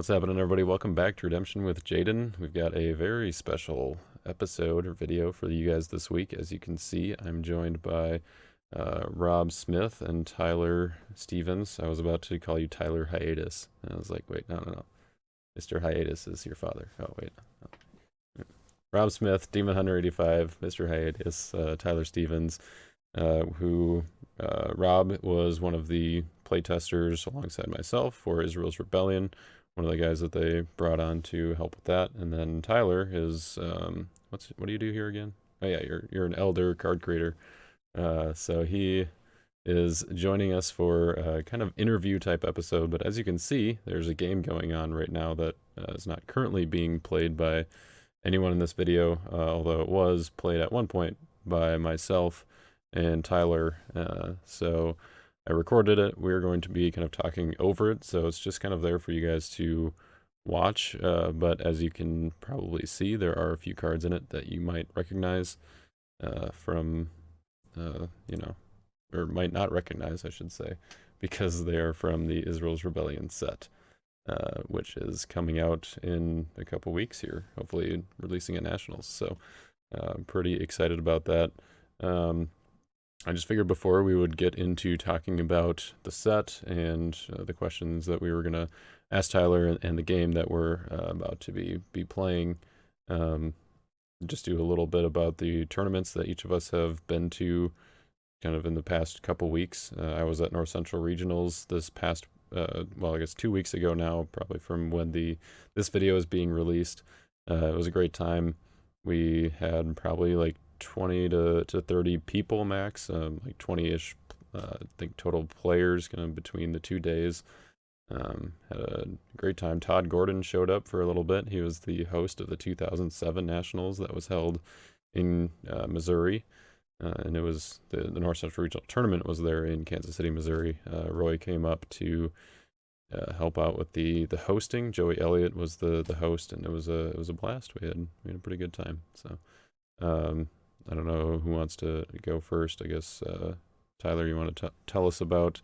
What's happening, everybody? Welcome back to Redemption with Jaden. We've got a very special episode or video for you guys this week. As you can see, I'm joined by Rob Smith and Tyler Stevens. I was about to call you Tyler Hiatus. And I was like, wait, no. Mr. Hiatus is your father. Oh, wait. Rob Smith, Demon Hunter 85, Mr. Hiatus, Tyler Stevens, who Rob was one of the playtesters alongside myself for Israel's Rebellion, one of the guys that they brought on to help with that. And then Tyler is what do you do here again? Oh yeah, you're an elder card creator. So he is joining us for a kind of interview type episode. But as you can see, there's a game going on right now that is not currently being played by anyone in this video, although it was played at one point by myself and Tyler. So I recorded it. We're going to be kind of talking over it, so it's just kind of there for you guys to watch. But as you can probably see, there are a few cards in it that you might recognize from, or might not recognize, I should say, because they are from the Israel's Rebellion set, which is coming out in a couple weeks here, hopefully releasing at Nationals. So I'm pretty excited about that. I just figured before we would get into talking about the set and the questions that we were going to ask Tyler and the game that we're about to be playing, just do a little bit about the tournaments that each of us have been to kind of in the past couple weeks. I was at North Central Regionals this past, well, I guess 2 weeks ago now, probably from when this video is being released. It was a great time. We had probably like 20 to 30 people max, like 20-ish, I think, total players kind of between the 2 days. Had a great time. Todd Gordon showed up for a little bit. He was the host of the 2007 Nationals that was held in Missouri. And it was the North Central Regional Tournament was there in Kansas City, Missouri. Roy came up to help out with the hosting. Joey Elliott was the host, and it was a blast. We had a pretty good time. So I don't know who wants to go first. I guess Tyler, you want to tell us about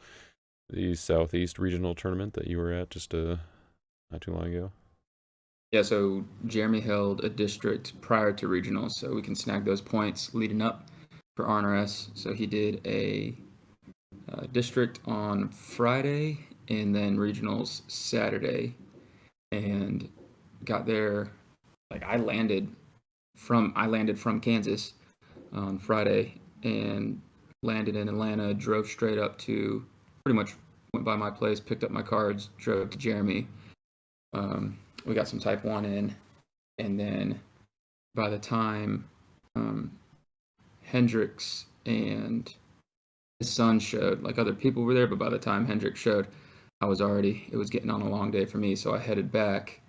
the Southeast Regional Tournament that you were at just not too long ago? Yeah, so Jeremy held a district prior to regionals, so we can snag those points leading up for RNRS. So he did a district on Friday and then regionals Saturday, and got there. Like I landed from Kansas on Friday and landed in Atlanta, drove straight up to, pretty much went by my place, picked up my cards, drove to Jeremy. We got some type 1 in, and then by the time Hendricks and his son showed, like other people were there, but by the time Hendricks showed, it was getting on a long day for me, so I headed back,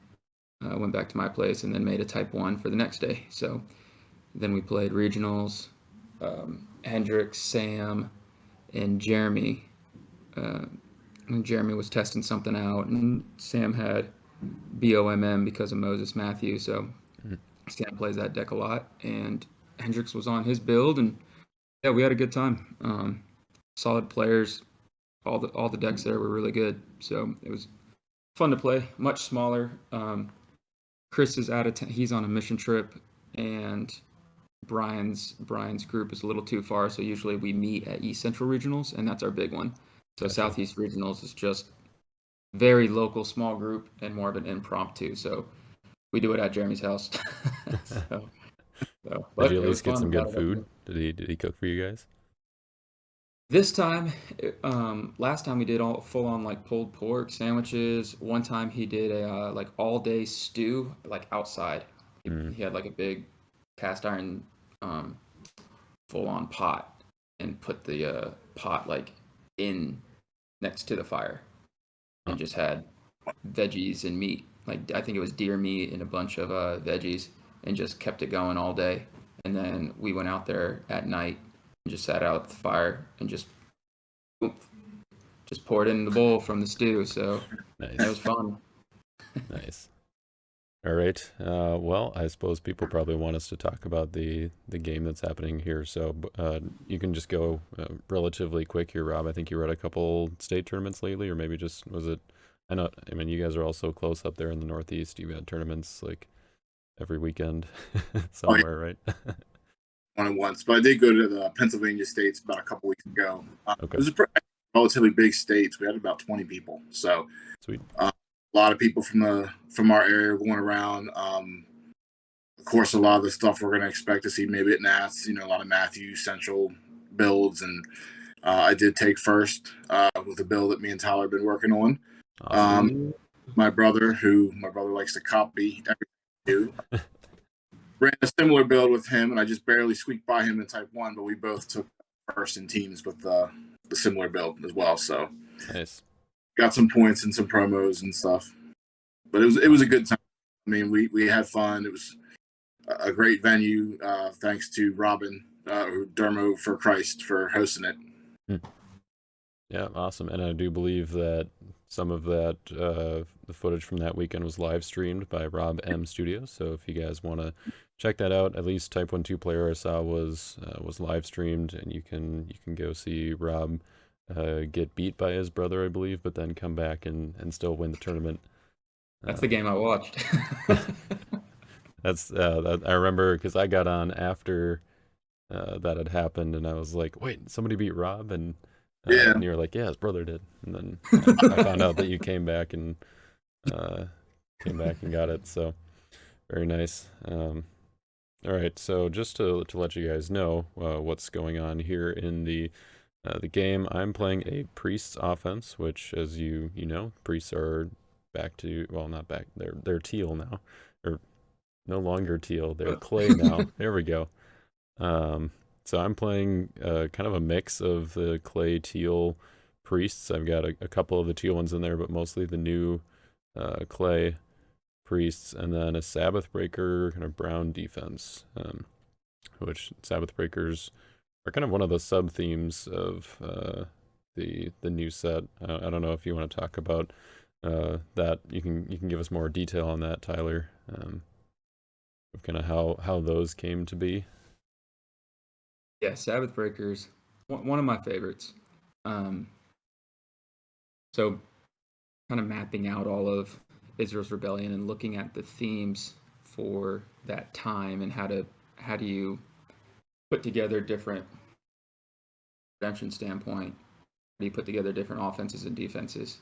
went back to my place, and then made a type 1 for the next day. So then we played regionals. Hendricks, Sam, and Jeremy. And Jeremy was testing something out, and Sam had BOMM because of Moses Matthew. So Sam plays that deck a lot, and Hendricks was on his build, and yeah, we had a good time. Solid players. All the decks there were really good, so it was fun to play. Much smaller. Chris is out of town. He's on a mission trip, and Brian's group is a little too far, so usually we meet at East Central Regionals, and that's our big one. So Gotcha. Southeast Regionals is just very local, small group, and more of an impromptu. So we do it at Jeremy's house. so, Did you at least get some good food? Did he cook for you guys? This time, last time we did all full on like pulled pork sandwiches. One time he did a like all day stew like outside. He had like a big cast iron full on pot and put the pot like in next to the fire and just had veggies and meat. Like I think it was deer meat and a bunch of veggies, and just kept it going all day. And then we went out there at night and just sat out at the fire and just poured in the bowl from the stew. So Nice. It was fun. Nice. All right. Well, I suppose people probably want us to talk about the game that's happening here. So you can just go relatively quick here, Rob. I think you were at a couple state tournaments lately, or maybe just, was it I know. I mean, you guys are all so close up there in the Northeast. You've got tournaments like every weekend Oh, yeah, somewhere, right? one at once. But I did go to the Pennsylvania States about a couple weeks ago. It Okay, was a relatively big states. We had about 20 people, so sweet. a lot of people from our area going around. Of course, a lot of the stuff we're going to expect to see maybe at Nats. A lot of Matthews Central builds, and I did take first with a build that me and Tyler have been working on. Awesome. My brother likes to copy everything I do, ran a similar build with him, and I just barely squeaked by him in Type 1, but we both took first in teams with the similar build as well. So Nice. got some points and some promos and stuff. But it was a good time. I mean, we had fun. It was a great venue. Thanks to Robin, Dermo for Christ, for hosting it. Hmm. Yeah, awesome. And I do believe that some of that, the footage from that weekend was live streamed by Rob M Studios. So if you guys want to check that out, at least Type 1 2 player I saw was live streamed, and you can go see Rob get beat by his brother, I believe, but then come back and still win the tournament. That's the game I watched. That's that I remember because I got on after that had happened, and I was like, "Wait, somebody beat Rob?" Yeah. And you were like, "Yeah, his brother did." And then I found out that you uh, came back and got it. So very nice. All right, so just to let you guys know what's going on here in the game, I'm playing a priest's offense, which, as you know, priests are back to, well, not back. They're teal now, or no longer teal. They're clay now. There we go. So I'm playing kind of a mix of the clay teal priests. I've got a couple of the teal ones in there, but mostly the new clay priests, and then a Sabbath breaker kind of brown defense, which Sabbath breakers are kind of one of the sub themes of the new set. I don't know if you want to talk about that. You can give us more detail on that, Tyler. Of kind of how those came to be. Yeah, Sabbath Breakers, one of my favorites. Um, so kind of mapping out all of Israel's rebellion and looking at the themes for that time and how do you put together different redemption standpoint, how do you put together different offenses and defenses,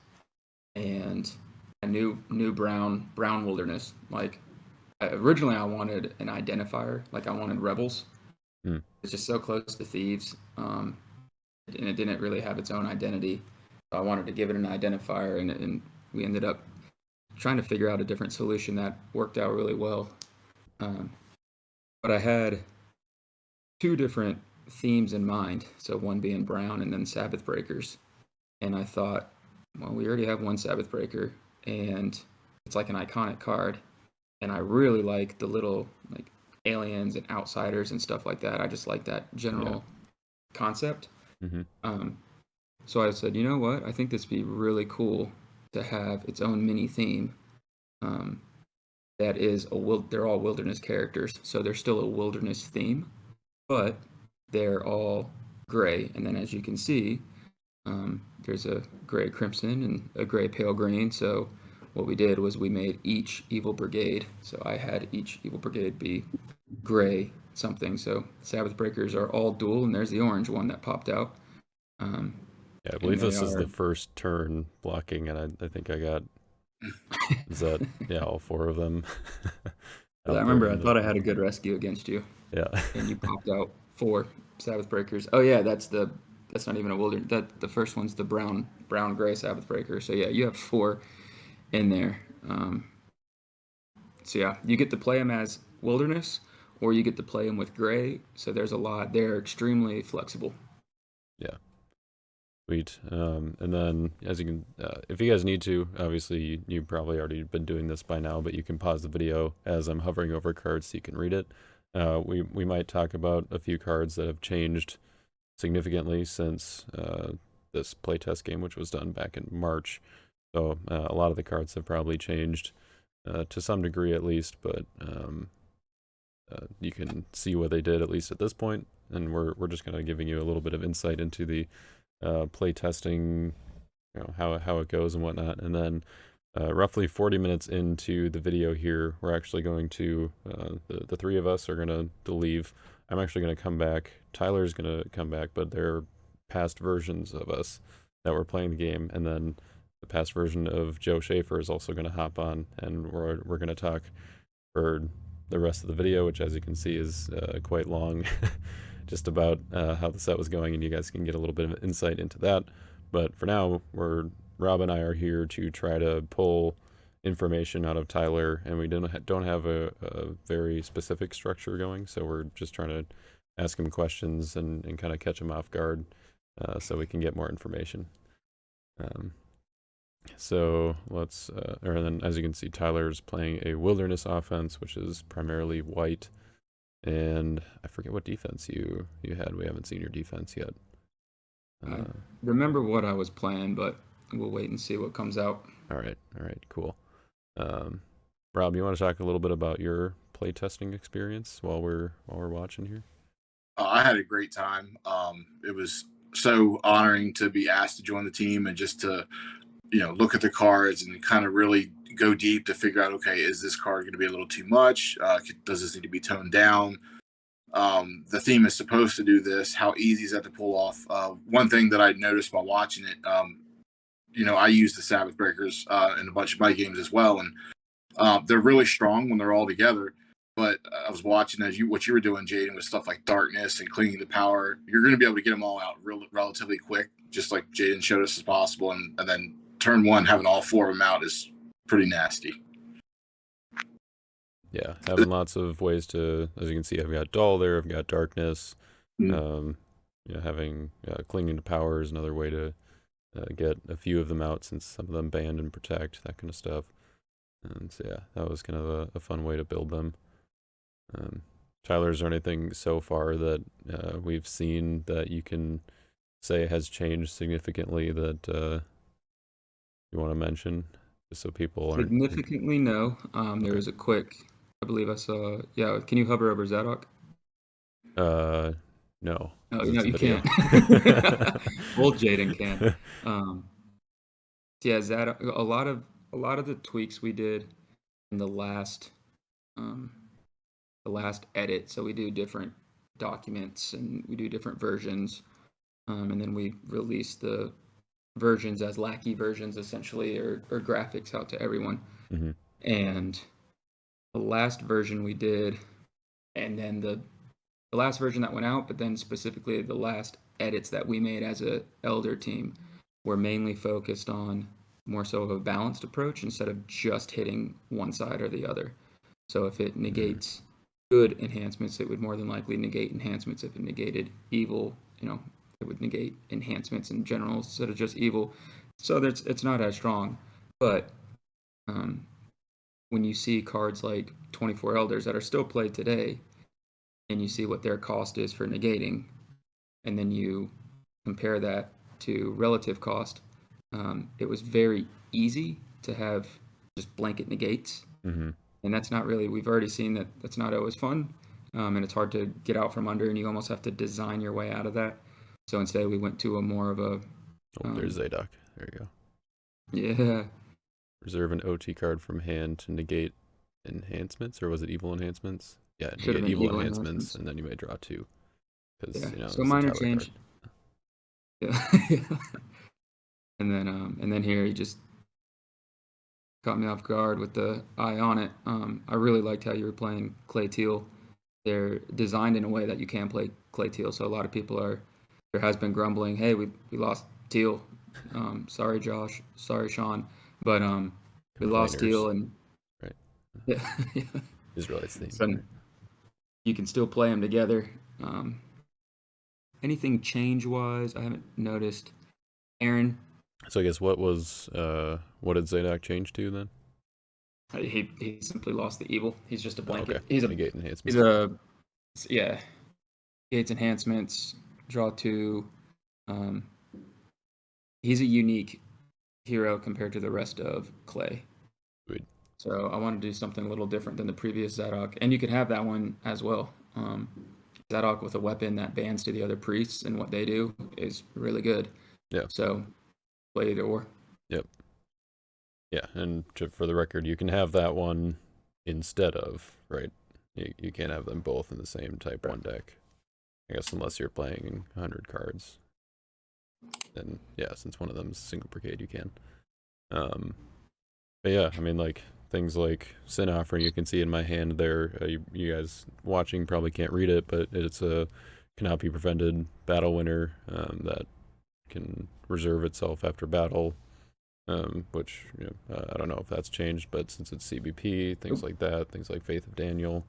and a new brown wilderness. Like originally I wanted an identifier, like I wanted rebels. Hmm. It's just so close to thieves, and it didn't really have its own identity. So I wanted to give it an identifier, and we ended up trying to figure out a different solution that worked out really well. But I had two different themes in mind. So one being brown and then Sabbath breakers. And I thought, well, we already have one Sabbath breaker, and it's like an iconic card. And I really like the little like aliens and outsiders and stuff like that. I just like that general concept. Mm-hmm. So I said, you know what? I think this would be really cool to have its own mini theme. That is they're all wilderness characters, so there's still a wilderness theme, but they're all gray. And then as you can see, there's a gray crimson and a gray pale green. So what we did was we made each evil brigade. So I had each evil brigade be gray something. So Sabbath breakers are all dual, and there's the orange one that popped out. Yeah, I believe this is the first turn blocking, and I think I got, is that, yeah, all four of them. I remember I thought I had a good rescue against you. Yeah. And you popped out 4 Sabbath breakers. Oh yeah, that's not even a wilderness. The first one's the brown gray Sabbath breaker. So yeah, you have 4 in there. So yeah, you get to play them as wilderness, or you get to play them with gray. So there's a lot. They're extremely flexible. Yeah. Sweet. And then, as you can, if you guys need to, obviously you've probably already been doing this by now, but you can pause the video as I'm hovering over cards so you can read it. We might talk about a few cards that have changed significantly since this playtest game, which was done back in March. So a lot of the cards have probably changed to some degree at least, but you can see what they did at least at this point, and we're just kind of giving you a little bit of insight into the playtesting how it goes and whatnot. And then roughly 40 minutes into the video here, we're actually going to the three of us are going to leave. I'm actually going to come back. Tyler's going to come back, but they're past versions of us that were playing the game, and then the past version of Joe Schaefer is also going to hop on, and we're going to talk for the rest of the video, which, as you can see, is quite long, just about how the set was going, and you guys can get a little bit of insight into that. But for now, Rob and I are here to try to pull information out of Tyler, and we don't have a very specific structure going, so we're just trying to ask him questions and kind of catch him off guard, so we can get more information. So let's, or then as you can see, Tyler's playing a wilderness offense, which is primarily white, and I forget what defense you had. We haven't seen your defense yet. I remember what I was playing, but we'll wait and see what comes out. All right, cool. Rob, you want to talk a little bit about your playtesting experience while we're watching here? I had a great time. It was so honoring to be asked to join the team and just to, look at the cards and kind of really go deep to figure out, okay, is this card going to be a little too much? Does this need to be toned down? The theme is supposed to do this. How easy is that to pull off? One thing that I noticed while watching it, I use the Sabbath Breakers in a bunch of my games as well, and they're really strong when they're all together. But I was watching what you were doing, Jaden, with stuff like darkness and clinging to power. You're going to be able to get them all out relatively quick, just like Jaden showed us as possible. And then turn one, having all four of them out is pretty nasty. Yeah, having lots of ways to, as you can see, I've got dull there, I've got darkness. Having clinging to power is another way to get a few of them out, since some of them band and protect, that kind of stuff. And so, yeah, that was kind of a fun way to build them. Tyler, is there anything so far that we've seen that you can say has changed significantly that you want to mention, just so people aren't... Significantly, no. There was a quick, I believe I saw, can you hover over Zadok? No. No, you can't. Old Jaden can. Zadok, a lot of the tweaks we did in the last edit. So we do different documents and we do different versions, and then we release the versions as lackey versions, essentially, or graphics out to everyone. Mm-hmm. And the last version we did, and then the last version that went out, but then specifically the last edits that we made as a Elder team were mainly focused on more so of a balanced approach instead of just hitting one side or the other. So if it negates good enhancements, it would more than likely negate enhancements. If it negated evil, it would negate enhancements in general instead of just evil. So it's not as strong. But when you see cards like 24 Elders that are still played today, and you see what their cost is for negating, and then you compare that to relative cost, it was very easy to have just blanket negates. Mm-hmm. And that's not really, we've already seen that that's not always fun, and it's hard to get out from under, and you almost have to design your way out of that. So instead we went to a more of a... there's Zadok. There you go. Yeah. Reserve an OT card from hand to negate enhancements, or was it evil enhancements? Yeah, negate evil enhancements, and then you may draw two. So minor change. Yeah. And then here he just caught me off guard with the eye on it. I really liked how you were playing Clay Teal. They're designed in a way that you can play Clay Teal. So a lot of people there has been grumbling, hey, we lost Teal. Sorry, Josh. Sorry, Sean. But we lost Teal, and right. Yeah. Israelites theme. So you can still play them together. Anything change-wise, I haven't noticed. Aaron. So I guess what did Zadok change to then? He simply lost the evil. He's just a blanket. Okay. He's negate enhancements. Gates enhancements, draw two. He's a unique hero compared to the rest of Clay. Good. So I want to do something a little different than the previous Zadok, and you could have that one as well. Zadok with a weapon that bans to the other priests, and what they do is really good. Yeah. So play either or. Yep. Yeah, and for the record, you can have that one instead of, right? You can't have them both in the same type 1 deck. I guess unless you're playing 100 cards. Then, yeah, since one of them is single brigade, you can. But yeah, I mean, like, things like Sin Offering, you can see in my hand there. You guys watching probably can't read it, but it's a cannot be prevented battle winner that can reserve itself after battle. Which I don't know if that's changed, but since it's CBP, things like that, things like Faith of Daniel.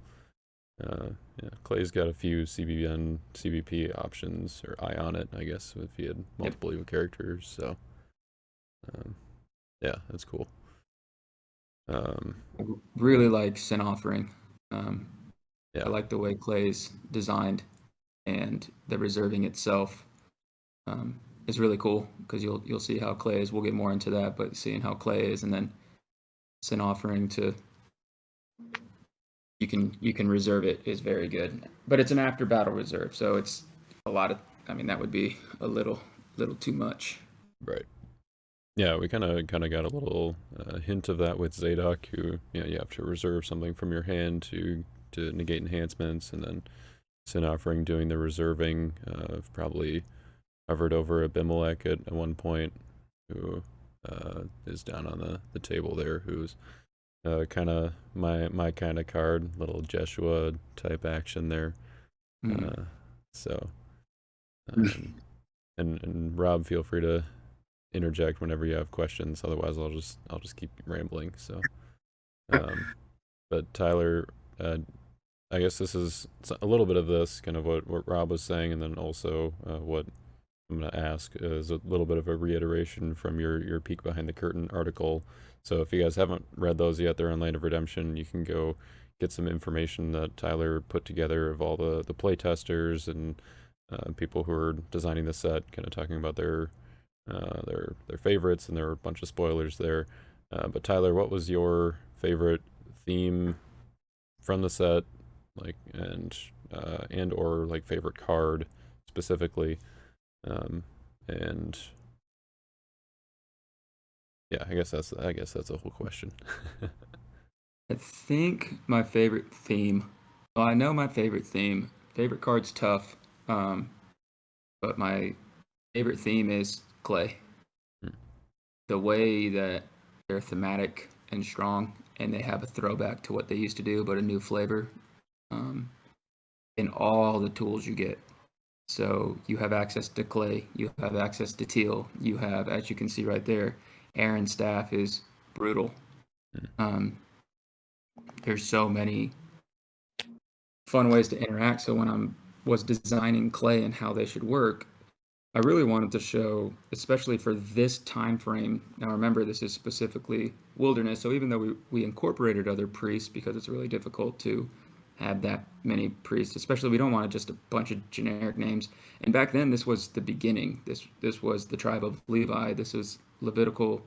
Yeah, Clay's got a few CBN, CBP options, or eye on it, I guess, if he had multiple evil characters. So, yeah, that's cool. I really like Sin Offering. Yeah, I like the way Clay's designed, and the reserving itself is really cool because you'll see how Clay is. We'll get more into that, but seeing how Clay is, and then Sin Offering to you can reserve it is very good. But it's an after battle reserve, so it's a lot of. I mean, that would be a little too much. right. Yeah, we kind of got a little hint of that with Zadok, who you have to reserve something from your hand to negate enhancements, and then Sin Offering doing the reserving. I've probably hovered over Abimelech at one point, who is down on the table there, who's kind of my kind of card, little Jeshua type action there. So, and Rob, feel free to interject whenever you have questions. Otherwise, I'll just keep rambling. So, but Tyler, I guess this is a little bit of this, kind of what Rob was saying, and then also what I'm going to ask is a little bit of a reiteration from your peek behind the curtain article. So if you guys haven't read those yet, they're on Land of Redemption. You can go get some information that Tyler put together of all the playtesters and people who are designing the set, kind of talking about their favorites, and there were a bunch of spoilers there. But Tyler, what was your favorite theme from the set, like, and or like favorite card specifically? And yeah, I guess that's a whole question. I think my favorite theme. Well, I know my favorite theme. Favorite card's tough, but my favorite theme is Clay. The way that they're thematic and strong, and they have a throwback to what they used to do, but a new flavor, in all the tools you get. So you have access to Clay, you have access to Teal, you have, as you can see right there, Aaron's staff is brutal. There's so many fun ways to interact. So when I was designing Clay and how they should work, I really wanted to show, especially for this time frame. Now remember, this is specifically wilderness, so even though we incorporated other priests, because it's really difficult to have that many priests, especially we don't want just a bunch of generic names. And back then, this was the beginning. This was the tribe of Levi. This was Levitical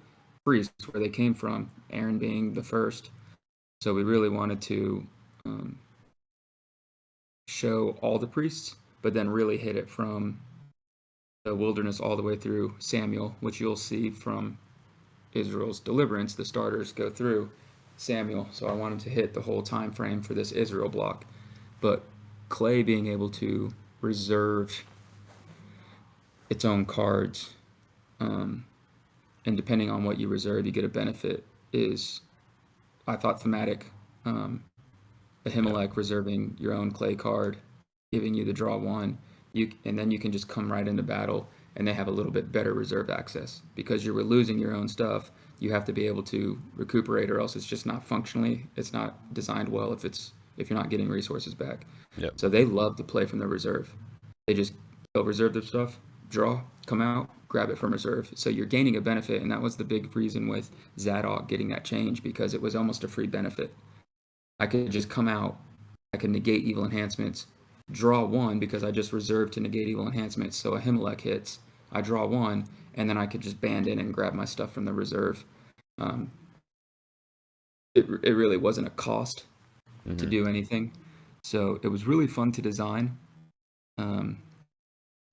priests, where they came from, Aaron being the first. So we really wanted to show all the priests, but then really hit it from the wilderness all the way through Samuel, which you'll see from Israel's deliverance. The starters go through Samuel, so I wanted to hit the whole time frame for this Israel block. But Clay being able to reserve its own cards, and depending on what you reserve, you get a benefit, is, I thought, thematic. Ahimelech reserving your own Clay card, giving you the draw one, and then you can just come right into battle, and they have a little bit better reserve access. Because you were losing your own stuff, you have to be able to recuperate, or else it's just not functionally, it's not designed well if you're not getting resources back. Yep. So they love to play from the reserve. They just go reserve their stuff, draw, come out, grab it from reserve. So you're gaining a benefit, and that was the big reason with Zadok getting that change, because it was almost a free benefit. I could just come out, I could negate evil enhancements, draw one because I just reserved to negate evil enhancements. So Ahimelech hits, I draw one, and then I could just band in and grab my stuff from the reserve. It really wasn't a cost to do anything. So it was really fun to design, and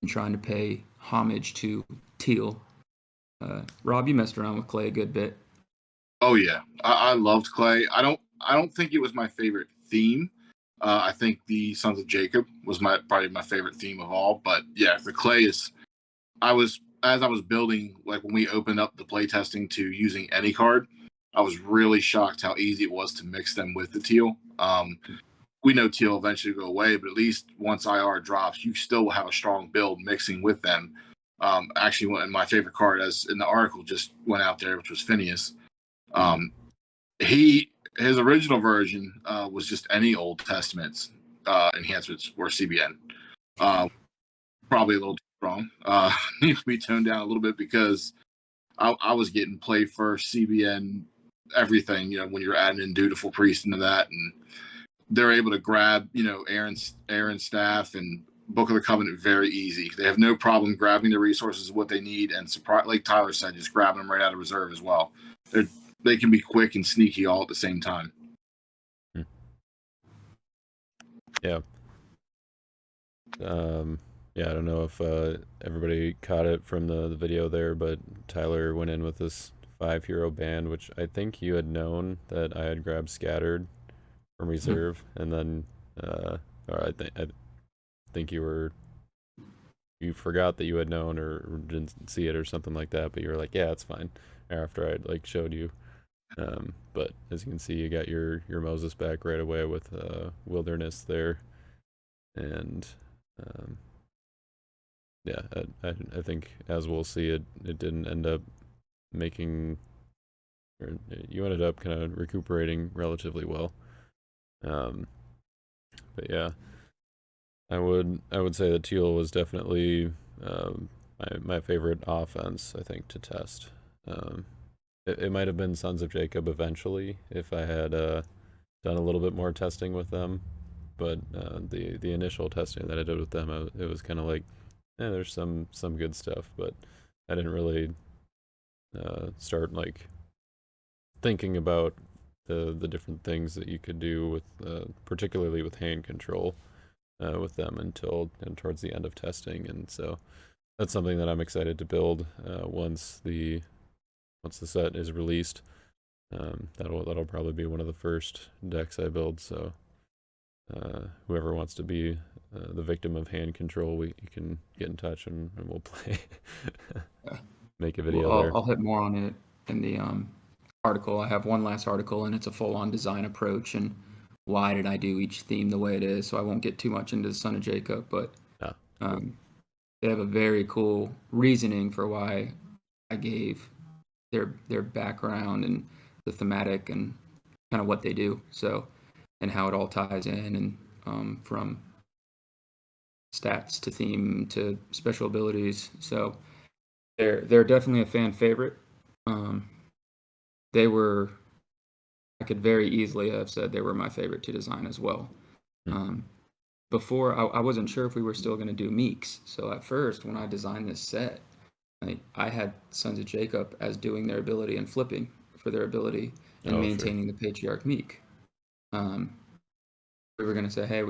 trying to pay homage to Teal, Rob, you messed around with clay a good bit. Oh yeah, I loved clay. I don't think it was my favorite theme. I think the Sons of Jacob was probably my favorite theme of all. But yeah, the clay is. As I was building, like when we opened up the playtesting to using any card, I was really shocked how easy it was to mix them with the teal. We know teal eventually go away, but at least once IR drops, you still will have a strong build mixing with them. Actually, my favorite card, as in the article, just went out there, which was Phineas. Um, his original version was just any Old Testaments enhancements or CBN. Probably a little too strong. Needs to be toned down a little bit because I was getting play first CBN everything. When you're adding in Dutiful Priest into that, and they're able to grab Aaron's staff and Book of the Covenant very easy. They have no problem grabbing the resources what they need, and like Tyler said, just grabbing them right out of reserve as well. They can be quick and sneaky all at the same time. Yeah. Yeah, I don't know if everybody caught it from the video there, but Tyler went in with this 5 hero band, which I think you had known that I had grabbed Scattered from reserve, and then or I think you forgot that you had known or didn't see it or something like that, but you were like, yeah, it's fine, after I'd like showed you. But as you can see, you got your Moses back right away with Wilderness there, and yeah, I think as we'll see, it didn't end up making, or you ended up kind of recuperating relatively well. But yeah, I would say that teal was definitely my favorite offense, I think, to test. It might have been Sons of Jacob eventually if I had done a little bit more testing with them, but the initial testing that I did with them, it was kind of like, there's some good stuff, but I didn't really start like thinking about the different things that you could do with particularly with hand control with them and towards the end of testing, and so that's something that I'm excited to build once the set is released. That'll probably be one of the first decks I build. So whoever wants to be the victim of hand control, you can get in touch and we'll play. Make a video there. I'll hit more on it in the article. I have one last article, and it's a full-on design approach and why did I do each theme the way it is. So I won't get too much into the Son of Jacob, but they have a very cool reasoning for why I gave their background and the thematic and kind of what they do. So, and how it all ties in, and from stats to theme to special abilities. So they're definitely a fan favorite. I could very easily have said they were my favorite to design as well. Before I wasn't sure if we were still going to do Meeks. So at first, when I designed this set, I had Sons of Jacob as doing their ability and flipping for their ability and maintaining the Patriarch Meek. We were gonna say, hey,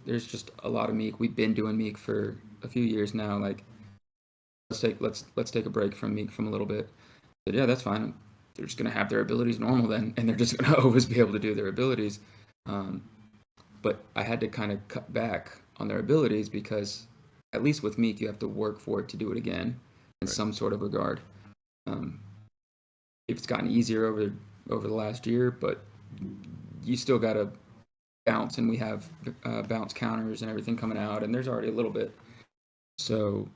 there's just a lot of Meek. We've been doing Meek for a few years now. Like, let's take a break from Meek from a little bit. But yeah, that's fine. They're just gonna have their abilities normal then, and they're just gonna always be able to do their abilities. But I had to kind of cut back on their abilities because, at least with Meek, you have to work for it to do it again in some sort of regard. It's gotten easier over the last year, but you still gotta bounce, and we have bounce counters and everything coming out, and there's already a little bit. So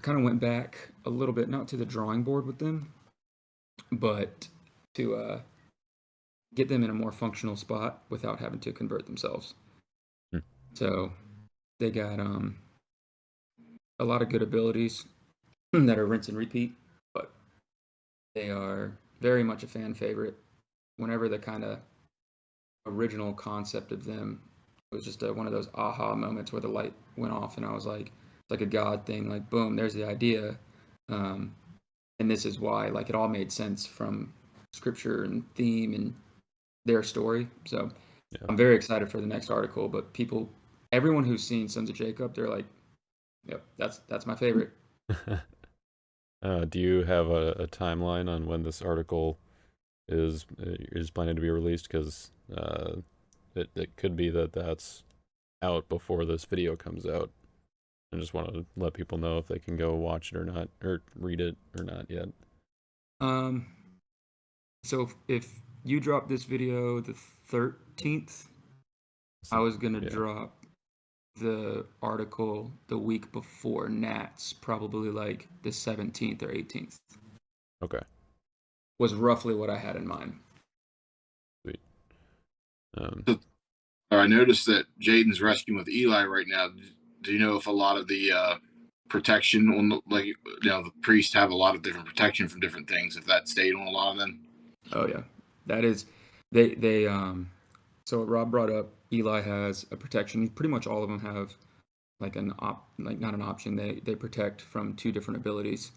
I kind of went back a little bit, not to the drawing board with them, but to get them in a more functional spot without having to convert themselves. So they got a lot of good abilities that are rinse and repeat, but they are very much a fan favorite. Whenever the kind of original concept of them, it was just one of those aha moments where the light went off, and I was like, it's like a God thing, like boom, there's the idea, and this is why. Like, it all made sense from scripture and theme and their story. So yeah. I'm very excited for the next article. But everyone who's seen Sons of Jacob, they're like, yep, that's my favorite. Do you have a timeline on when this article is planning to be released? Because it could be that that's out before this video comes out. I just want to let people know if they can go watch it or not, or read it or not yet. Um, so if you drop this video the 13th, I So, was gonna yeah. drop the article the week before Nats, probably like the 17th or 18th, Okay. was roughly what I had in mind. Sweet. Um, So, I noticed that Jaden's rescuing with Eli right now. Do you know if a lot of the protection on the priests have a lot of different protection from different things? If that stayed on a lot of them? Oh yeah, that is they So what Rob brought up, Eli has a protection. Pretty much all of them have like not an option. They protect from two different abilities.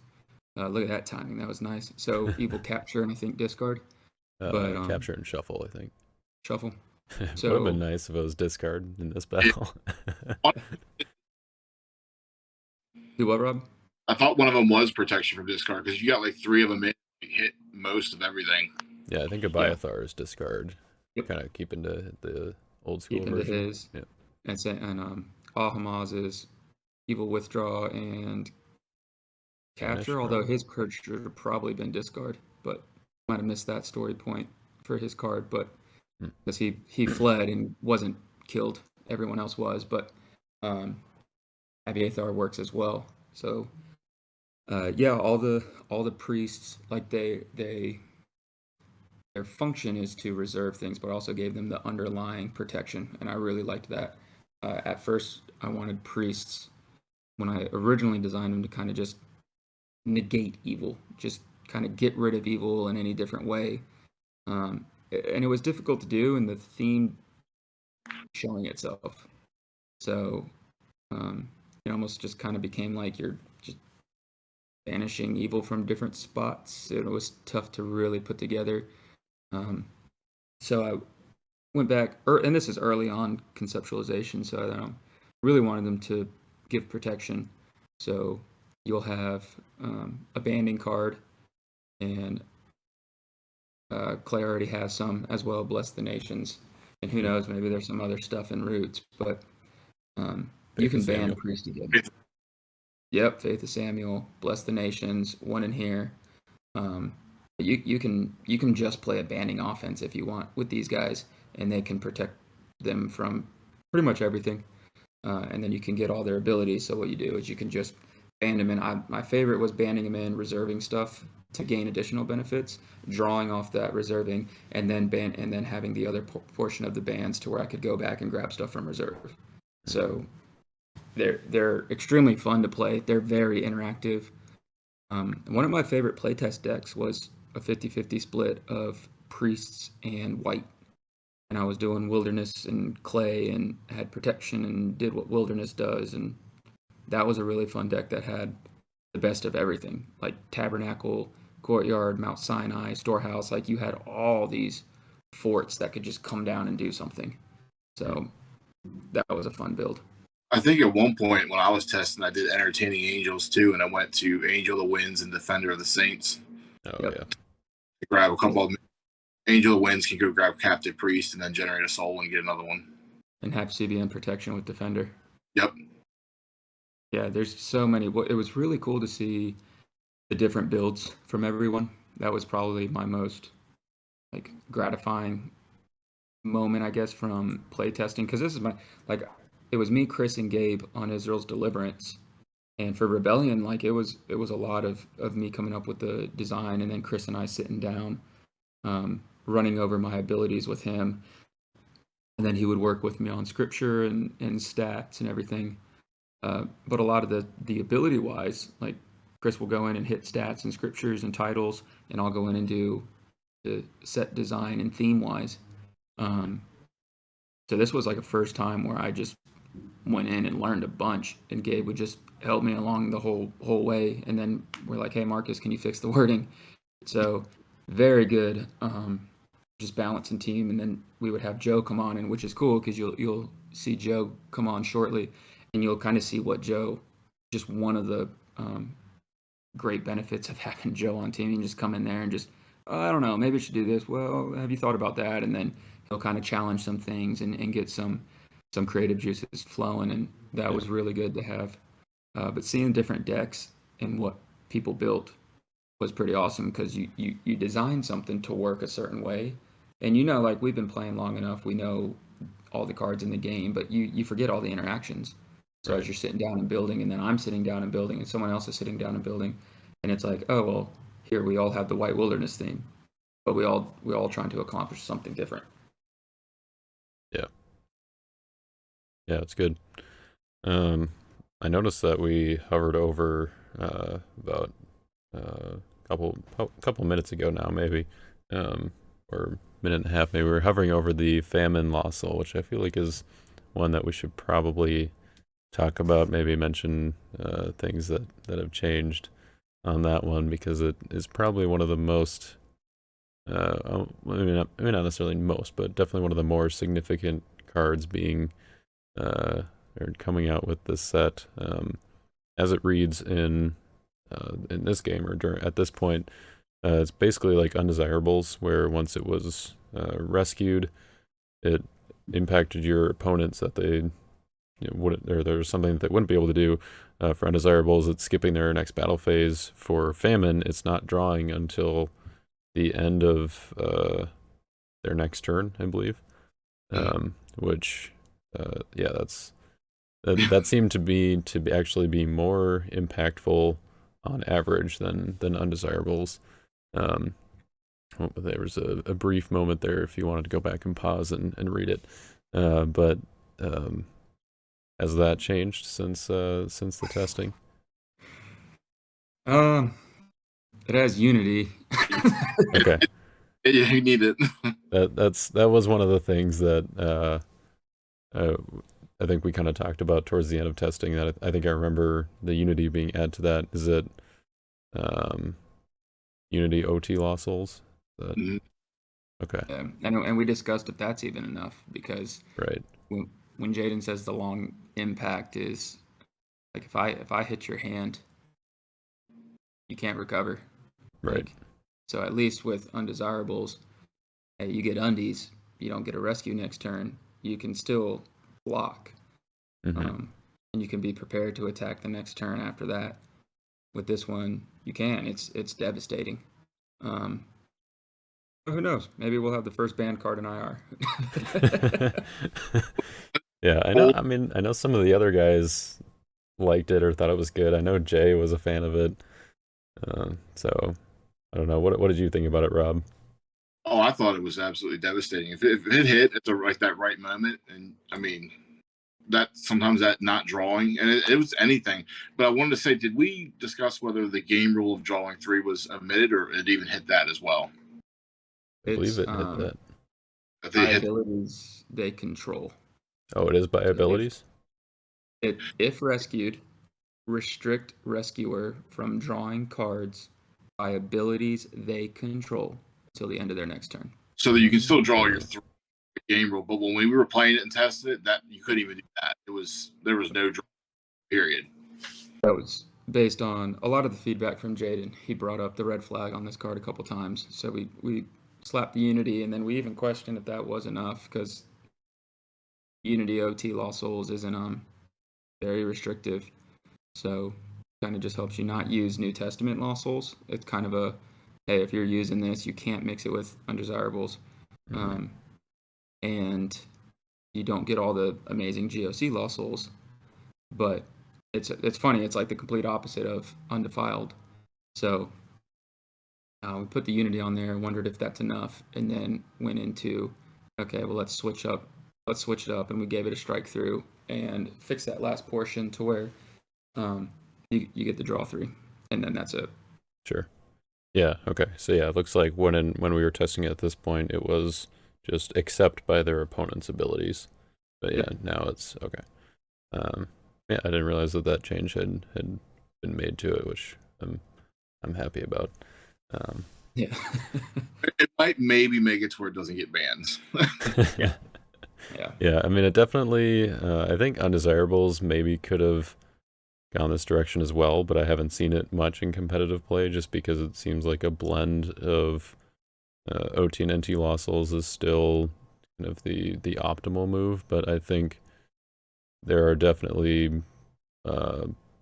Look at that timing. That was nice. So evil capture and I think discard, but capture and shuffle, I think. shuffle. Would have been So nice if it was discard in this Yeah. battle. do what, Rob? I thought one of them was protection from discard because you got like three of them in, hit most of everything. Yeah, I think Yeah. Abiathar is discard. Yep. Kind of keeping the old school Keep into version. his. Yeah. And Ahamaz is evil withdraw and Banish, capture. Although probably. his card should have probably been discard, but might have missed that story point for his card. But Hmm. because he fled and wasn't killed, everyone else was. But um, Abiathar works as well. So yeah, all the priests like their function is to reserve things, but also gave them the underlying protection, and I really liked that. At first, I wanted priests when I originally designed them to kind of just negate evil, just kind of get rid of evil in any different way. And it was difficult to do, and the theme showing itself. So it almost just kind of became like you're just banishing evil from different spots. It was tough to really put together. So I went back, and this is early on conceptualization, so I don't really wanted them to give protection. So you'll have a banding card, and Claire already has some as well, Bless the Nations. And who knows, maybe there's some other stuff in Roots, but you Faith of can ban Samuel. priest again. Yep, Faith of Samuel, Bless the Nations, one in here. You can just play a banding offense if you want with these guys, and they can protect them from pretty much everything. And then you can get all their abilities. So what you do is you can just band them in. My favorite was banding them in, reserving stuff to gain additional benefits, drawing off that reserving, and then having the other portion of the bands to where I could go back and grab stuff from reserve. So they're extremely fun to play. They're very interactive. One of my favorite playtest decks was a 50-50 split of priests and white. And I was doing wilderness and clay and had protection and did what wilderness does. And that was a really fun deck that had the best of everything, like Tabernacle, Courtyard, Mount Sinai, Storehouse. Like you had all these forts that could just come down and do something. So that was a fun build. I think at one point when I was testing, I did Entertaining Angels too, and I went to Angel of the Winds and Defender of the Saints. Oh, Yep. yeah. To grab a couple of them. Angel of the Winds can go grab Captive Priest and then generate a soul and get another one. And have CBN protection with Defender. Yep. Yeah, there's so many. It was really cool to see the different builds from everyone. That was probably my most like gratifying moment, I guess, from playtesting, because this is my like it was me, Chris, and Gabe on Israel's Deliverance, and for Rebellion, like it was a lot of me coming up with the design, and then Chris and I sitting down, running over my abilities with him, and then he would work with me on scripture and stats and everything. But a lot of the ability wise, like Chris will go in and hit stats and scriptures and titles, and I'll go in and do the set design and theme wise. So this was like a first time where I just went in and learned a bunch, and Gabe would just help me along the whole way. And then we're like, "Hey, Marcus, can you fix the wording?" So very good, just balancing team. And then we would have Joe come on, and which is cool because you'll see Joe come on shortly, and you'll kind of see what Joe, just one of the great benefits of having Joe on team. You can just come in there and just, oh, I don't know, maybe I should do this. Well, have you thought about that? And then he'll kind of challenge some things and get some creative juices flowing, and that was really good to have. But seeing different decks and what people built was pretty awesome, because you design something to work a certain way, and like we've been playing long enough, we know all the cards in the game, but you forget all the interactions. So as you're sitting down and building, and then I'm sitting down and building, and someone else is sitting down and building, and it's like, oh well, here we all have the White Wilderness theme, but we're all trying to accomplish something different. Yeah, it's good. I noticed that we hovered over about a couple minutes ago now, maybe, or minute and a half. Maybe we were hovering over the famine losel, which I feel like is one that we should probably talk about. Maybe mention things that have changed on that one, because it is probably one of the most, maybe not necessarily most, but definitely one of the more significant cards being or coming out with this set, as it reads in this game, or at this point. It's basically like undesirables, where once it was rescued, it impacted your opponents, that they wouldn't, or there's something that they wouldn't be able to do. For undesirables, it's skipping their next battle phase. For famine, it's not drawing until the end of their next turn, I believe. Which that seemed to actually be more impactful on average than undesirables. There was a brief moment there if you wanted to go back and pause and read it. But has that changed since the testing? It has Unity. Okay. Yeah, you need it. That was one of the things that I think we kind of talked about towards the end of testing. That I think I remember the Unity being added to that. Is it Unity OT losels? Mhm. Okay. Yeah, and we discussed if that's even enough, because Right. when Jaden says the long impact is like, if I hit your hand, you can't recover. Right. Like, so at least with undesirables, hey, you get undies, you don't get a rescue next turn, you can still block. Mm-hmm. And you can be prepared to attack the next turn after that. With this one, you can. It's devastating. Who knows? Maybe we'll have the first banned card in IR. Yeah, I know. I mean, I know some of the other guys liked it or thought it was good. I know Jay was a fan of it. So I don't know. What did you think about it, Rob? Oh, I thought it was absolutely devastating. If it hit at that right moment, and I mean, that sometimes that not drawing, and it was anything. But I wanted to say, did we discuss whether the game rule of drawing 3 was omitted, or it even hit that as well? I believe It's it hit that. If by they hit, abilities they control. Oh, it is by So abilities? if rescued, restrict rescuer from drawing cards by abilities they control until the end of their next turn. so that you can still draw your 3 game rule. But when we were playing it and testing it, that you couldn't even do that. There was no draw, period. That was based on a lot of the feedback from Jaden. He brought up the red flag on this card a couple times, so we slapped the Unity, and then we even questioned if that was enough, because Unity OT Lost Souls isn't very restrictive, so kind of just helps you not use New Testament Lost Souls. It's kind of a, hey, if you're using this, you can't mix it with undesirables, and you don't get all the amazing GOC Lost Souls, but it's funny. It's like the complete opposite of Undefiled. So we put the Unity on there, wondered if that's enough, and then went into, okay, well, let's switch it up, and we gave it a strike through and fix that last portion to where you get the draw 3, and then that's it. Sure. Yeah. Okay. So yeah, it looks like when we were testing it at this point, it was just accept by their opponent's abilities. But yeah, now it's okay. Yeah, I didn't realize that change had been made to it, which I'm happy about. Yeah. It might maybe make it to where it doesn't get banned. Yeah. Yeah, I mean, it definitely, I think undesirables maybe could have gone this direction as well, but I haven't seen it much in competitive play just because it seems like a blend of OT and NT lost souls is still kind of the optimal move, but I think there are definitely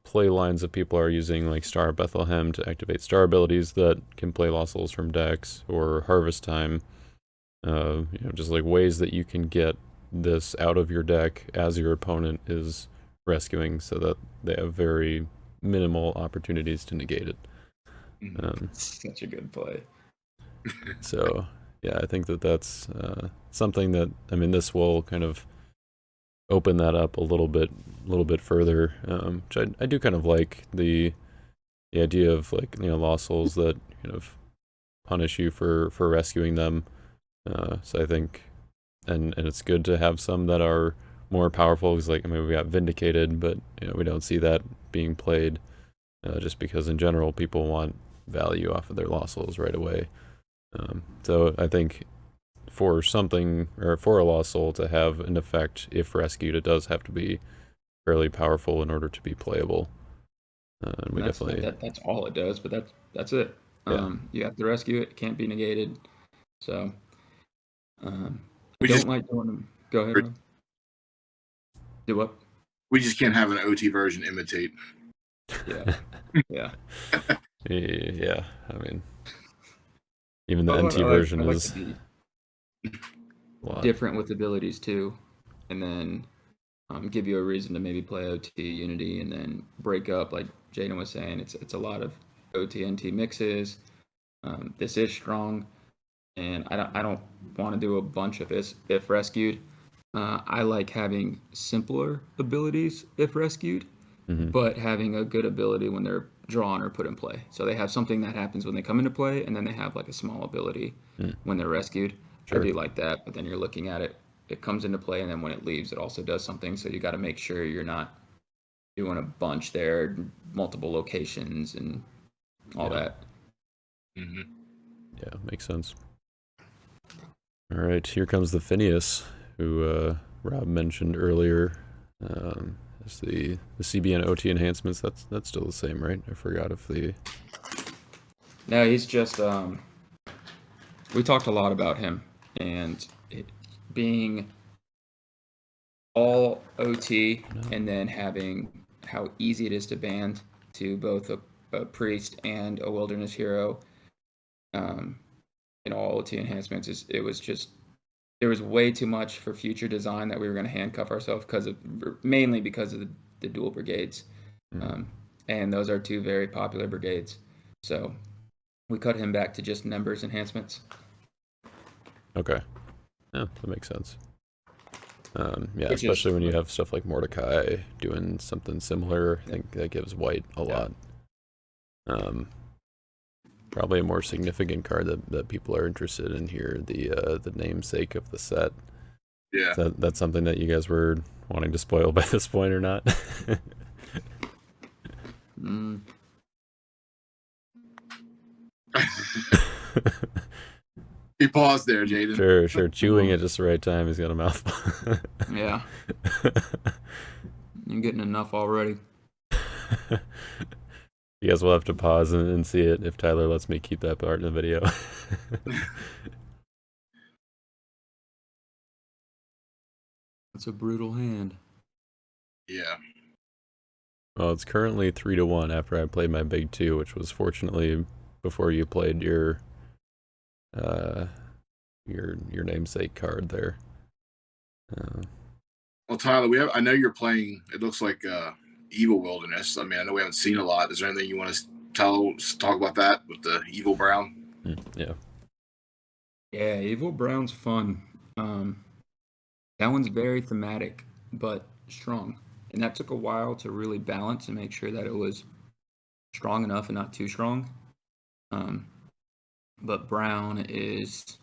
play lines that people are using, like Star of Bethlehem, to activate star abilities that can play lost souls from decks, or Harvest Time. Just like ways that you can get this out of your deck as your opponent is rescuing, so that they have very minimal opportunities to negate it. Such a good play. So yeah, I think that's something that, I mean, this will kind of open that up a little bit further, which I do kind of like the idea of, like, lost souls that kind of punish you for rescuing them. So I think, and it's good to have some that are more powerful, because, like, I mean, we got Vindicated, but we don't see that being played, just because in general people want value off of their lost souls right away. So I think for something, or for a lost soul to have an effect if rescued, it does have to be fairly powerful in order to be playable. And we definitely that's all it does, but that's it. Yeah. You have to rescue it. It can't be negated. So We don't just like doing them. Go ahead, Rob. Do what? we just can't have an OT version imitate. Yeah. Yeah. Yeah, I mean, even the I NT like version to is be a lot. different with abilities too, and then give you a reason to maybe play OT Unity, and then break up, like Jaden was saying. It's a lot of OT NT mixes. This is strong, and I don't want to do a bunch of this if rescued. I like having simpler abilities if rescued, Mm-hmm. but having a good ability when they're drawn or put in play. So they have something that happens when they come into play, and then they have like a small ability when they're rescued. I Sure. do like that, but then you're looking at it, it comes into play, and then when it leaves, it also does something. So you got to make sure you're not doing a bunch there, multiple locations, and all Yeah. that. Mm-hmm. Yeah, makes sense. All right, here comes the Phineas, who Rob mentioned earlier. It's the CBN OT enhancements. That's still the same, right? I forgot if the No, he's just. We talked a lot about him, and it being all OT, and then having how easy it is to band to both a priest and a wilderness hero. In all OT enhancements, it was just, there was way too much for future design that we were going to handcuff ourselves mainly because of the dual brigades, and those are two very popular brigades. So we cut him back to just numbers enhancements. Okay. Yeah, that makes sense. Yeah, Which especially is, when you have stuff like Mordecai doing something similar. I think that gives white a lot. Probably a more significant card that people are interested in here, the namesake of the set. Yeah. So that's something that you guys were wanting to spoil by this point, or not? He paused there, Jaden. Sure. Chewing at just the right time. He's got a mouthful. Yeah. You're getting enough already. You guys will have to pause and see it if Tyler lets me keep that part in the video. That's a brutal hand. Yeah. Well, it's currently 3-1 after I played my big two, which was fortunately before you played your namesake card there. Well, Tyler, I know you're playing. It looks like Evil Wilderness. I mean, I know we haven't seen a lot. Is there anything you want to talk about that with the Evil Brown? Yeah. Yeah, Evil Brown's fun. That one's very thematic, but strong. And that took a while to really balance and make sure that it was strong enough and not too strong. But Brown is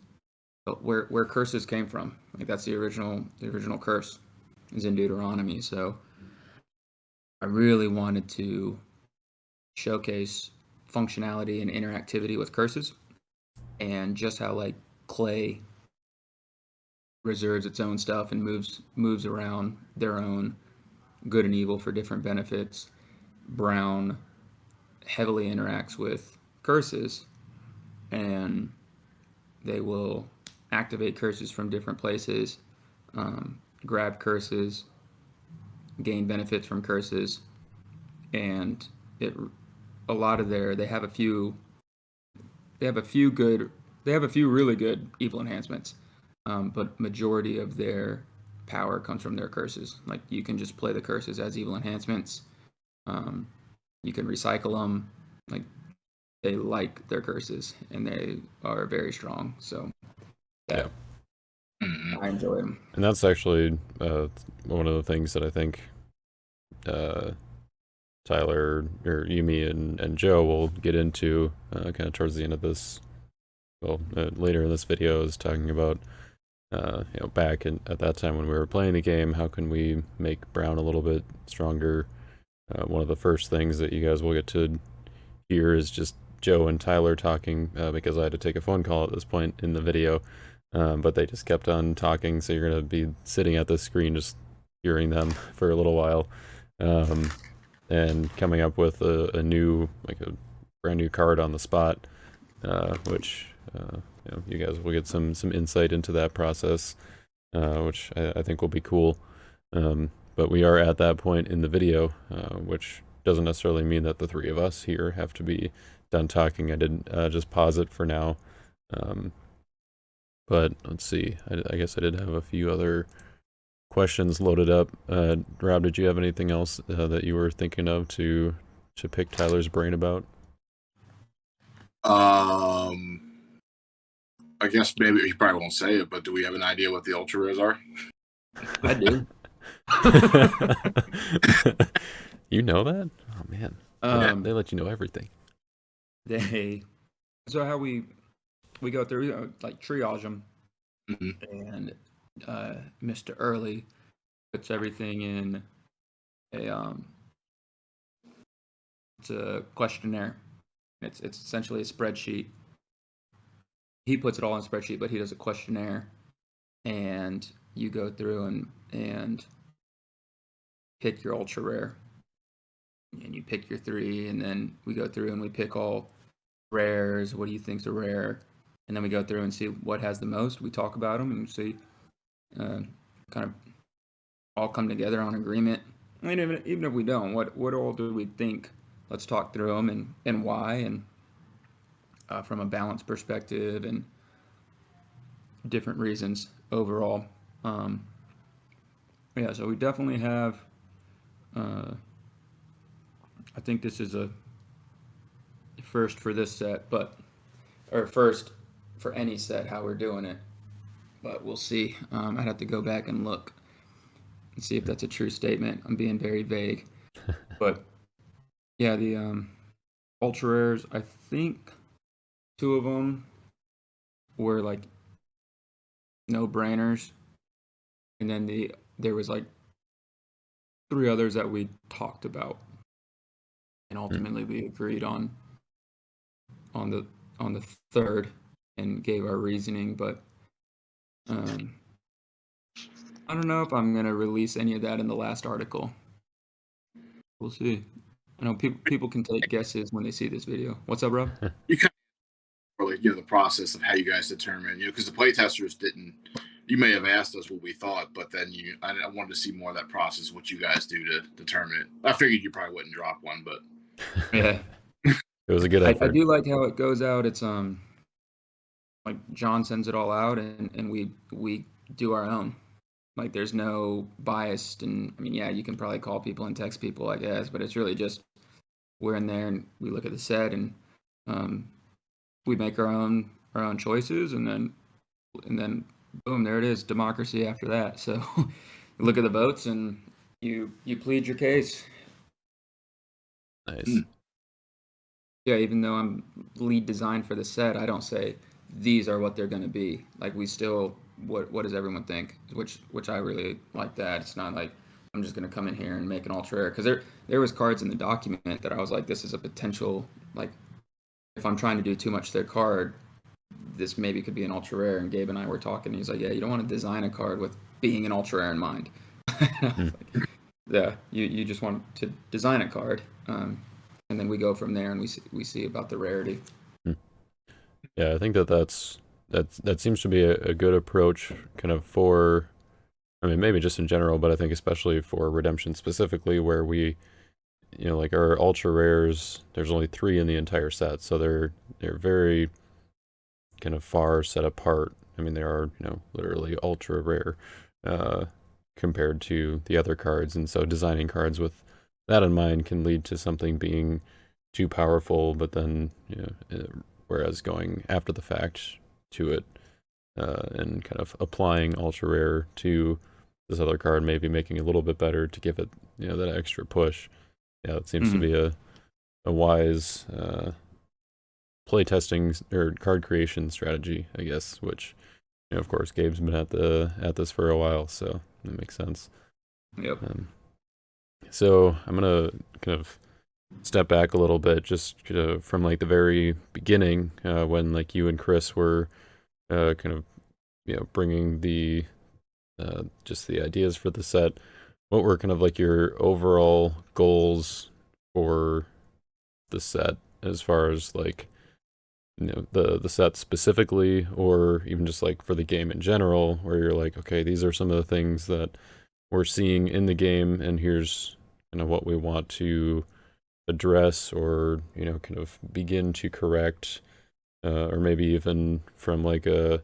where curses came from. Like, that's the original curse is in Deuteronomy. So I really wanted to showcase functionality and interactivity with curses, and just how, like, clay reserves its own stuff and moves around their own good and evil for different benefits. brown heavily interacts with curses, and they will activate curses from different places, grab curses, gain benefits from curses, and a lot of they have a few really good evil enhancements, but majority of their power comes from their curses. Like, you can just play the curses as evil enhancements. You can recycle them. Like, they like their curses, and they are very strong. So Yeah. I enjoy them. And that's actually one of the things that I think Tyler or Yumi and Joe will get into kind of towards the end of this. Well, later in this video is talking about back at that time when we were playing the game, how can we make Brown a little bit stronger? One of the first things that you guys will get to hear is just Joe and Tyler talking, because I had to take a phone call at this point in the video, but they just kept on talking, so you're going to be sitting at the screen just hearing them for a little while, and coming up with a brand new card on the spot, which you guys will get some insight into that process, which I think will be cool. But we are at that point in the video, which doesn't necessarily mean that the three of us here have to be done talking. I did just pause it for now. But let's see. I guess I did have a few other questions loaded up. Rob, did you have anything else that you were thinking of to pick Tyler's brain about? I guess maybe he probably won't say it, but do we have an idea what the ultra rares are? I do. You know that? Oh man, they let you know everything. So how we go through, like, triage them, Mm-hmm. and Mr. Early puts everything in it's a questionnaire. It's essentially a spreadsheet. He puts it all in a spreadsheet, but he does a questionnaire, and you go through and pick your ultra rare, and you pick your 3, and then we go through and we pick all rares. What do you think's a rare? And then we go through and see what has the most. We talk about them and see, kind of all come together on agreement. And even if we don't, what all do we think? Let's talk through them and why, and from a balance perspective and different reasons overall. Yeah, so we definitely have. I think this is a first for this set, or first for any set, how we're doing it. But we'll see. I'd have to go back and look and see if that's a true statement. I'm being very vague. But yeah, the ultra rares, I think 2 of them were like no-brainers, and then there was like 3 others that we talked about, and ultimately we agreed on the 3rd and gave our reasoning. But I don't know if I'm gonna release any of that in the last article. We'll see. I know people can take guesses when they see this video. What's up, Rob? You kind of like, the process of how you guys determine, because the playtesters didn't. You may have asked us what we thought, but then I wanted to see more of that process, what you guys do to determine it. I figured you probably wouldn't drop one, but yeah, it was a good effort. I do like how it goes out. It's like John sends it all out, and we do our own. Like, there's no bias, and I mean, yeah, you can probably call people and text people, I guess, but it's really just we're in there and we look at the set, and we make our own choices, and then boom, there it is, democracy after that. So you look at the votes and you plead your case. Nice. Yeah, even though I'm lead design for the set, I don't say these are what they're going to be. Like, we still, what does everyone think? Which I really like that. It's not like I'm just going to come in here and make an ultra rare, because there was cards in the document that I was like, this is a potential, like, if I'm trying to do too much to their card, this maybe could be an ultra rare. And Gabe and I were talking, and he's like, yeah, you don't want to design a card with being an ultra rare in mind. Yeah, you just want to design a card, and then we go from there, and we see about the rarity. Hmm. Yeah, I think that seems to be a good approach, kind of for. I mean, maybe just in general, but I think especially for Redemption specifically, where we, like our ultra rares, there's only 3 in the entire set, so they're very kind of far set apart. I mean, they are, literally ultra rare uh, compared to the other cards, and so designing cards with that in mind can lead to something being too powerful, but then, whereas going after the fact to it and kind of applying ultra rare to this other card, maybe making it a little bit better to give it, that extra push. Yeah, it seems to Mm-hmm. be a wise playtesting or card creation strategy, I guess. Which, of course, Gabe's been at this for a while, so that makes sense. Yep. So I'm gonna kind of step back a little bit, just from like the very beginning, when like you and Chris were kind of bringing the just the ideas for the set. What were kind of like your overall goals for the set, as far as like the set specifically, or even just like for the game in general, where you're like, okay, these are some of the things that we're seeing in the game, and here's kind of what we want to address, or kind of begin to correct, or maybe even from like a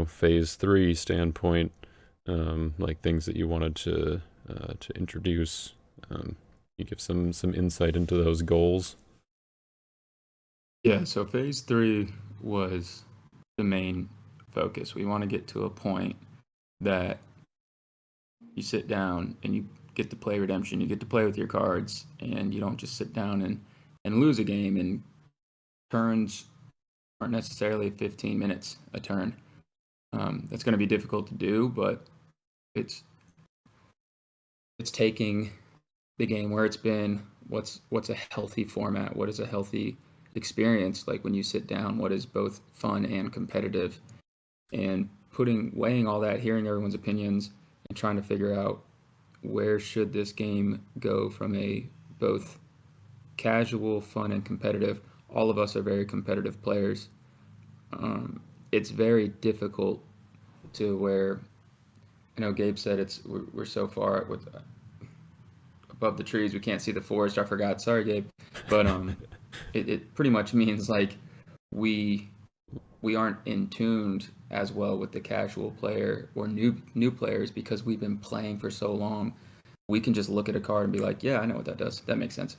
phase 3 standpoint, like things that you wanted to introduce. You give some insight into those goals. Yeah. So phase 3 was the main focus. We want to get to a point that you sit down and you get to play Redemption. You get to play with your cards, and you don't just sit down and lose a game. And turns aren't necessarily 15 minutes a turn. That's going to be difficult to do, but it's taking the game where it's been. What's a healthy format? What is a healthy experience? Like when you sit down, what is both fun and competitive? And weighing all that, hearing everyone's opinions, and trying to figure out where should this game go from a both casual, fun, and competitive. All of us are very competitive players. It's very difficult to where I know Gabe said we're so far with above the trees we can't see the forest. I forgot. Sorry, Gabe, but it pretty much means like we we aren't in tuned as well with the casual player or new players because we've been playing for so long. We can just look at a card and be like, yeah, I know what that does. That makes sense.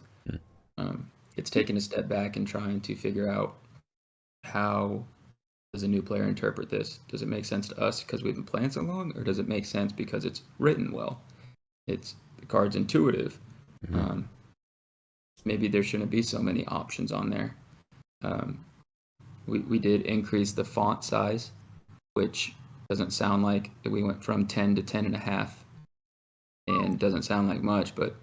Hmm. It's taking a step back and trying to figure out how does a new player interpret this? Does it make sense to us because we've been playing so long, or does it make sense because it's written well? It's the card's intuitive. Mm-hmm. Maybe there shouldn't be so many options on there. Um, we did increase the font size, which doesn't sound like we went from 10 to 10 and a half, and doesn't sound like much, but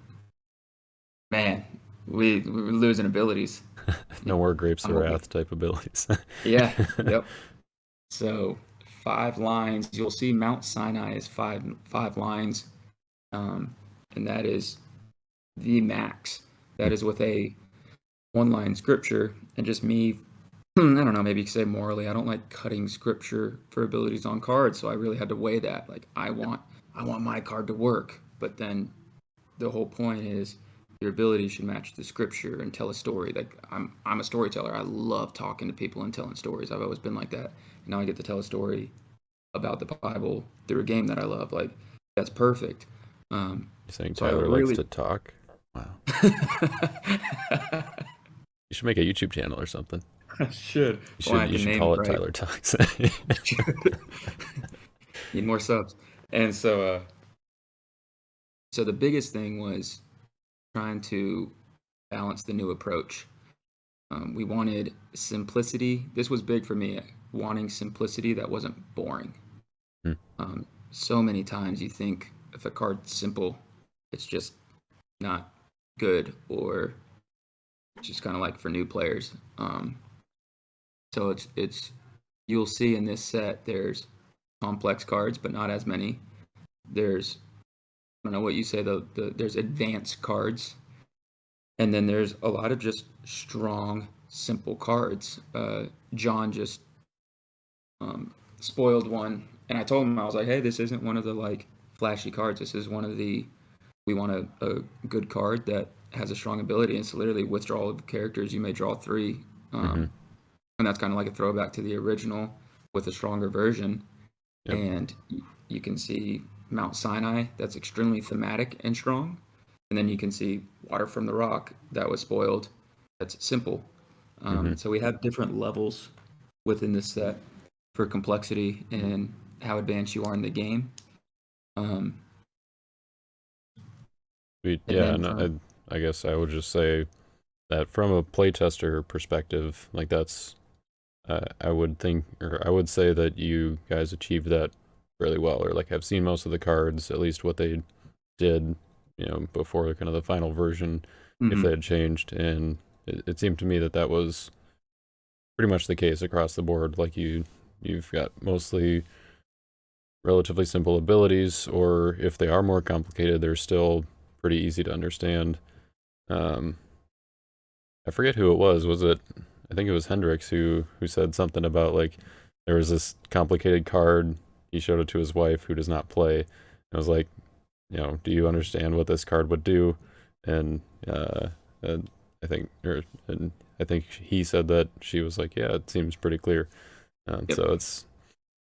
man, we're losing abilities. No more Grapes of I'm hoping. Wrath type abilities. Yeah, yep. So 5 lines. You'll see Mount Sinai is five lines, and that is the max. That is with a 1 line scripture, and just me. I don't know. Maybe you could say morally, I don't like cutting scripture for abilities on cards, so I really had to weigh that. Like I want my card to work, but then the whole point is your ability should match the scripture and tell a story. Like I'm a storyteller. I love talking to people and telling stories. I've always been like that. And now I get to tell a story about the Bible through a game that I love. Like that's perfect. You're saying So I Tyler likes really to talk? Wow. You should make a YouTube channel or something. I should. You Well, should I you can should name call it it right. Tyler Talks. Need more subs. And so the biggest thing was trying to balance the new approach. We wanted simplicity. This was big for me, wanting simplicity that wasn't boring. Hmm. So many times you think if a card's simple, it's just not good, or it's just kind of like for new players. So it's you'll see in this set there's complex cards, but not as many. There's don't know what you say, there's advanced cards, and then there's a lot of just strong, simple cards. John just spoiled one, and I told him, I was like, hey, this isn't one of the like flashy cards. This is one of the, we want a good card that has a strong ability. And it's literally withdrawal of characters. You may draw 3, and that's kind of like a throwback to the original with a stronger version. Yep. And you can see Mount Sinai, that's extremely thematic and strong. And then you can see Water from the Rock, that was spoiled, that's simple. So we have different levels within this set for complexity and how advanced you are in the game. I guess I would just say that from a playtester perspective, like that's, I would think, or I would say that you guys achieved that really well, or like I've seen most of the cards, at least what they did, before kind of the final version, if they had changed, and it seemed to me that that was pretty much the case across the board. Like you've got mostly relatively simple abilities, or if they are more complicated, they're still pretty easy to understand. I forget who it was. Was it? I think it was Hendrix who said something about like there was this complicated card. He showed it to his wife who does not play. I was like, do you understand what this card would do? And I think, and I think he said that she was like, yeah, it seems pretty clear. Yep. So it's,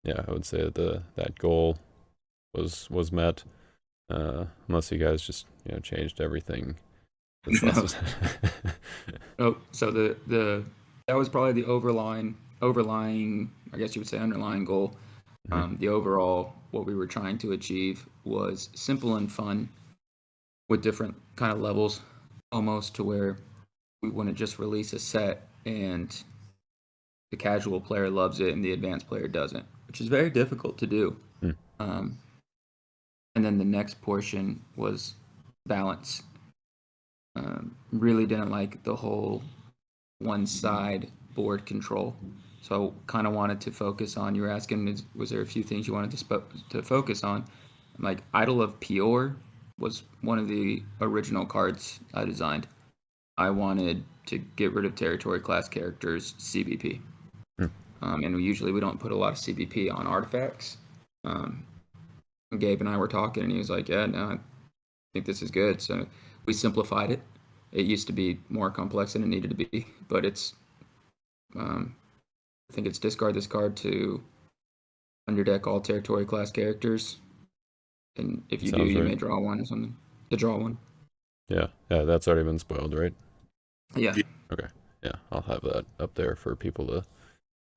yeah, I would say that that goal was met, unless you guys just changed everything. Oh, so that was probably the overlying, I guess you would say, underlying goal. The overall, what we were trying to achieve was simple and fun with different kind of levels, almost to where we wouldn't just release a set and the casual player loves it and the advanced player doesn't, which is very difficult to do. And then the next portion was balance. Really didn't like the whole one side board control. So kind of wanted to focus on, you were asking, was there a few things you wanted to focus on? Like Idol of Peor was one of the original cards I designed. I wanted to get rid of territory class characters CBP. And usually we don't put a lot of CBP on artifacts. Gabe and I were talking, and he was like, yeah, no, I think this is good. So we simplified it. It used to be more complex than it needed to be, but it's, I think it's discard this card to underdeck all territory class characters. And if you Sounds do, you right. may draw one or something. To draw one. Yeah, that's already been spoiled, right? Yeah. Okay. Yeah, I'll have that up there for people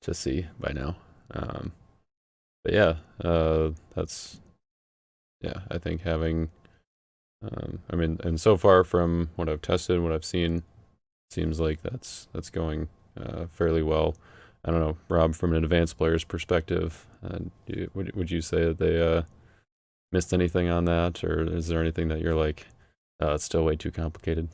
to see by now. But yeah, that's, yeah, I think having, I mean, and so far from what I've tested, what I've seen, seems like that's going fairly well. I don't know, Rob, from an advanced player's perspective, would you say that they missed anything on that, or is there anything that you're like, it's still way too complicated?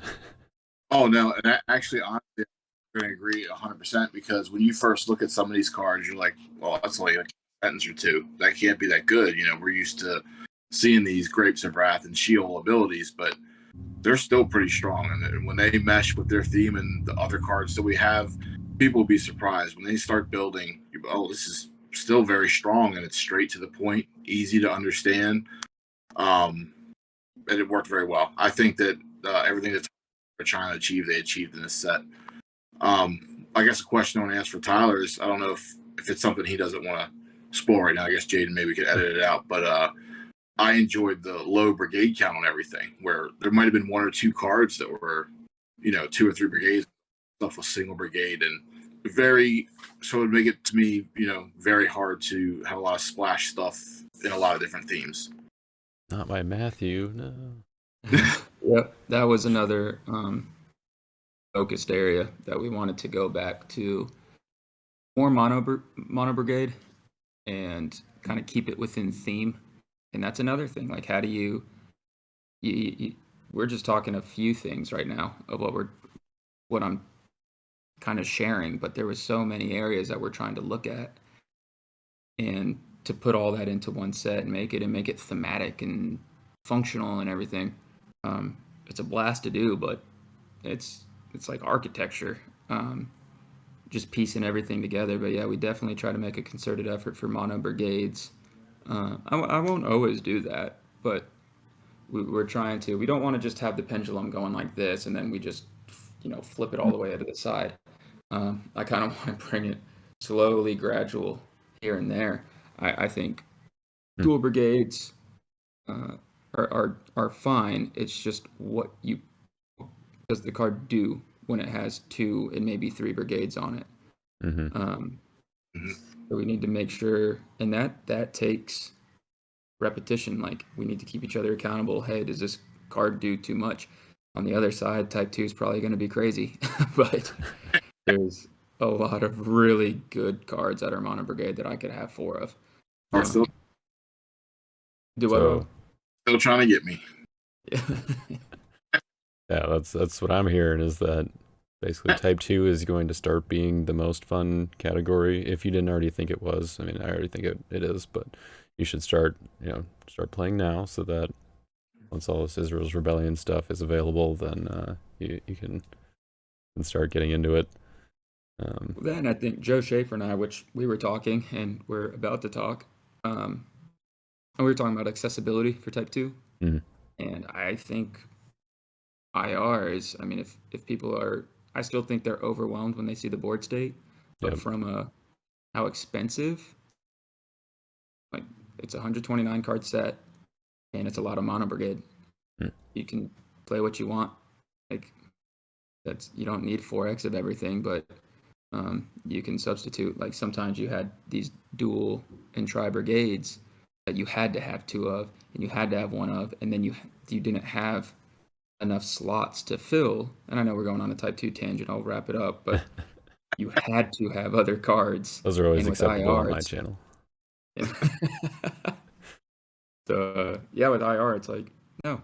Oh no, and actually, honestly, I'm going to agree 100% because when you first look at some of these cards, you're like, well, that's only like a sentence or two. That can't be that good. We're used to seeing these Grapes of Wrath and Sheol abilities, but they're still pretty strong. And when they mesh with their theme and the other cards that we have, people will be surprised when they start building. Oh, this is still very strong, and it's straight to the point, easy to understand. And it worked very well. I think that everything that they're trying to achieve, they achieved in this set. I guess a question I want to ask for Tyler is, I don't know if it's something he doesn't want to spoil right now. I guess Jaden maybe could edit it out, but I enjoyed the low brigade count on everything, where there might have been 1 or 2 cards that were, 2 or 3 brigades, stuff was single brigade, and so it would make it to me, very hard to have a lot of splash stuff in a lot of different themes. Not my Matthew, no. Yep, that was another focused area that we wanted to go back to more mono brigade and kind of keep it within theme. And that's another thing. Like, how do you we're just talking a few things right now of what I'm kind of sharing, but there was so many areas that we're trying to look at, and to put all that into one set and make it thematic and functional and everything. It's a blast to do, but it's like architecture, just piecing everything together. But yeah, we definitely try to make a concerted effort for mono brigades. I won't always do that, but we're trying to. We don't want to just have the pendulum going like this and then we just flip it all the way to the side. I kind of want to bring it slowly, gradual here and there. I think dual brigades are fine. It's just what does the card do when it has 2 and maybe 3 brigades on it. So we need to make sure, and that takes repetition. Like, we need to keep each other accountable. Hey, does this card do too much? On the other side, type 2 is probably going to be crazy, but there's a lot of really good cards at our mono brigade that I could have 4 of. Are still So, still trying to get me. yeah, that's what I'm hearing, is that basically type 2 is going to start being the most fun category, if you didn't already think it was. I mean, I already think it is, but you should start playing now, so that once all this Israel's Rebellion stuff is available, then you can start getting into it. Then I think Joe Schaefer and I, which we were talking and we're about to talk, and we were talking about accessibility for type 2. And I think IR is, I mean, if people are, I still think they're overwhelmed when they see the board state, but from how expensive, like, it's a 129 card set and it's a lot of mono brigade. You can play what you want. Like, you don't need 4x of everything, but you can substitute. Like, sometimes you had these dual and tri brigades that you had to have 2 of and you had to have 1 of, and then you didn't have enough slots to fill. And I know we're going on a type 2 tangent, I'll wrap it up, but you had to have other cards. Those are always acceptable on my channel. So yeah, with IR, it's like, no,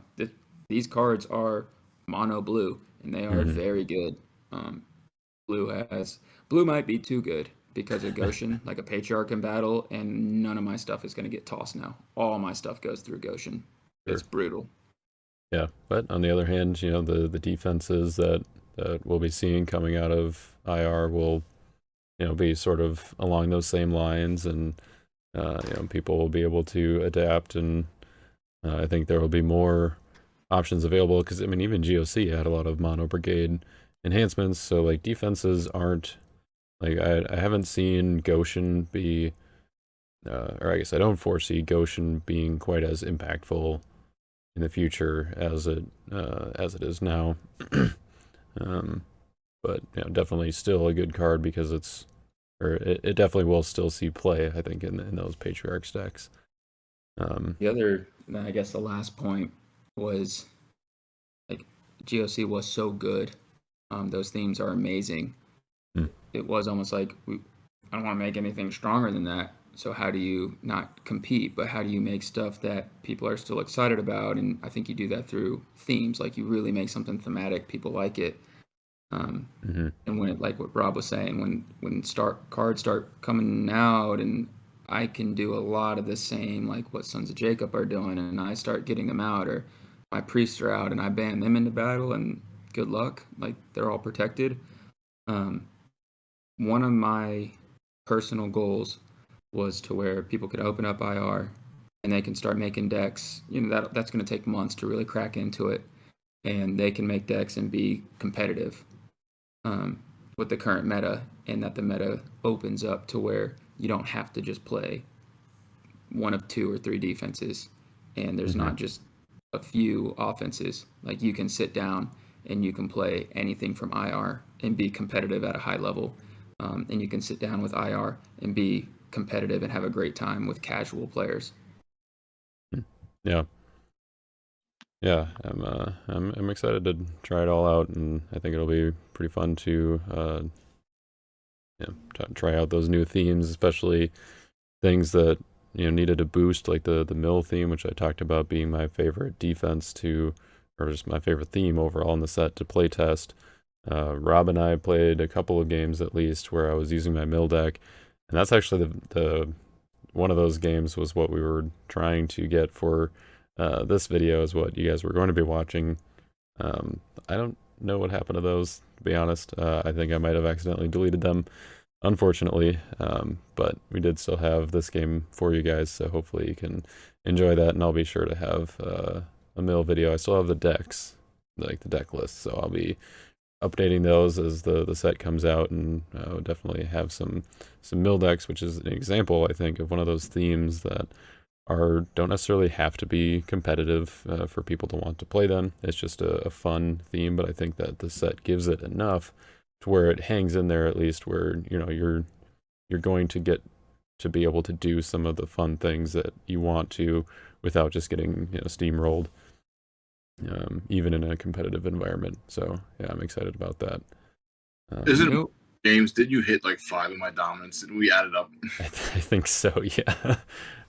these cards are mono blue and they are very good. Blue might be too good because of Goshen, like a Patriarch in battle, and none of my stuff is going to get tossed now. All my stuff goes through Goshen. Sure. It's brutal. Yeah, but on the other hand, the defenses that we'll be seeing coming out of IR will, be sort of along those same lines, and people will be able to adapt, and I think there will be more options available, because I mean, even GOC had a lot of mono brigade enhancements, so like defenses aren't, like, I haven't seen Goshen be, or I guess I don't foresee Goshen being quite as impactful in the future as it is now. But definitely still a good card, because it definitely will still see play, I think, in those Patriarch stacks. I guess the last point was, like, GOC was so good. Those themes are amazing. It was almost like, I don't want to make anything stronger than that. So how do you not compete, but how do you make stuff that people are still excited about? And I think you do that through themes. Like, you really make something thematic, people like it. And when like what Rob was saying, when cards start coming out, and I can do a lot of the same, like what Sons of Jacob are doing, and I start getting them out, or my priests are out and I ban them into battle, and good luck, like, they're all protected. One of my personal goals was to where people could open up IR and they can start making decks. That's going to take months to really crack into it, and they can make decks and be competitive with the current meta, and that the meta opens up to where you don't have to just play one of 2 or 3 defenses, and there's not just a few offenses. Like, you can sit down and you can play anything from IR and be competitive at a high level, and you can sit down with IR and be competitive and have a great time with casual players. I'm excited to try it all out, and I think it'll be pretty fun to try out those new themes, especially things that needed a boost, like the mill theme, which I talked about being my favorite defense or just my favorite theme overall in the set to play test. Rob and I played a couple of games at least where I was using my mill deck, and that's actually the one of those games was what we were trying to get for this video is what you guys were going to be watching. I don't know what happened to those, to be honest. I think I might have accidentally deleted them, unfortunately. But we did still have this game for you guys, so hopefully you can enjoy that. And I'll be sure to have a mill video. I still have the decks, like the deck list, so I'll be updating those as the set comes out, and we'll definitely have some mill decks, which is an example, I think, of one of those themes that don't necessarily have to be competitive for people to want to play them. It's just a fun theme, but I think that the set gives it enough to where it hangs in there, at least where you're going to get to be able to do some of the fun things that you want to without just getting steamrolled, even in a competitive environment. So yeah, I'm excited about that. Isn't James? Did you hit like 5 of my dominance and we added up? I think so, yeah.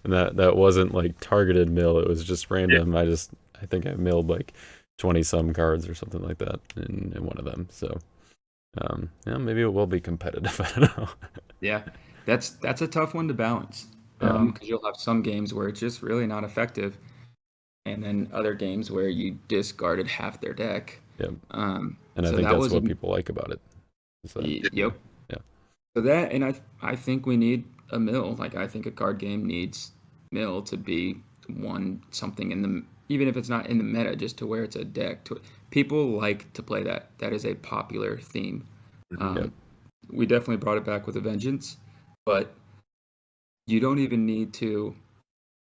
And that wasn't like targeted mill, it was just random. Yeah. I think I milled like 20 some cards or something like that in one of them. So yeah, maybe it will be competitive. I don't know. Yeah, that's a tough one to balance, because you'll have some games where it's just really not effective, and then other games where you discarded half their deck. Yep. And I think that's what people like about it. Yep. Yeah. So that, and I think we need a mill. Like, I think a card game needs mill to be something in the, even if it's not in the meta, just to where it's a deck. People like to play that. That is a popular theme. We definitely brought it back with a vengeance, but you don't even need to.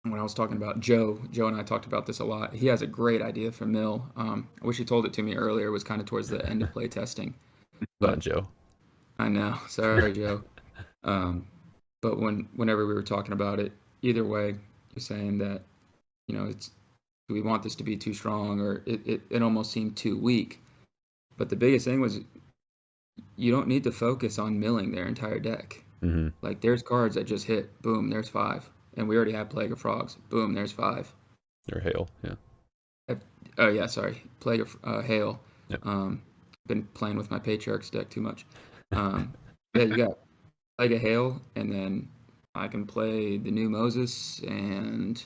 When I was talking about Joe and I talked about this a lot. He has a great idea for mill. I wish he told it to me earlier. It was kind of towards the end of playtesting. Not Joe. I know. Sorry, Joe. But whenever we were talking about it, either way, you're saying that, do we want this to be too strong, or it almost seemed too weak. But the biggest thing was, you don't need to focus on milling their entire deck. Mm-hmm. Like, there's cards that just hit, boom, there's 5. And we already have Plague of Frogs, boom, there's 5. Or Hail, yeah. Oh, yeah, sorry. Plague of Hail. Yep. Been playing with my Patriarchs deck too much. Yeah, you got Plague of Hail, and then I can play the new Moses and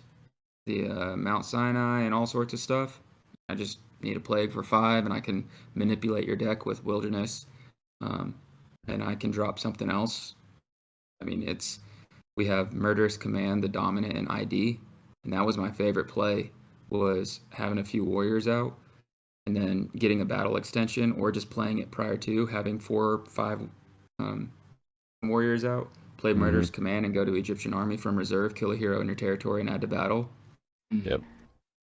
the Mount Sinai and all sorts of stuff. I just need a Plague for 5, and I can manipulate your deck with Wilderness, and I can drop something else. I mean, we have Murderous Command, the Dominant, and ID, and that was my favorite play, was having a few Warriors out, and then getting a battle extension, or just playing it prior to having 4 or 5 Warriors out, play Murderous Command and go to Egyptian Army from reserve, kill a hero in your territory, and add to battle. Yep.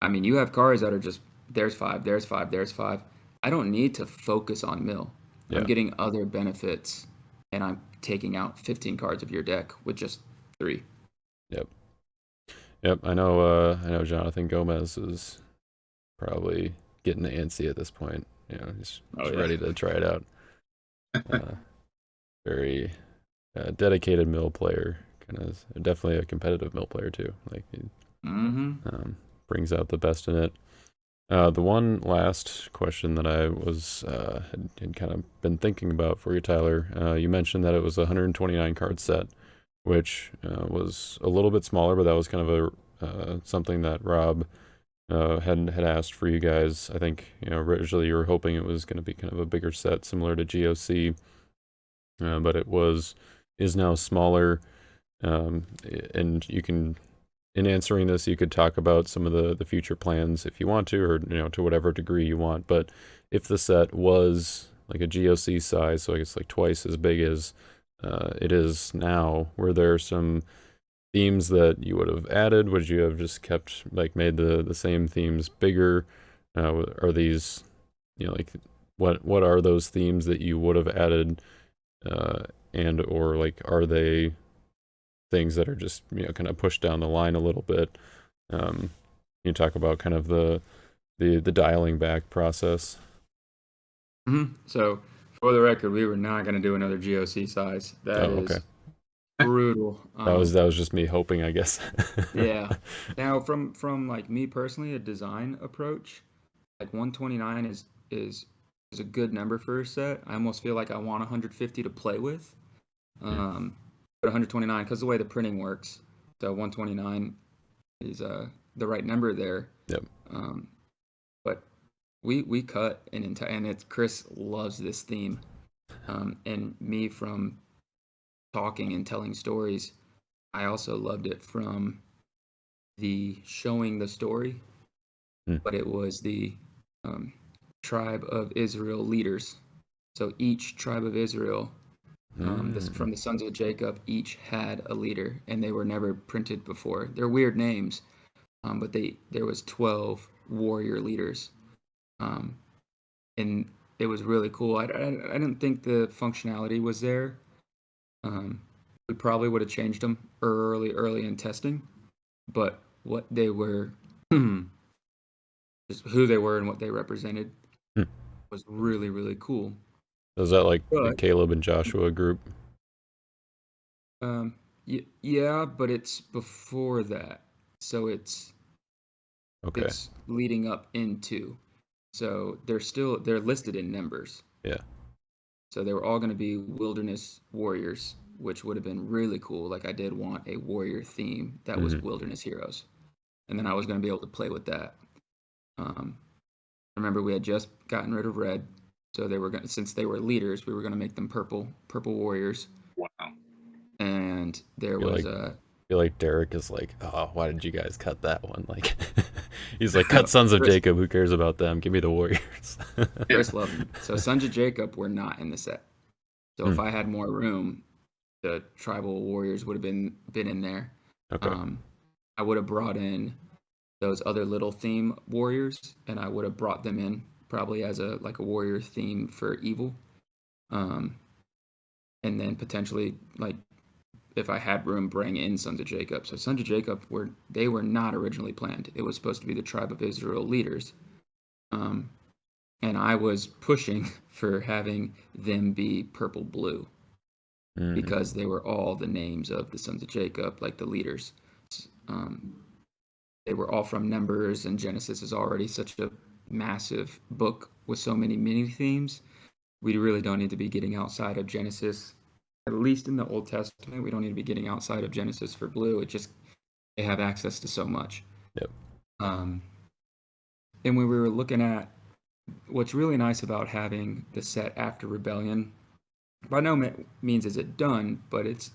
I mean, you have cards that are just, there's 5, there's 5, there's 5. I don't need to focus on mill. Yeah. I'm getting other benefits, and I'm taking out 15 cards of your deck with just 3. Yep. I know Jonathan Gomez is probably getting antsy at this point. He's ready to try it out. Very dedicated mill player, kind of definitely a competitive mill player too. Like he brings out the best in it. The one last question that I was had kind of been thinking about for you, Tyler. You mentioned that it was a 129 card set, which was a little bit smaller, but that was kind of something that Rob had asked for you guys. I think originally you were hoping it was going to be kind of a bigger set, similar to GOC, but it is now smaller. And you can, in answering this, you could talk about some of the future plans if you want to, or to whatever degree you want. But if the set was like a GOC size, so I guess like twice as big as it is now, were there some themes that you would have added? Would you have just made the same themes bigger? Are these like what are those themes that you would have added, and or like are they things that are just kind of pushed down the line a little bit? You talk about kind of the dialing back process. So for the record, we were not going to do another GOC size. That is brutal. That was just me hoping, I guess. Yeah. Now from like me personally, a design approach, like 129 is a good number for a set. I almost feel like I want 150 to play with. But 129, because the way the printing works, so 129 is the right number there. Yep. But we cut an entire, and it's Chris loves this theme, and me from talking and telling stories. I also loved it from the showing the story, but it was the tribe of Israel leaders. So each tribe of Israel, from the sons of Jacob, each had a leader, and they were never printed before. They're weird names, but there was 12 warrior leaders, and it was really cool. I didn't think the functionality was there. We probably would have changed them early in testing, but what they were, just who they were and what they represented, was really, really cool. Is that like the But Caleb and Joshua group? yeah, but it's before that, so it's leading up into. So they're listed in numbers. Yeah. So they were all going to be wilderness warriors, which would have been really cool. Like I did want a warrior theme that was wilderness heroes, and then I was going to be able to play with that. Remember, we had just gotten rid of red, so since they were leaders, we were going to make them purple warriors. Wow. And there was a. I feel like Derek is like, oh, why did you guys cut that one? Like, he's like, cut Sons of Jacob. Who cares about them? Give me the Warriors. Chris loved them. So Sons of Jacob were not in the set. So if I had more room, the tribal warriors would have been in there. Okay. I would have brought in those other little theme warriors, and I would have brought them in probably as a warrior theme for evil. And then potentially if I had room, bring in Sons of Jacob. So Sons of Jacob were not originally planned. It was supposed to be the tribe of Israel leaders. And I was pushing for having them be purple blue because they were all the names of the Sons of Jacob, like the leaders. They were all from Numbers, and Genesis is already such a massive book with so many mini themes. We really don't need to be getting outside of Genesis. At least in the Old Testament, we don't need to be getting outside of Genesis for blue. They have access to so much. Yep. And when we were looking at what's really nice about having the set after Rebellion, by no means is it done, but it's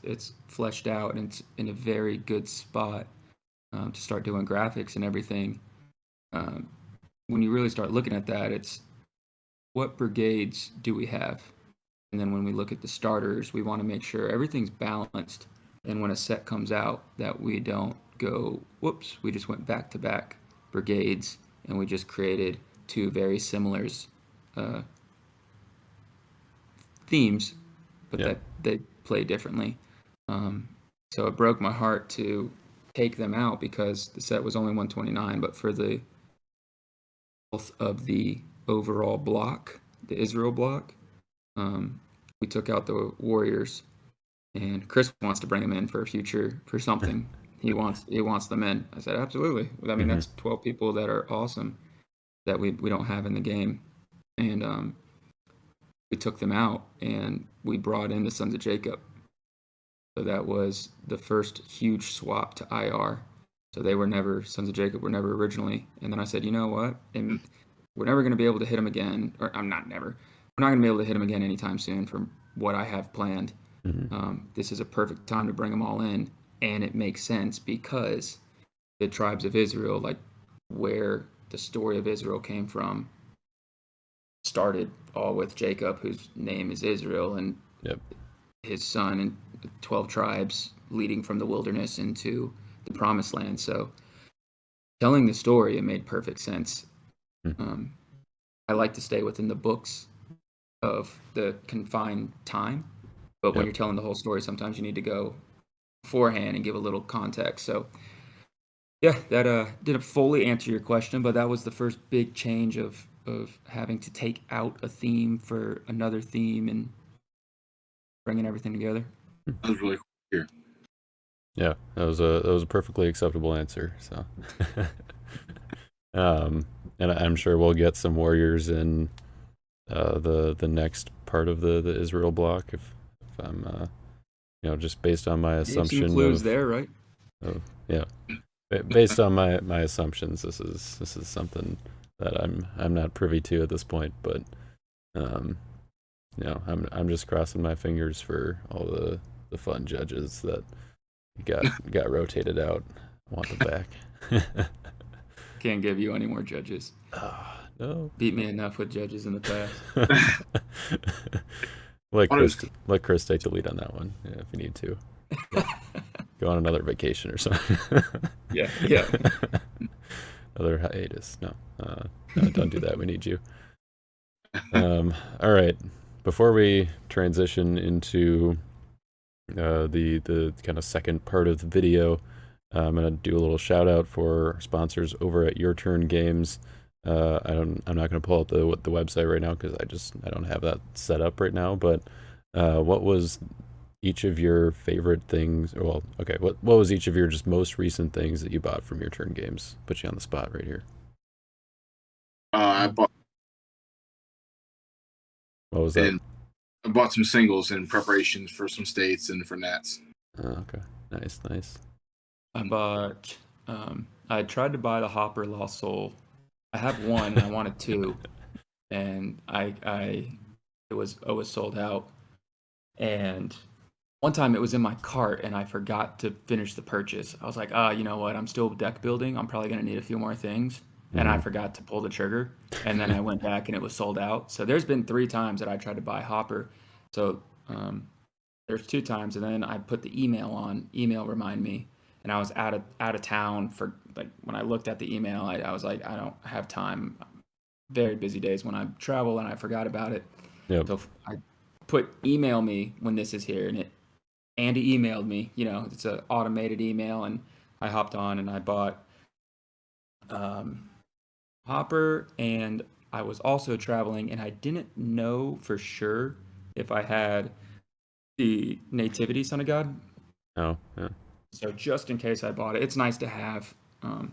fleshed out and it's in a very good spot to start doing graphics and everything. When you really start looking at that, it's what brigades do we have? And then when we look at the starters, we want to make sure everything's balanced. And when a set comes out, that we don't go, whoops, we just went back-to-back brigades, and we just created two very similar themes, but that they play differently. So it broke my heart to take them out because the set was only 129, but for the health of the overall block, the Israel block, we took out the warriors, and Chris wants to bring them in for something. He wants them in. I said, absolutely. I mean, that's 12 people that are awesome that we don't have in the game. And we took them out, and we brought in the Sons of Jacob. So that was the first huge swap to IR. So Sons of Jacob were never originally. And then I said, you know what? And we're never going to be able to hit them again. Or I'm not never. We're not going to be able to hit them again anytime soon from what I have planned. This is a perfect time to bring them all in. And it makes sense because the tribes of Israel, like where the story of Israel came from, started all with Jacob, whose name is Israel, and his son, and 12 tribes leading from the wilderness into the promised land. So telling the story, it made perfect sense. I like to stay within the books of the confined time, but when you're telling the whole story, sometimes you need to go beforehand and give a little context. So yeah, that didn't fully answer your question, but that was the first big change of having to take out a theme for another theme and bringing everything together. That was really cool here. Yeah, that was a perfectly acceptable answer. So, and I'm sure we'll get some warriors in the next part of the Israel block if I'm just based on my assumption. Some clues there, right? Yeah. Based on my assumptions, this is something that I'm not privy to at this point, but um, I'm just crossing my fingers for all the fun judges that got rotated out. I want them back. Can't give you any more judges. Ah, no. Beat me enough with judges in the past. Let One of his Let Chris take the lead on that one, yeah, if you need to. Go on another vacation or something. Yeah, yeah. Another hiatus. No, no, don't do that. We need you. All right. Before we transition into the kind of second part of the video, I'm gonna do a little shout out for our sponsors over at Your Turn Games. I'm not gonna pull up the website right now because I don't have that set up right now. But what was each of your favorite things? Well, okay, what was each of your just most recent things that you bought from Your Turn Games? Put you on the spot right here. I bought What was that? and I bought some singles in preparation for some states and for Nats. Okay, nice. I bought. I tried to buy the Hopper Lost Soul. I have one, and I wanted two, and it was sold out. And one time it was in my cart, and I forgot to finish the purchase. I was like, you know what? I'm still deck building. I'm probably gonna need a few more things, and I Mhm. forgot to pull the trigger. And then I went back, and it was sold out. So there's been 3 times that I tried to buy Hopper. So there's 2 times, and then I put the email on. Email remind me, and I was out of town for like when I looked at the email, I was like, I don't have time. Very busy days when I travel, and I forgot about it. Yep. So I put email me when this is here, and Andy emailed me. It's an automated email, and I hopped on and I bought um, Hopper, and I was also traveling, and I didn't know for sure if I had the Nativity Son of God. Oh, yeah, So just in case I bought it, it's nice to have um,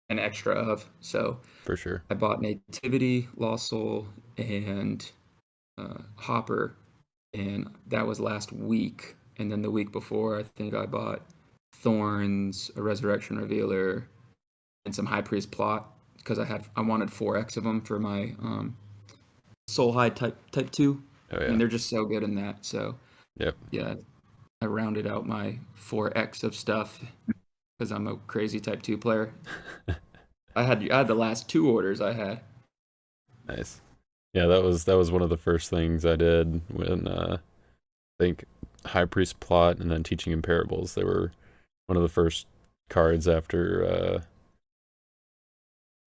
an extra of. So for sure. I bought Nativity, Lost Soul, and Hopper, and that was last week. And then the week before, I think I bought Thorns, a Resurrection Revealer, and some High Priest Plot because I wanted 4x of them for my Soul High type 2. Oh I yeah. mean, they're just so good in that. So Yep. yeah, I rounded out my 4x of stuff because I'm a crazy type 2 player. I had the last 2 orders I had. Nice. Yeah, that was one of the first things I did when I think High Priest Plot and then Teaching in Parables. They were one of the first cards after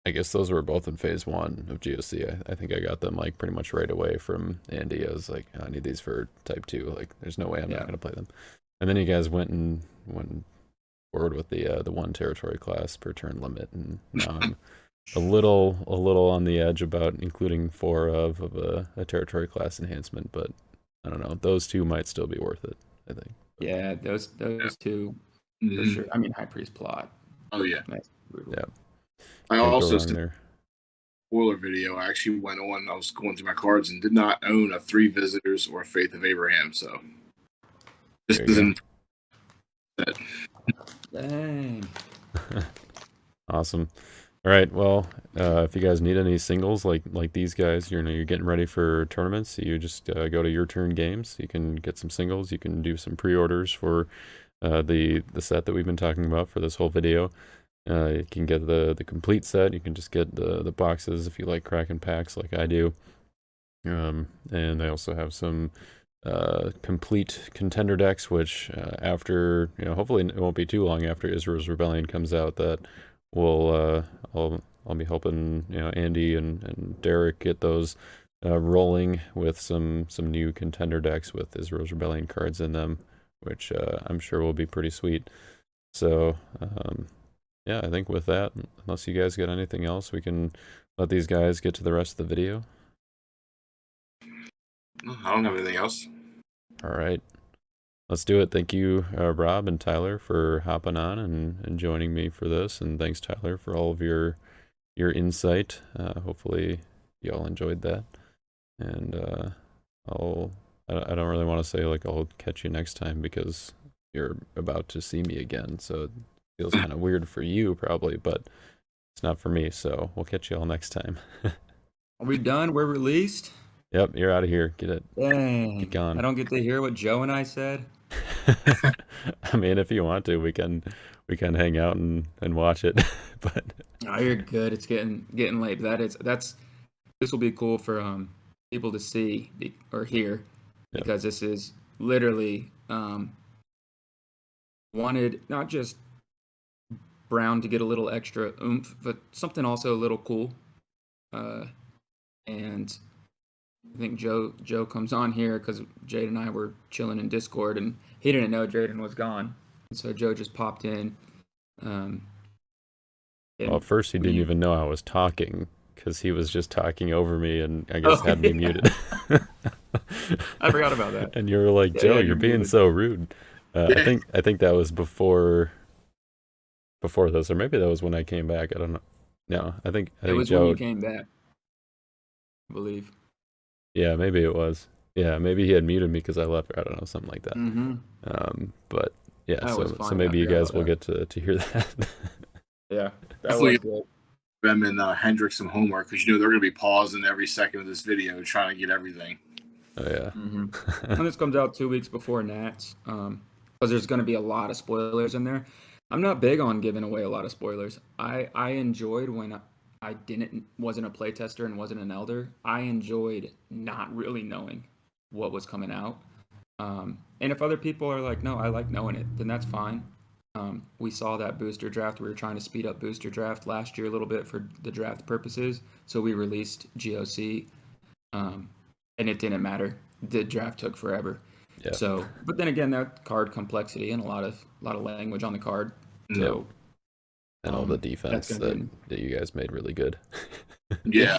I guess those were both in phase 1 of GOC. I think I got them like pretty much right away from Andy. I was like, I need these for type 2. Like there's no way I'm not Yeah. gonna play them. And then you guys went forward with the 1 territory class per turn limit, and now I'm a little on the edge about including 4 of a territory class enhancement, but I don't know. Those 2 might still be worth it, I think. Yeah, those Yeah. 2 for Mhm. sure. I mean, High Priest Plot. Oh yeah. That's brutal. Yeah, I can't go also wrong sent there. a spoiler video. I actually went on. I was going through my cards and did not own a 3 Visitors or Faith of Abraham. So this There you isn't. Dang. Awesome. All right. Well, if you guys need any singles like these guys, you're getting ready for tournaments. You just go to Your Turn Games. You can get some singles. You can do some pre-orders for the set that we've been talking about for this whole video. You can get the complete set. You can just get the boxes if you like cracking packs like I do. And they also have some complete contender decks, which after hopefully it won't be too long after Israel's Rebellion comes out that we'll I'll be helping Andy and Derek get those rolling with some new contender decks with Israel's Rebellion cards in them, which I'm sure will be pretty sweet. So yeah, I think with that, unless you guys got anything else, we can let these guys get to the rest of the video. I don't have anything else. All right, let's do it. Thank you, Rob and Tyler, for hopping on and joining me for this. And thanks, Tyler, for all of your insight. Hopefully, you all enjoyed that. And I don't really want to say like I'll catch you next time because you're about to see me again. So it's feels kind of weird for you probably, but it's not for me. So we'll catch you all next time. Are we done? We're released? Yep, you're out of here. Get Dang. I gone. don't get to hear what Joe and I said. I mean, if you want to, we can hang out and watch it. But Oh, you're good. It's getting late. This will be cool for people to see or hear, yep, because this is literally wanted not just Brown to get a little extra oomph, but something also a little cool. And I think Joe comes on here because Jade and I were chilling in Discord, and he didn't know Jaden was gone, and so Joe just popped in. Um, well, and at first he didn't we even know I was talking because he was just talking over me and I guess oh had me yeah, muted. I forgot about that. And you were like, Yeah, Joe, yeah, you're you're being muted. so rude. I Yeah. think that was before this, or maybe that was when I came back. I don't know. No, I It think was when you Joe. came back, I believe. Yeah, maybe it was. Yeah, maybe he had muted me because I left, or I don't know, something like that. Mm-hmm. But yeah, That was so funny. I maybe you forgot guys about will that. get to hear that. Yeah, that Definitely was give good. them and Hendrick some homework because they're going to be pausing every second of this video trying to get everything. Oh yeah. Mm-hmm. And this comes out 2 weeks before Nats, because there's going to be a lot of spoilers in there. I'm not big on giving away a lot of spoilers. I enjoyed when I wasn't a playtester and wasn't an elder. I enjoyed not really knowing what was coming out. And if other people are like, no, I like knowing it, then that's fine. We saw that booster draft. We were trying to speed up booster draft last year a little bit for the draft purposes, so we released GOC, um, and it didn't matter. The draft took forever. Yeah. So, but then again, that card complexity and a lot of language on the card. Yep. So, And all the that's defense gonna be that you guys made really good. yeah.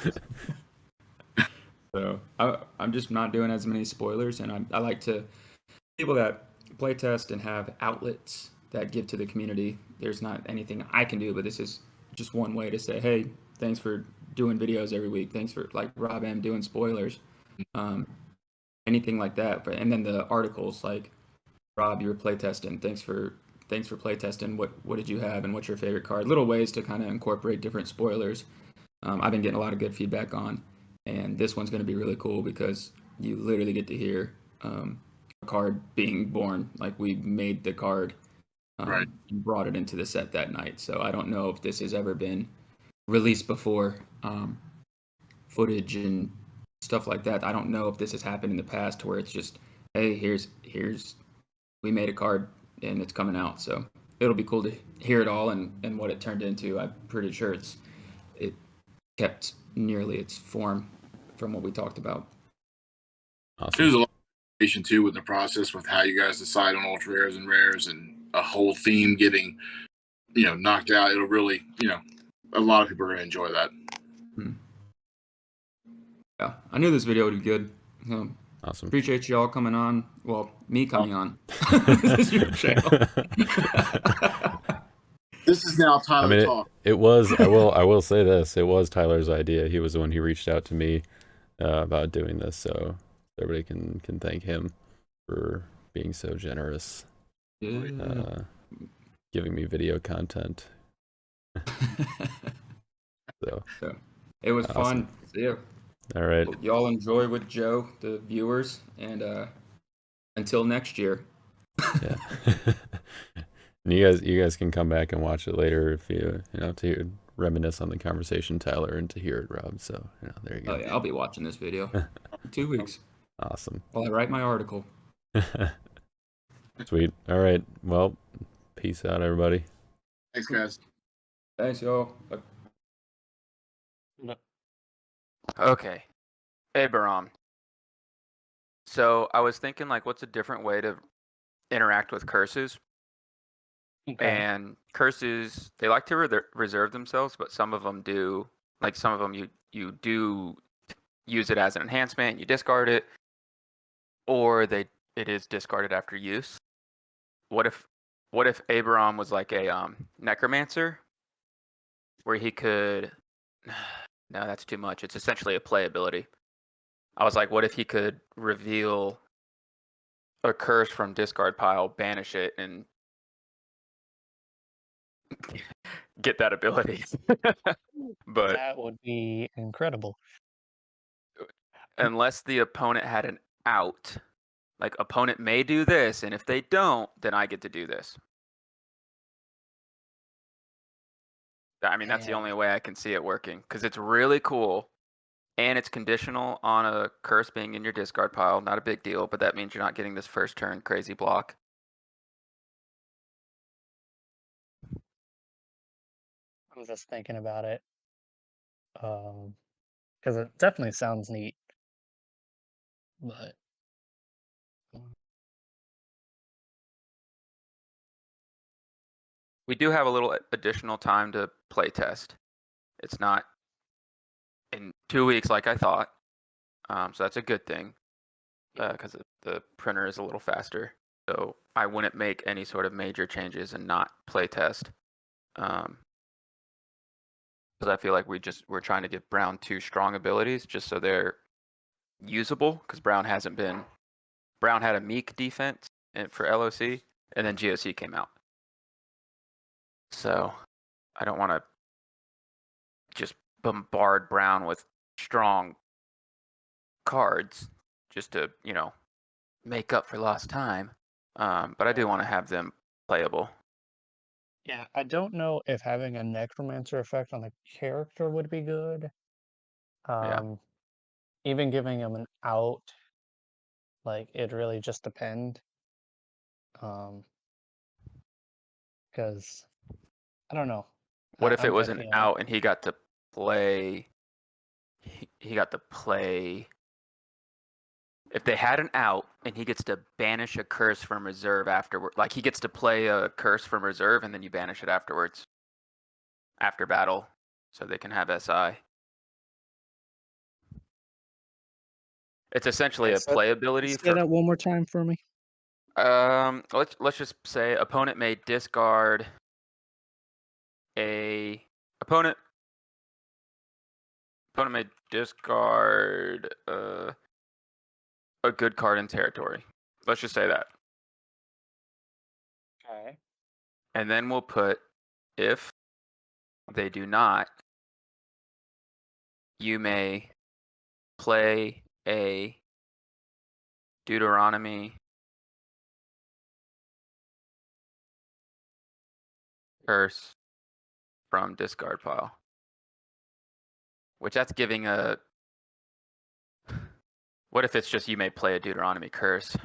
Yeah. So I'm just not doing as many spoilers, and I like to people that play test and have outlets that give to the community. There's not anything I can do, but this is just one way to say, hey, thanks for doing videos every week. Thanks for like Rob M doing spoilers, um, anything like that. But and then the articles like Rob, you were playtesting. Thanks for playtesting. What did you have and what's your favorite card? Little ways to kind of incorporate different spoilers. I've been getting a lot of good feedback on, and this one's going to be really cool because you literally get to hear a card being born. Like we made the card, Right. and brought it into the set that night. So I don't know if this has ever been released before, footage and stuff like that. I don't know if this has happened in the past where it's just, hey, here's we made a card and it's coming out. So it'll be cool to hear it all and what it turned into. I'm pretty sure it kept nearly its form from what we talked about. There's Awesome. a lot of information too with the process with how you guys decide on ultra rares and rares and a whole theme getting knocked out. It'll really a lot of people are going to enjoy that. Yeah, I knew this video would be good. Awesome. Appreciate you all coming on. Well, me coming on. This is your channel. This is now I Tyler mean, talk. it was. I will say this. It was Tyler's idea. He was the one who reached out to me about doing this. So everybody can thank him for being so generous, Yeah. giving me video content. So So it was awesome. fun. So, yeah. All right. Hope y'all enjoy with Joe, the viewers, and until next year. Yeah. And you guys can come back and watch it later if to reminisce on the conversation, Tyler, and to hear it, Rob. So there you Oh go. yeah, I'll be watching this video in 2 weeks Awesome. while I write my article. Sweet. All right. Well, peace out, everybody. Thanks, guys. Thanks, y'all. Okay. Hey, Baram. So I was thinking, like, what's a different way to interact with curses? Okay. And curses, they like to reserve themselves, but some of them do. Like, some of them you do use it as an enhancement, you discard it, or it is discarded after use. What if Abraham was like a necromancer, where he could? No, that's too much. It's essentially a play ability. I was like, what if he could reveal a curse from discard pile, banish it, and get that ability. But That would be incredible. unless the opponent had an out, like opponent may do this, and if they don't, then I get to do this. I mean, that's the Man. only way I can see it working, because it's really cool, and it's conditional on a curse being in your discard pile. Not a big deal, but that means you're not getting this first turn crazy block. I'm just thinking about it. Because it definitely sounds neat. But We do have a little additional time to play test. It's not in 2 weeks like I thought, so that's a good thing, because the printer is a little faster. So I wouldn't make any sort of major changes and not play test, because I feel like we're trying to give Brown 2 strong abilities just so they're usable. Because Brown had a meek defense for LOC, and then GOC came out. So I don't want to just bombard Brown with strong cards just to, make up for lost time. But I do want to have them playable. yeah, I don't know if having a necromancer effect on the character would be good. Yeah. Even giving him an out, like it really just depend. Because I don't know. What if it I'm was an iffy on it. out and he got to play? He got to play. If they had an out and he gets to banish a curse from reserve afterward, like he gets to play a curse from reserve and then you banish it afterwards, after battle, so they can have SI. It's essentially a playability Say for. that one more time for me. Let's just say opponent may discard a opponent. Opponent may discard a good card in territory. Let's just say that. Okay. And then we'll put, if they do not, you may play a Deuteronomy curse from discard pile. Which that's giving a. What if it's just you may play a Deuteronomy curse?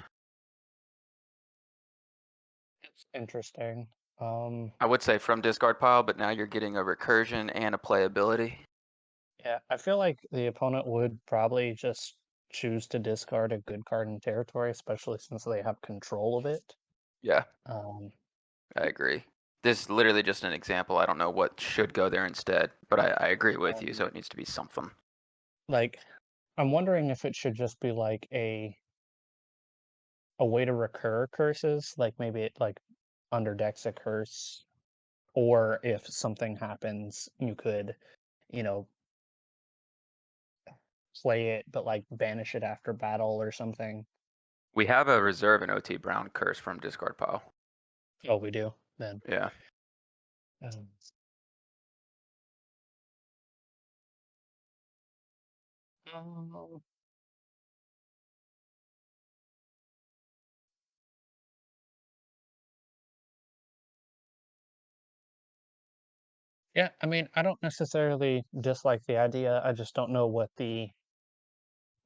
It's interesting. I would say from discard pile, but now you're getting a recursion and a playability. Yeah, I feel like the opponent would probably just choose to discard a good card in territory, especially since they have control of it. Yeah, Um, I agree. This is literally just an example. I don't know what should go there instead, but I agree with you. So it needs to be something. like, I'm wondering if it should just be like a way to recur curses, like maybe it like underdecks a curse, or if something happens, you could, you know, play it but like banish it after battle or something. We have a reserve and OT Brown curse from discard pile. Oh, we do then. Yeah. Um, um, yeah, I mean, I don't necessarily dislike the idea. I just don't know what the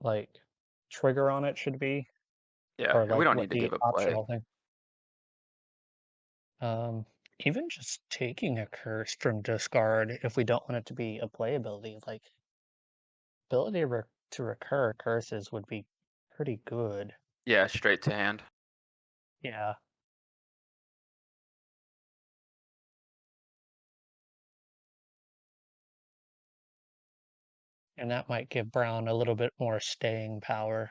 like trigger on it should be, Yeah. or And we like don't what need to the give a play. optional thing. Even just taking a curse from discard if we don't want it to be a play ability, like ability to recur curses would be pretty good. Yeah, straight to hand. Yeah. And that might give Brown a little bit more staying power.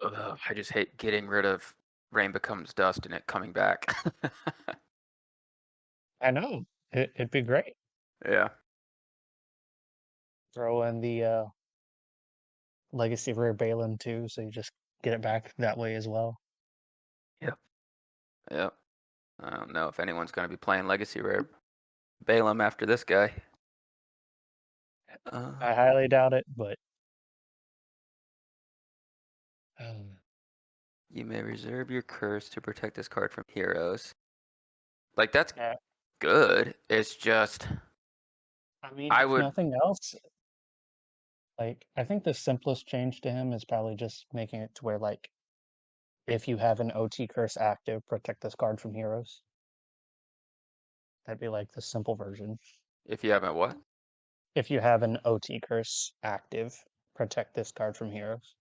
Ugh, I just hate getting rid of Rain Becomes Dust and it coming back. I know. It'd be great. Yeah. Throw in the Legacy Rare Balin too, so you just get it back that way as well. Yep. Yep. I don't know if anyone's going to be playing Legacy Rare Balaam after this guy. I highly doubt it, but You may reserve your curse to protect this card from heroes. Like, that's yeah. good. It's just, I mean, I if would, nothing else, like I think the simplest change to him is probably just making it to where like if you have an OT curse active, protect this card from heroes. That'd be like the simple version. if you haven't what? If you have an OT curse active, protect this card from heroes.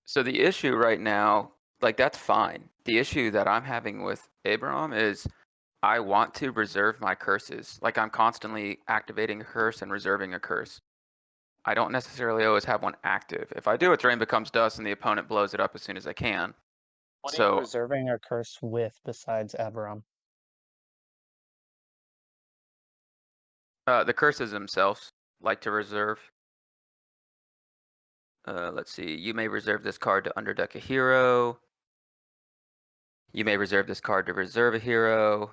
So the issue right now, like, that's fine. The issue that I'm having with Abraham is I want to reserve my curses. Like, I'm constantly activating a curse and reserving a curse. I don't necessarily always have one active. If I do, it's Rain Becomes Dust and the opponent blows it up as soon as I can. What are you So reserving a curse with besides Abaram? the curses themselves like to reserve. Let's see. You may reserve this card to underdeck a hero. You may reserve this card to reserve a hero.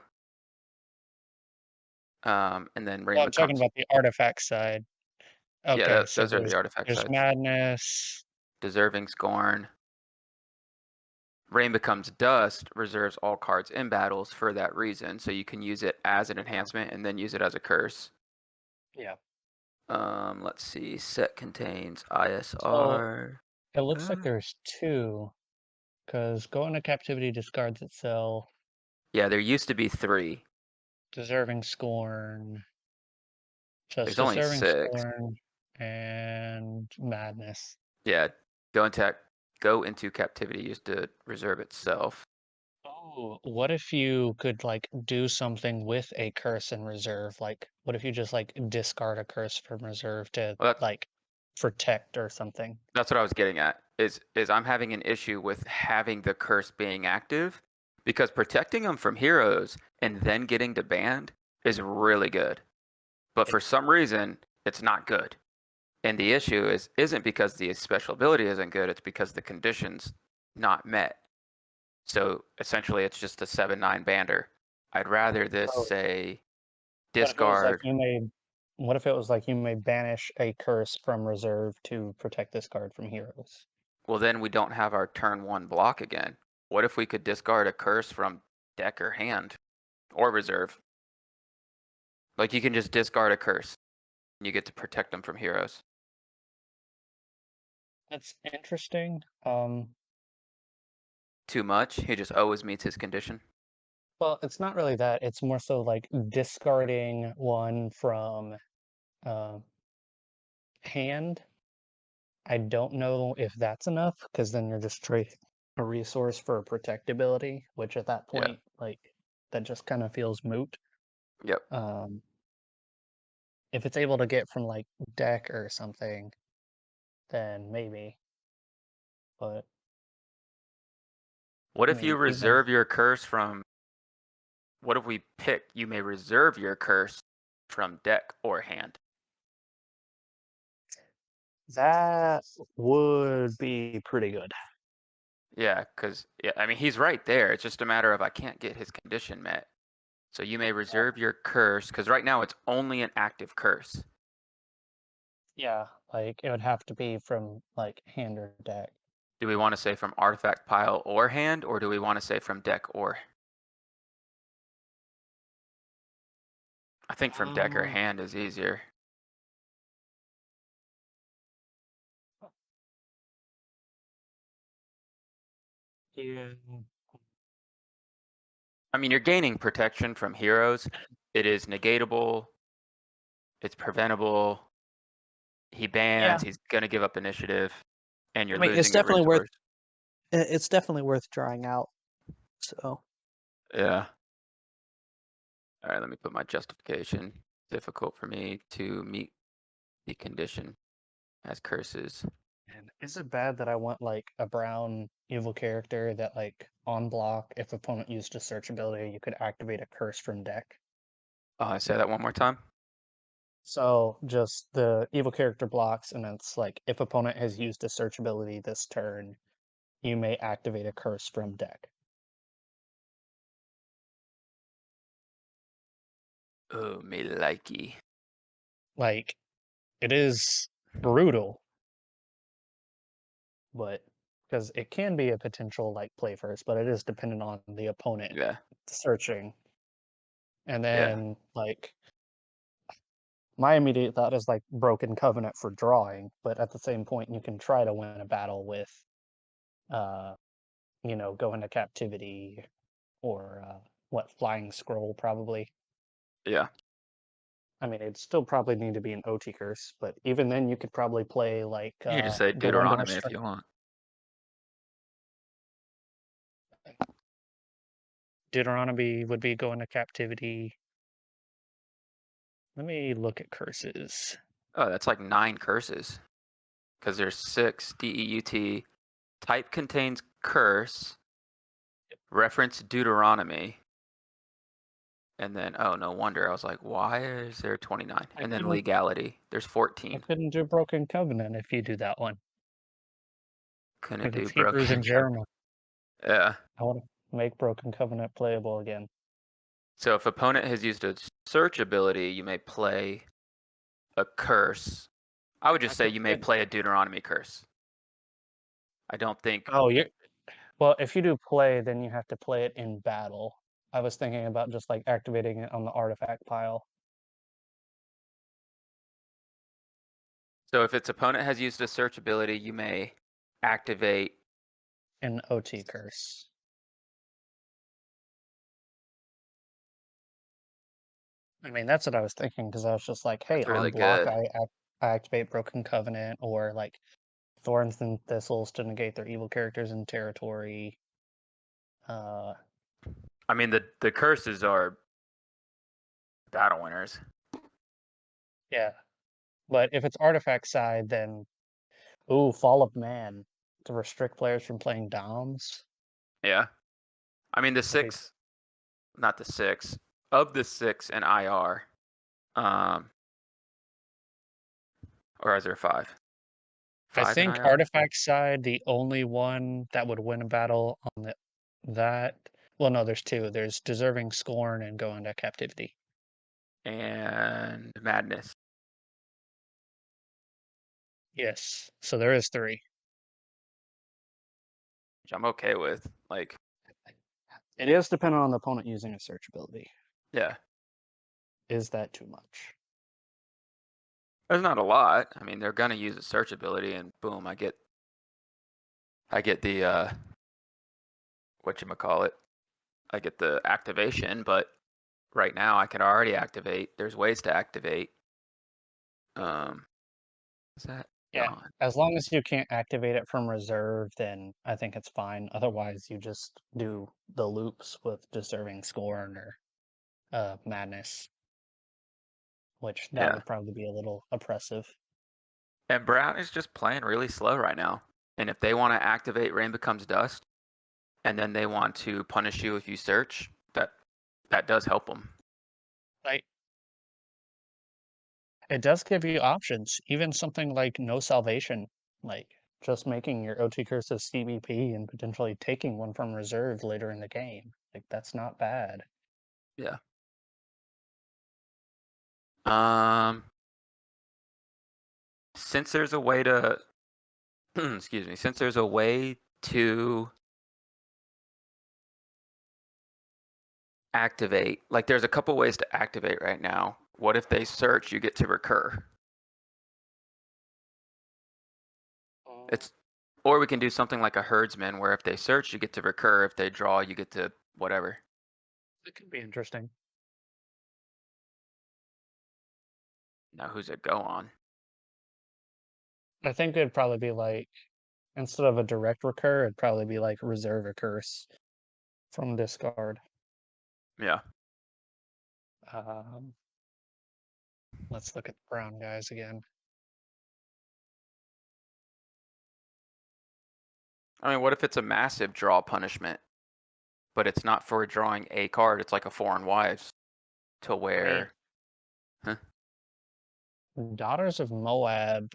And then Rain Well, I'm talking Becomes. about the artifact side. Yeah, Okay, so those are the artifact there's sides. madness. Deserving Scorn. Rain Becomes Dust reserves all cards in battles for that reason, so you can use it as an enhancement and then use it as a curse. Yeah. Let's see. Set contains So ISR. it looks like there's two, because Go into Captivity discards itself, Yeah, there used to be 3. Deserving Scorn, just There's only Deserving 6. Scorn, and Madness. Yeah, go into captivity used to reserve itself. Oh, what if you could like do something with a curse in reserve? Like, what if you just like discard a curse from reserve to Well, like protect or something? that's what I was getting at. Is I'm having an issue with having the curse being active because protecting them from heroes and then getting to banned is really good. But for some reason, it's not good. And the issue isn't because the special ability isn't good, it's because the conditions not met. So essentially it's just a 7/9 bander. I'd rather this So say what if it was like discard. what if it was like you may banish a curse from reserve to protect this card from heroes? Well, then we don't have our turn 1 block again. What if we could discard a curse from deck or hand or reserve? Like, you can just discard a curse and you get to protect them from heroes. That's interesting. Too much? He just always meets his condition. Well, it's not really that. It's more so like discarding one from uh, hand. I don't know if that's enough because then you're just trading a resource for a protectability, which at that Yeah. point, like, that just kind of feels moot. Yep. Um, if it's able to get from like deck or something, then maybe. But What I if you mean, even reserve your curse from. What if we pick you may reserve your curse from deck or hand? that would be pretty good. Yeah, because yeah, I mean he's right there. It's just a matter of I can't get his condition met. So you may reserve your curse because right now it's only an active curse. Yeah, like it would have to be from like hand or deck. Do we want to say from artifact pile or hand, or do we want to say from deck or? I think from deck or Um, hand is easier. yeah. I mean, you're gaining protection from heroes. It is negatable. It's preventable. He Yeah, bans. He's gonna give up initiative, and I you're mean, losing a resource. it's definitely worth trying out. So, Yeah. All right. Let me put my justification. Difficult for me to meet the condition as curses. and is it bad that I want like a brown evil character that like on block, if opponent used a search ability, you could activate a curse from deck? Oh, I say that one more time. So just the evil character blocks, and it's like if opponent has used a search ability this turn, you may activate a curse from deck. Oh, me likey. Like, it is brutal, but because it can be a potential like play first, but it is dependent on the opponent Yeah. searching. And Yeah. then like my immediate thought is like Broken Covenant for drawing, but at the same point you can try to win a battle with go into captivity or what, Flying Scroll probably. Yeah. I mean, it'd still probably need to be an OT curse, but even then you could probably play like You can just say the one to Deuteronomy if restrict. you want. Deuteronomy would be going to captivity. Let me look at curses. Oh, that's like 9 curses. Because there's 6 DEUT. Type contains curse. Reference Deuteronomy. And then, oh, no wonder. I was like, why is there 29? And then legality. There's I 14. couldn't do Broken Covenant if you do that one. Couldn't do It's Hebrews broken and Jeremiah. Yeah. I want to make Broken Covenant playable again. So if opponent has used a search ability, you may play a curse. I would just say you may play a Deuteronomy curse. I don't think. Oh, well, if you do play, then you have to play it in battle. I was thinking about just like activating it on the artifact pile. So if its opponent has used a search ability, you may activate An OT curse. I mean, that's what I was thinking because I was just like, hey, That's really on block, good. I activate Broken Covenant or like Thorns and Thistles to negate their evil characters in territory. I mean, the curses are battle winners. Yeah. But if it's artifact side, then Fall of Man to restrict players from playing Doms. Yeah. I mean, the Okay. 6, not the 6, of the 6 in IR, or is there 5? I 5 in think IR? artifact side, the only one that would win a battle on that. Well, no, there's 2. There's Deserving Scorn and Go into Captivity. And Madness. Yes. So there is 3. Which I'm okay with. Like, It is dependent on the opponent using a search ability. yeah. Is that too much? There's not a lot. I mean, they're gonna use a search ability, and boom, I get the whatchamacallit. I get the activation, but right now I can already activate. There's ways to activate. Is that Yeah. gone? As long as you can't activate it from reserve, then I think it's fine. Otherwise, you just do the loops with Deserving Scorn or Madness, which that Yeah. would probably be a little oppressive. And Brown is just playing really slow right now. And if they want to activate Rain Becomes Dust, and then they want to punish you if you search, that does help them. Like, it does give you options, even something like No Salvation, like just making your OT curses CBP and potentially taking one from reserve later in the game. Like, that's not bad. Yeah. Since there's a way to excuse me, since there's a way to activate, like there's a couple ways to activate right now. What if they search, you get to recur? It's or we can do something like a herdsman where if they search, you get to recur. If they draw, you get to whatever. It could be interesting. Now who's it go on? I think it'd probably be like, instead of a direct recur, it'd probably be like reserve a curse from discard. Yeah. Um, let's look at the brown guys again. I mean, what if it's a massive draw punishment, but it's not for drawing a card, it's like a Foreign Wives to where Daughters of Moab,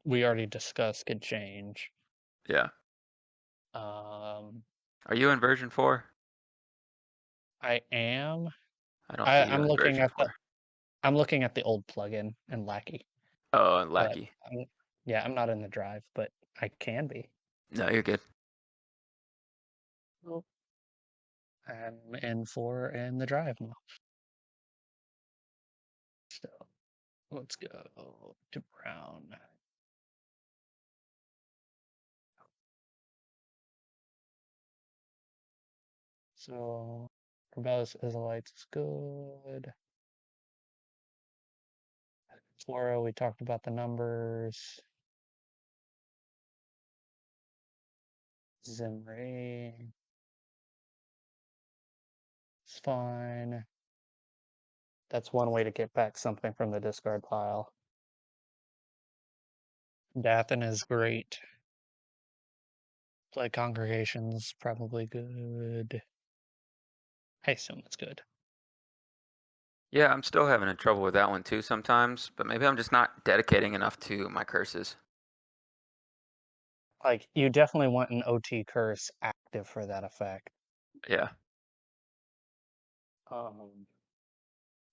we already discussed, could change. yeah. Um, Are you in version 4? I am. I don't see you I'm in looking version at the 4. I'm looking at the old plugin in Lackey, Oh, and but Lackey. yeah, I'm not in the drive, but I can be. No, you're good. Oh. I'm in 4 in the drive now. So let's go to Brown. So Rebellious Israelites is good. Flora, we talked about the numbers. Zimri. It's fine. That's one way to get back something from the discard pile. Dathan is great. Play Congregation's probably good. I assume it's good. Yeah, I'm still having trouble with that one too sometimes, but maybe I'm just not dedicating enough to my curses. Like, you definitely want an OT curse active for that effect. Yeah,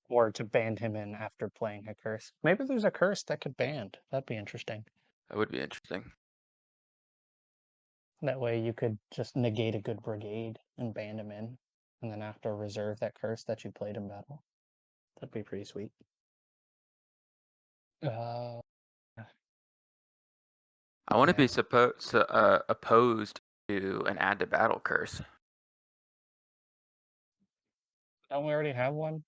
Or to band him in after playing a curse. Maybe there's a curse that could band. That'd be interesting. that would be interesting. That way you could just negate a good brigade and band him in, and then after reserve that curse that you played in battle. That'd be pretty sweet. I want to be yeah. opposed to an add to battle curse. Don't we already have one?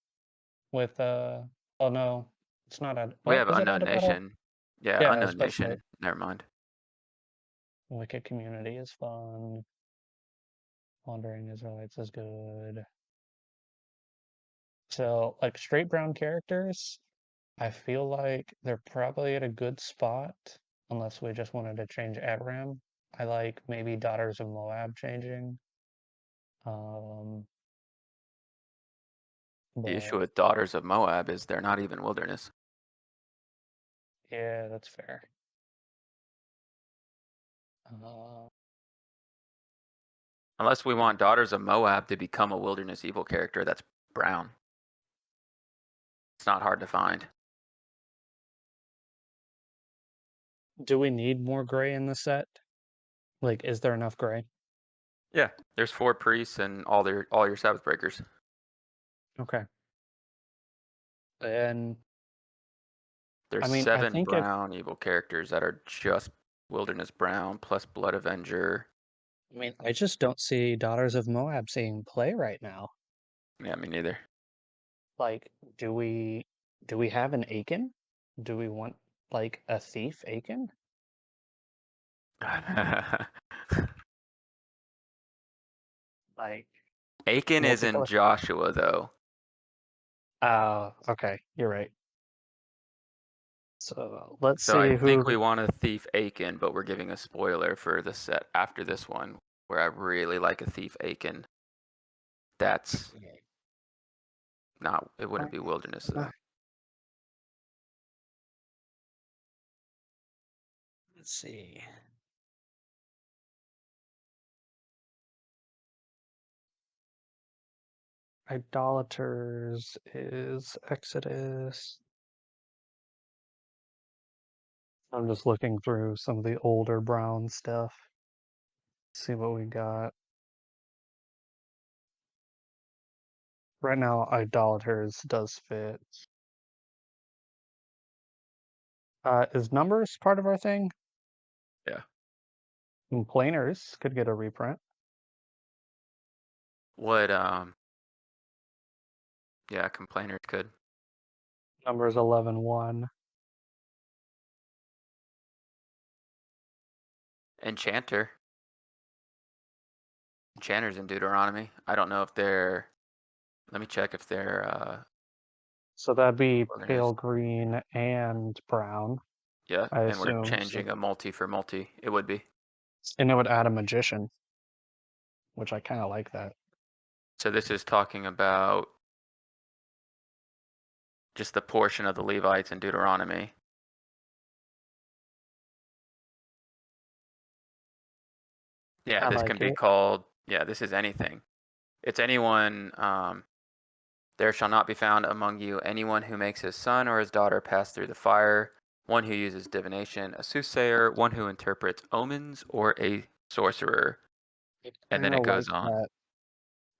With oh no. It's not add We oh, have is it add Unknown to battle? Nation. Yeah, Yeah, I was Unknown about to say. Nation. Never mind. Wicked Community is fun. Wandering Israelites is good. So, like, straight brown characters, I feel like they're probably at a good spot, unless we just wanted to change Abraham. I like maybe Daughters of Moab changing. The issue But with Daughters of Moab is they're not even wilderness. yeah, that's fair. Uh, Unless we want Daughters of Moab to become a wilderness evil character that's brown. It's not hard to find. do we need more gray in the set? Like, is there enough gray? Yeah, there's 4 priests and all your Sabbath breakers. Okay. And There's I mean, I 7 think if brown evil characters that are just wilderness brown plus Blood Avenger. I mean, I just don't see Daughters of Moab seeing play right now. Yeah, me neither. Like, do we have an Aiken? Do we want like a thief Aiken? Like Aiken is in multicolor. Joshua though. Okay, you're right. So let's So I see think we who. want a Thief Aiken, but we're giving a spoiler for the set after this one, where I really like a Thief Aiken. That's not, it wouldn't be Wilderness though. Let's see. Idolaters is Exodus. I'm just looking through some of the older brown stuff. See what we got. Right now, Idolaters does fit. Is numbers part of our thing? Yeah. And planers could get a reprint. What, yeah, Complainers could. Numbers 11-1. Enchanter. Enchanter's in Deuteronomy. I don't know if they're, let me check if they're, So that'd be Wilderness. pale green and brown, Yeah, I and we're assume. changing a multi for multi. It would be. And it would add a magician, which I kind of like that. So this is talking about just the portion of the Levites in Deuteronomy. Yeah, I this like can be it. called, yeah, this is anything. It's anyone There shall not be found among you anyone who makes his son or his daughter pass through the fire, one who uses divination, a soothsayer, one who interprets omens, or a sorcerer. And then Kinda it like goes on. that,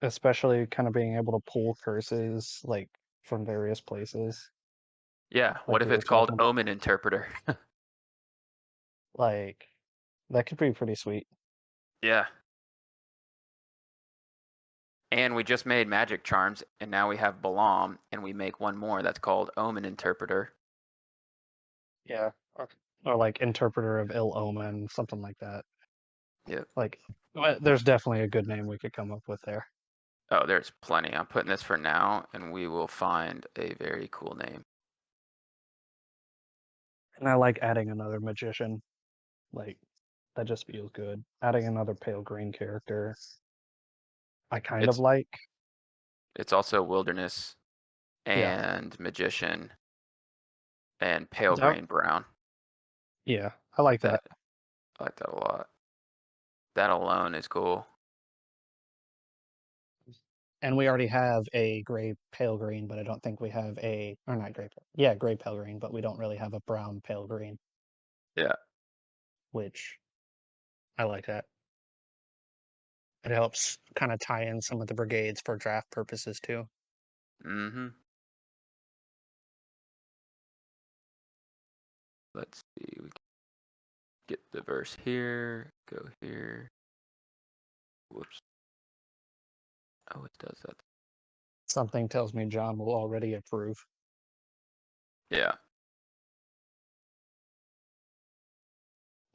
especially kind of being able to pull curses like from various places, Yeah, what like if we were it's called talking about. Omen Interpreter? Like that could be pretty sweet. Yeah. And we just made magic charms, and now we have Balaam, and we make one more that's called Omen Interpreter. Yeah. Or like interpreter of ill omen, something like that. Yep. Like, there's definitely a good name we could come up with there. Oh, there's plenty. I'm putting this for now, and we will find a very cool name. And I like adding another magician. Like, that just feels good. Adding another pale green character, I kind of It's like. it's also Wilderness Yeah. and Magician and Pale That, Green Brown. yeah, I like that. That I like that a lot. That alone is cool. And we already have a gray pale green, but I don't think we have or not gray. Yeah, gray pale green, but we don't really have a brown pale green, Yeah. which I like that. It helps kind of tie in some of the brigades for draft purposes too. Mm-hmm. Let's see. We can get the verse here. Go here. Whoops. Oh, it does that. Something tells me John will already approve. Yeah.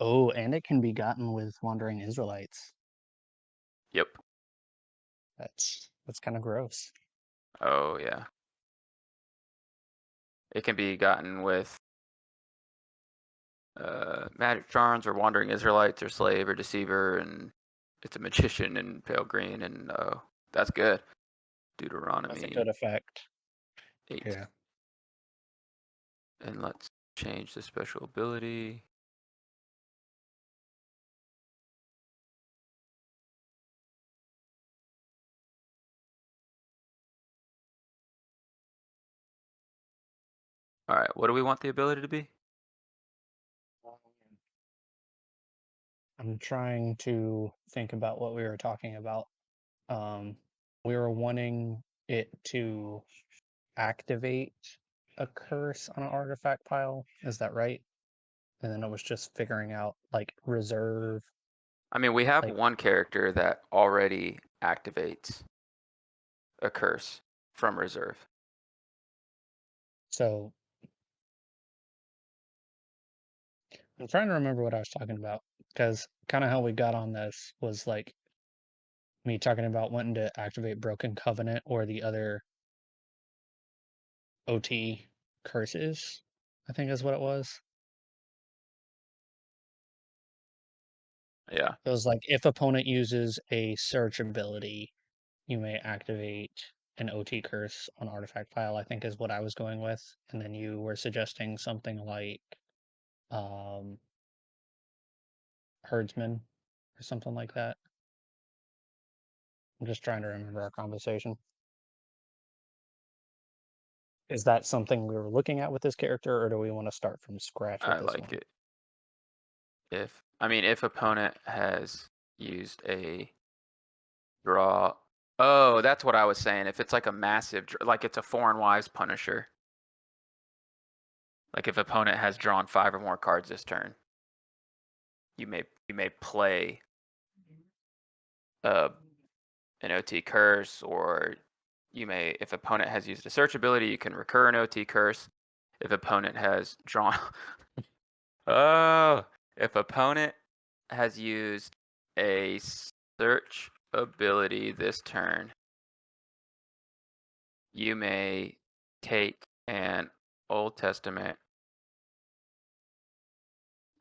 Oh, and it can be gotten with wandering Israelites. Yep. That's kind of gross. Oh, yeah. It can be gotten with magic charms or wandering Israelites or slave or deceiver, and it's a magician in pale green, and that's good. That's a Deuteronomy good effect. 8. Yeah. And let's change the special ability. All right, what do we want the ability to be? I'm trying to think about what we were talking about. We were wanting it to activate a curse on an artifact pile. Is that right? And then it was just figuring out like reserve. I mean, we have Like, one character that already activates a curse from reserve. so I'm trying to remember what I was talking about because kind of how we got on this was like me talking about wanting to activate Broken Covenant or the other OT curses, I think is what it was. Yeah. It was like if opponent uses a search ability, you may activate an OT curse on artifact pile, I think is what I was going with. And then you were suggesting something like um, Herdsman or something like that. I'm just trying to remember our conversation. Is that something we were looking at with this character, or do we want to start from scratch with I this like one? it. If opponent has used a draw. Oh, that's what I was saying. If it's like a massive, like it's a Foreign Wives Punisher. Like if opponent has drawn 5 or more cards this turn, you may play an OT curse, or you may, if opponent has used a search ability, you can recur an OT curse. If opponent has drawn, oh, if opponent has used a search ability this turn, you may take an Old Testament.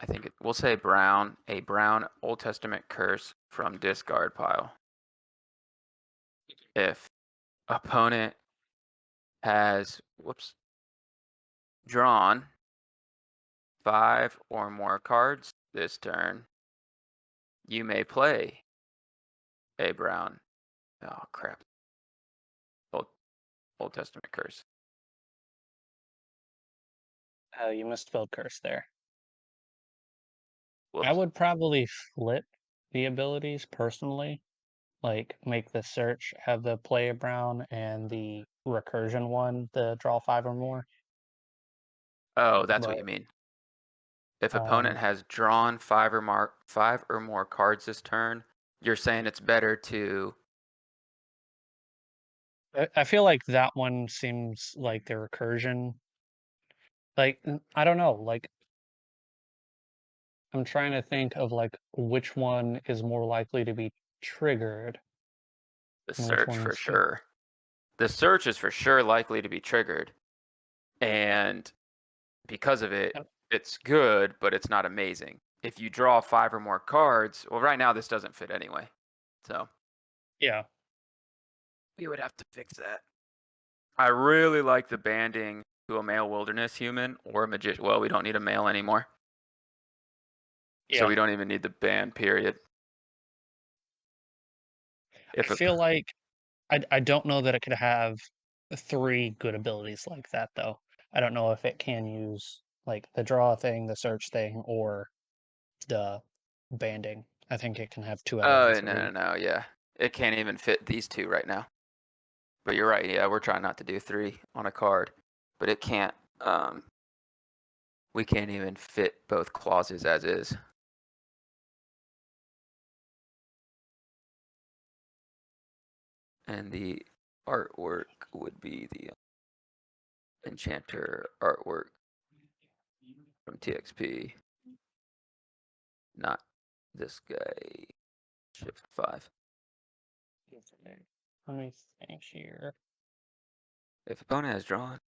I think we'll say a brown Old Testament curse from discard pile. If opponent has drawn 5 or more cards this turn, you may play a brown. Oh crap! Old Testament curse. You misspelled curse there. Whoops. I would probably flip the abilities personally. Like make the search have the play brown and the recursion one, the draw 5 or more. Oh, that's what But you mean. If opponent has drawn 5 or more cards this turn, you're saying it's better to. I feel like that one seems like the recursion. Like I don't know. Like I'm trying to think of like which one is more likely to be triggered. The And which search one for is sure. The search is for sure likely to be triggered. And because of it, Yep. it's good, but it's not amazing. If you draw 5 or more cards, well, right now this doesn't fit anyway. So Yeah. we would have to fix that. I really like the banding to a male wilderness human or a magician. Well, we don't need a male anymore. Yeah. So we don't even need the band, period. I feel like I don't know that it could have 3 good abilities like that though. I don't know if it can use like the draw thing, the search thing, or the banding. I think it can have 2 out of the 3. No, yeah. It can't even fit these 2 right now. But you're right, yeah, we're trying not to do 3 on a card. But it can't, we can't even fit both clauses as is. And the artwork would be the Enchanter artwork from TXP. Not this guy. Shift 5. Let me think here. If opponent has drawn.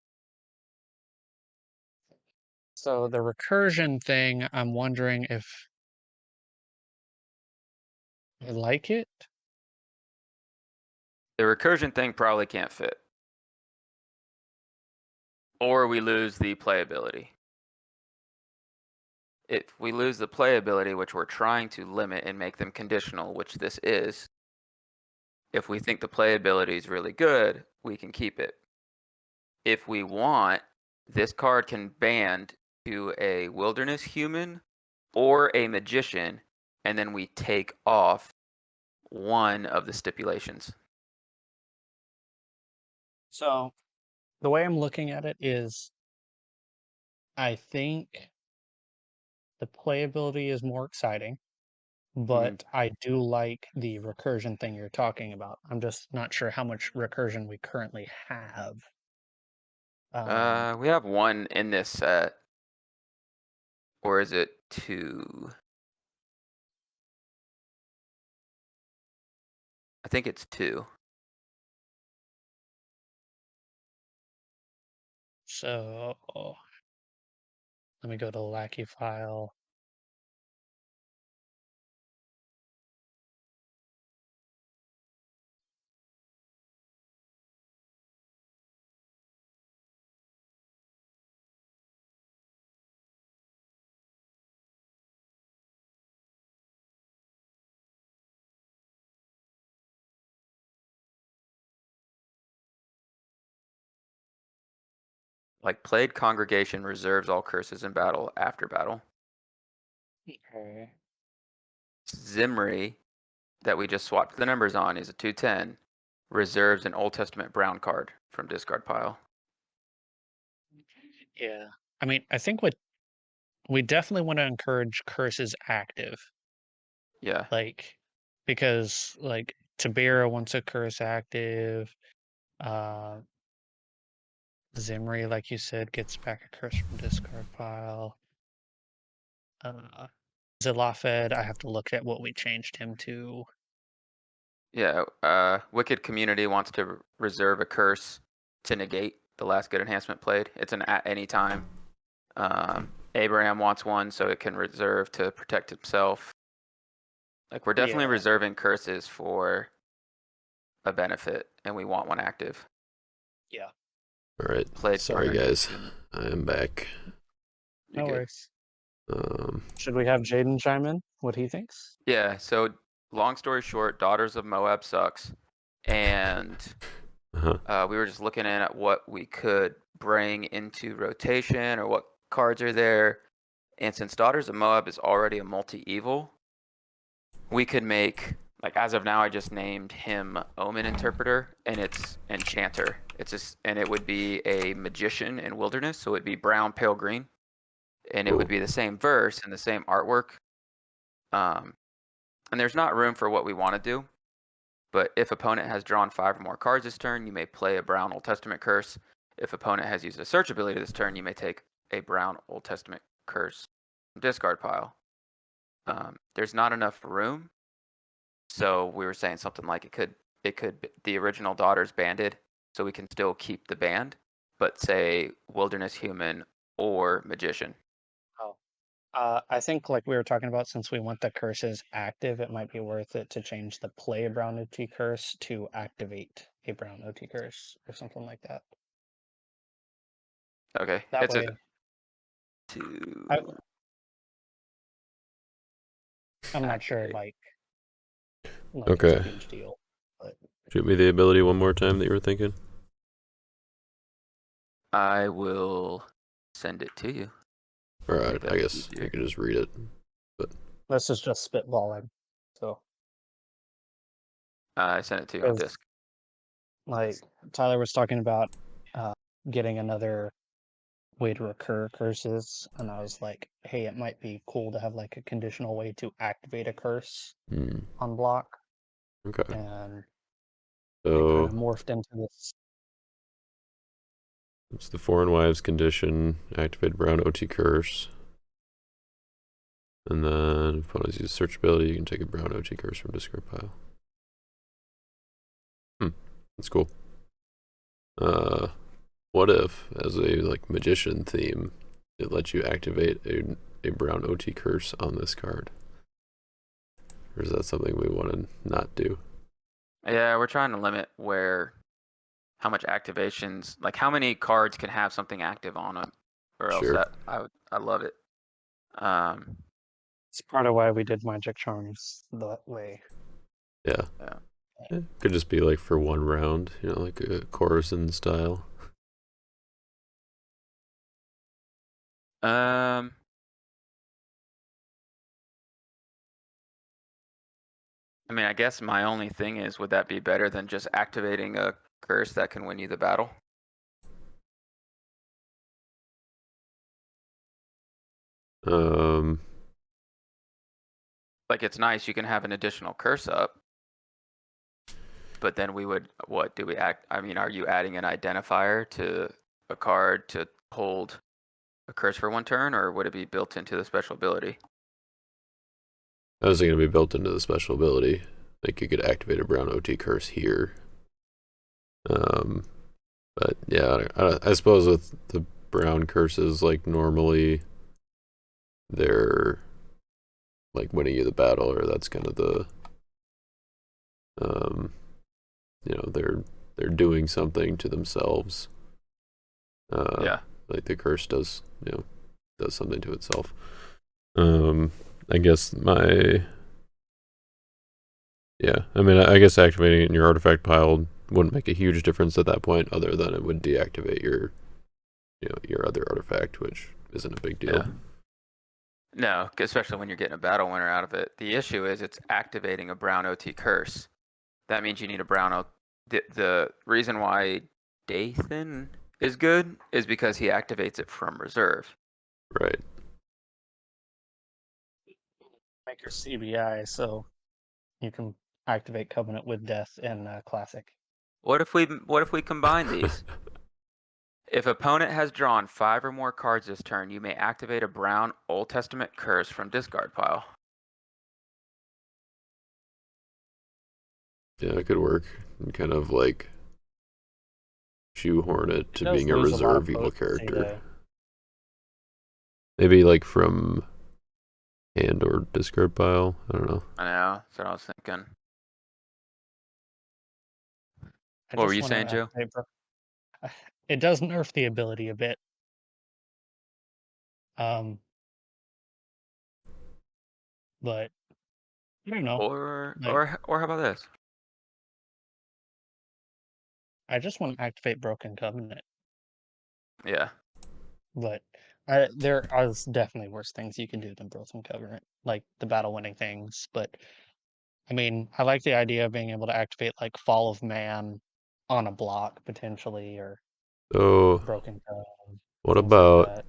So the recursion thing, I'm wondering if I like it. The recursion thing probably can't fit. Or we lose the playability. If we lose the playability, which we're trying to limit and make them conditional, which this is, if we think the playability is really good, we can keep it. If we want, this card can band to a wilderness human or a magician, and then we take off one of the stipulations. So the way I'm looking at it is I think the playability is more exciting, but I do like the recursion thing you're talking about. I'm just not sure how much recursion we currently have. We have 1 in this set. Or is it 2? I think it's 2. So let me go to Lackey file. Like played congregation reserves all curses in battle after battle. Okay. Zimri, that we just swapped the numbers on, is a 2/10. Reserves an Old Testament brown card from discard pile. Yeah. I mean, I think we definitely want to encourage curses active. Yeah. Like because like Tabera wants a curse active. Zimri, like you said, gets back a curse from discard pile. Zilafed, I have to look at what we changed him to. Yeah. Wicked Community wants to reserve a curse to negate the last good enhancement played. It's an at any time. Abraham wants one so it can reserve to protect himself. Like we're definitely Yeah. reserving curses for a benefit, and we want one active. Yeah. All right. Played Sorry, guys. congregation. I am back. You're No good. worries. Um, Should we have Jaden chime in? What he thinks? Yeah. So long story short, Daughters of Moab sucks, and We were just looking at what we could bring into rotation or what cards are there. And since Daughters of Moab is already a multi-evil, we could make, like, as of now, I just named him Omen Interpreter, and it's Enchanter. And it would be a Magician in Wilderness, so it'd be brown, pale green, and it would Cool. be the same verse and the same artwork. And there's not room for what we want to do, but if opponent has drawn 5 or more cards this turn, you may play a brown Old Testament curse. If opponent has used a search ability this turn, you may take a brown Old Testament curse discard pile. There's not enough room, so we were saying something like the original Daughters banded, so we can still keep the band, but say Wilderness Human or Magician. Oh. I think, like we were talking about, since we want the curses active, it might be worth it to change the play a brown OT curse to activate a brown OT curse or something like that. Okay, That it's way, I, I'm not sure, activate. like it's Okay. a huge deal, but Shoot me the ability one more time that you were thinking. I will send it to you. All right, Make that I guess easier. you can just read it. this is just spitballing. So, I sent it to you on 'cause, disc. like Tyler was talking about getting another way to recur curses, and I was like, hey, it might be cool to have like a conditional way to activate a curse on block, Okay. and it kind So of morphed into this. it's the Foreign Wives condition, activate brown OT curse. And then if opponents use search ability, you can take a brown OT curse from discard pile. That's cool. What if, as a like magician theme, it lets you activate a brown OT curse on this card? Or is that something we want to not do? Yeah, we're trying to limit how much activations, like how many cards can have something active on them, or else Sure. I love it. It's part of why we did magic charms that way. Yeah. Yeah. It could just be like for one round, like a Coruscant style. I mean, I guess my only thing is, would that be better than just activating a curse that can win you the battle? Um, Like, it's nice you can have an additional curse up, but then what do we act? I mean, are you adding an identifier to a card to hold a curse for one turn, or would it be built into the special ability? how's it going to be built into the special ability? Like you could activate a brown OT curse here. But yeah, I suppose with the brown curses, like normally they're like winning you the battle, or that's kind of the they're doing something to themselves. Yeah. Like the curse does something to itself. I guess I guess activating it in your artifact pile wouldn't make a huge difference at that point, other than it would deactivate your other artifact, which isn't a big deal. Yeah. No, especially when you're getting a battle winner out of it. The issue is it's activating a brown OT curse. That means you need a brown OT. The reason why Dathan is good is because he activates it from reserve. Right. Make your CBI so you can activate Covenant with Death in Classic. What if we combine these? If opponent has drawn 5 or more cards this turn, you may activate a brown Old Testament curse from discard pile. Yeah, it could work. And kind of like shoehorn it to does being a lose a lot of reserve evil potency, character. though. Maybe like from hand or discard pile. I don't know. I know, that's what I was thinking. I What were just you want saying, to Joe? it does nerf the ability a bit. But I don't know. Or Like, how about this? I just want to activate Broken Covenant, Yeah. but there are definitely worse things you can do than Broken Covenant, like the battle winning things. But I mean, I like the idea of being able to activate like Fall of Man on a block potentially, or So, Broken Covenant, what things like about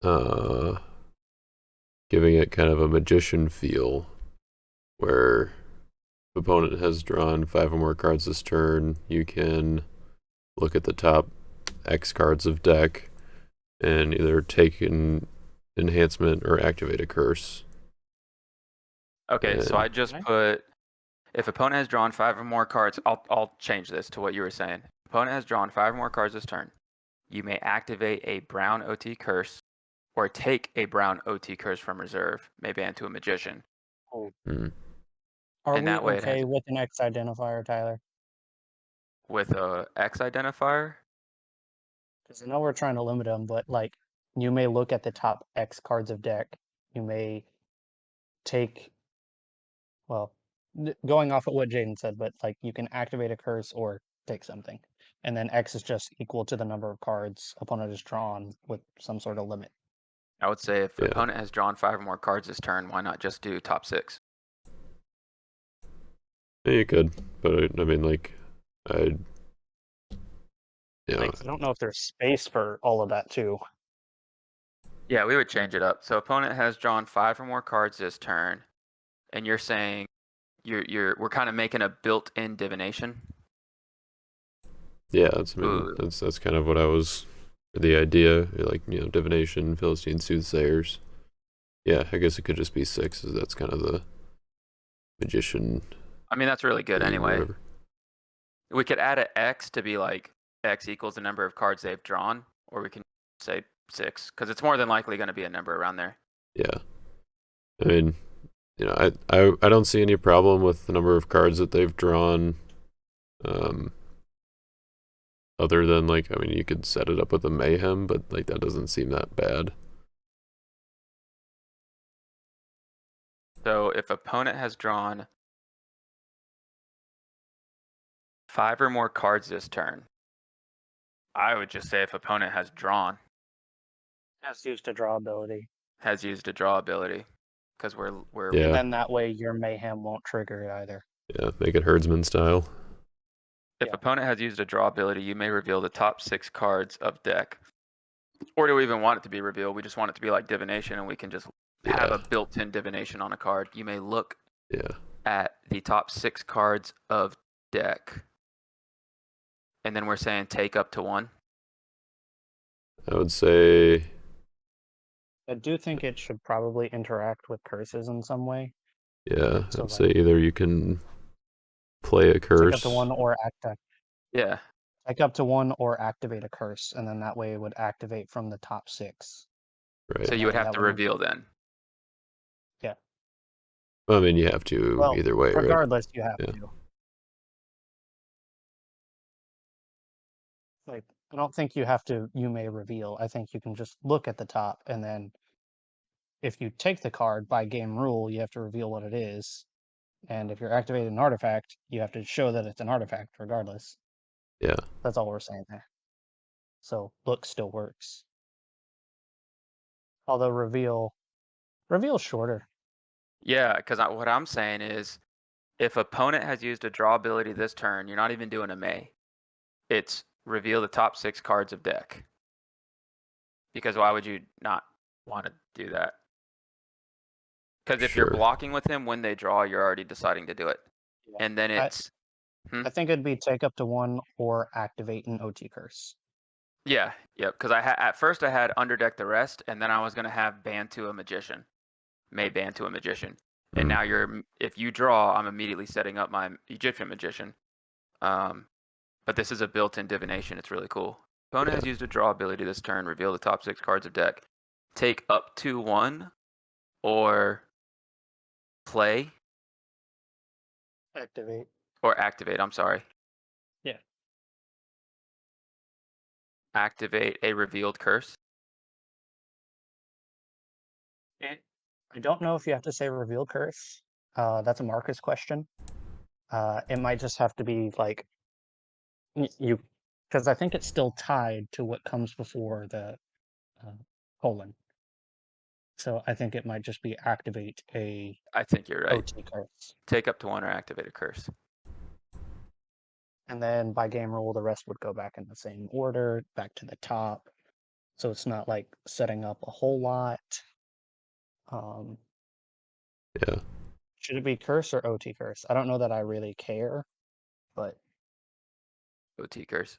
that. giving it kind of a magician feel, where the opponent has drawn 5 or more cards this turn, you can look at the top X cards of deck and either take an enhancement or activate a curse. Okay, so I And just Okay. put if opponent has drawn 5 or more cards, I'll change this to what you were saying. Opponent has drawn 5 or more cards this turn. You may activate a brown OT curse or take a brown OT curse from reserve, may ban to a magician. hmm, Are And we that way it has okay with an X identifier, Tyler? with a X identifier. Because I know we're trying to limit them, but like you may look at the top X cards of deck. You may take, well, going off of what Jaden said, but like you can activate a curse or take something. And then X is just equal to the number of cards opponent is drawn with some sort of limit. I would say if Yeah. opponent has drawn 5 or more cards this turn, why not just do top 6? yeah, you could, but I mean, like, I'd, you know, Like, I don't know if there's space for all of that too. Yeah, we would change it up. So opponent has drawn 5 or more cards this turn, and you're saying we're kind of making a built-in divination. yeah, that's, I mean, Ooh. that's kind of what I was, the idea, like, divination, Philistine soothsayers. Yeah, I guess it could just be 6, as that's kind of the magician I mean, that's really good theme or anyway. whatever. We could add an X to be like X equals the number of cards they've drawn, or we can say 6, because it's more than likely going to be a number around there. Yeah, I mean, I don't see any problem with the number of cards that they've drawn. Other than, like, I mean, you could set it up with a mayhem, but like that doesn't seem that bad. So if opponent has drawn 5 or more cards this turn, I would just say if opponent has drawn, Has used a draw ability. has used a draw ability, because we're Yeah. And then that way your mayhem won't trigger it either. Yeah, make it herdsman style. If Yeah. opponent has used a draw ability, you may reveal the top 6 cards of deck. Or do we even want it to be revealed? We just want it to be like divination, and we can just have Yeah. a built-in divination on a card. You may look Yeah. at the top 6 cards of deck, and then we're saying take up to 1. I would say, I do think it should probably interact with curses in some way. yeah, So I'd like say either you can play a take curse. up to one or Yeah. take up to one or activate a curse, and then that way it would activate from the top 6. Right. So you would then have that to wouldn't- reveal then. Yeah. I mean, you have to Well, either way, right? regardless, you have Yeah. to. Like, I don't think you have to. You may reveal. I think you can just look at the top, and then if you take the card by game rule, you have to reveal what it is. And if you're activating an artifact, you have to show that it's an artifact, regardless. Yeah. That's all we're saying there. So look still works. Although reveal shorter. Yeah, because what I'm saying is if opponent has used a draw ability this turn, you're not even doing a may. It's reveal the top 6 cards of deck. Because why would you not want to do that? Because if you're Sure. blocking with him when they draw, you're already deciding to do it. Yeah. And then it's I think it'd be take up to one or activate an OT curse. yeah, yep. Because at first I had underdeck the rest, and then I was gonna have ban to a magician, may ban to a magician, and now if you draw, I'm immediately setting up my Egyptian magician. But this is a built-in divination. It's really cool. Opponent has used a draw ability this turn. Reveal the top 6 cards of deck. Take up to 1, or play Activate. or activate. I'm sorry. Yeah. Activate a revealed curse. I don't know if you have to say reveal curse. That's a Marcus question. It might just have to be like You, because I think it's still tied to what comes before the colon. So I think it might just be activate a I think you're right. OT curse. Take up to 1 or activate a curse. And then by game rule, the rest would go back in the same order, back to the top. So it's not like setting up a whole lot. Yeah. Should it be curse or OT curse? I don't know that I really care, but OT curse.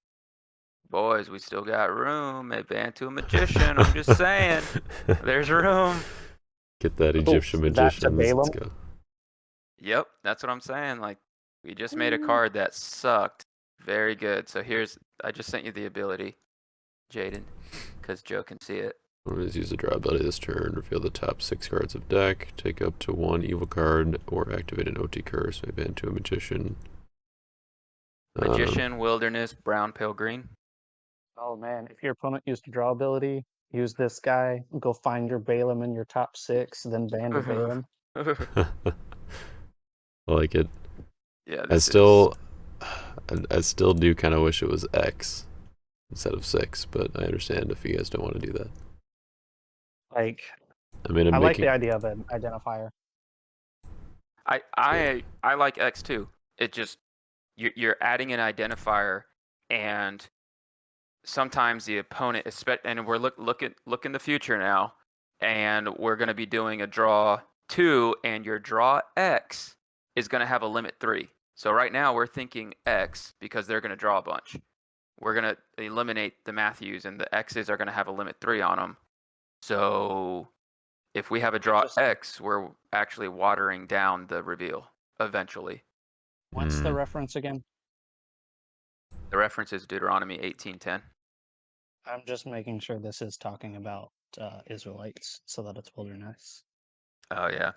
Boys, we still got room. They banned to a magician. I'm just saying. There's room. Get that Egyptian that to magicians. Let's Balaam? go. Yep, that's what I'm saying. Like, we just made a card that sucked. Very good. So I just sent you the ability, Jaden, because Joe can see it. Always use the draw ability this turn. Reveal the top 6 cards of deck. Take up to 1 evil card or activate an OT curse. Maybe into a magician. Magician, Wilderness, Brown, Pale Green. Oh man, if your opponent used a draw ability, use this guy, go find your Balaam in your top 6, then ban to Balaam. I like it. Yeah, I still do kind of wish it was X instead of 6, but I understand if you guys don't want to do that. Like, I mean, I like the idea of an identifier. I like X too. It just you're adding an identifier, and sometimes the opponent, and we're look in the future now, and we're going to be doing a draw 2, and your draw X is going to have a limit 3. So right now we're thinking X because they're going to draw a bunch. We're going to eliminate the Matthews, and the X's are going to have a limit 3 on them. So if we have a draw X, we're actually watering down the reveal eventually. What's the reference again? The reference is Deuteronomy 18:10. I'm just making sure this is talking about Israelites, so that it's wilderness. Oh yeah.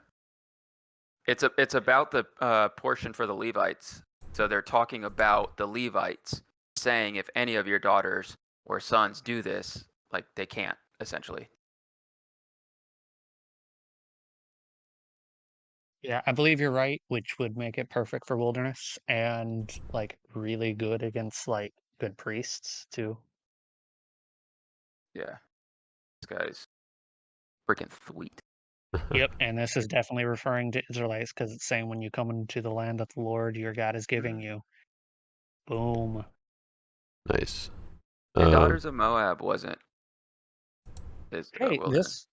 It's about the portion for the Levites. So they're talking about the Levites saying if any of your daughters or sons do this, like they can't, essentially. Yeah, I believe you're right, which would make it perfect for wilderness and like really good against like good priests too. Yeah. This guy's freaking sweet. Yep, and this is definitely referring to Israelites because it's saying when you come into the land that the Lord your God is giving you. Boom. Nice. The daughters of Moab wasn't Hey, wilderness.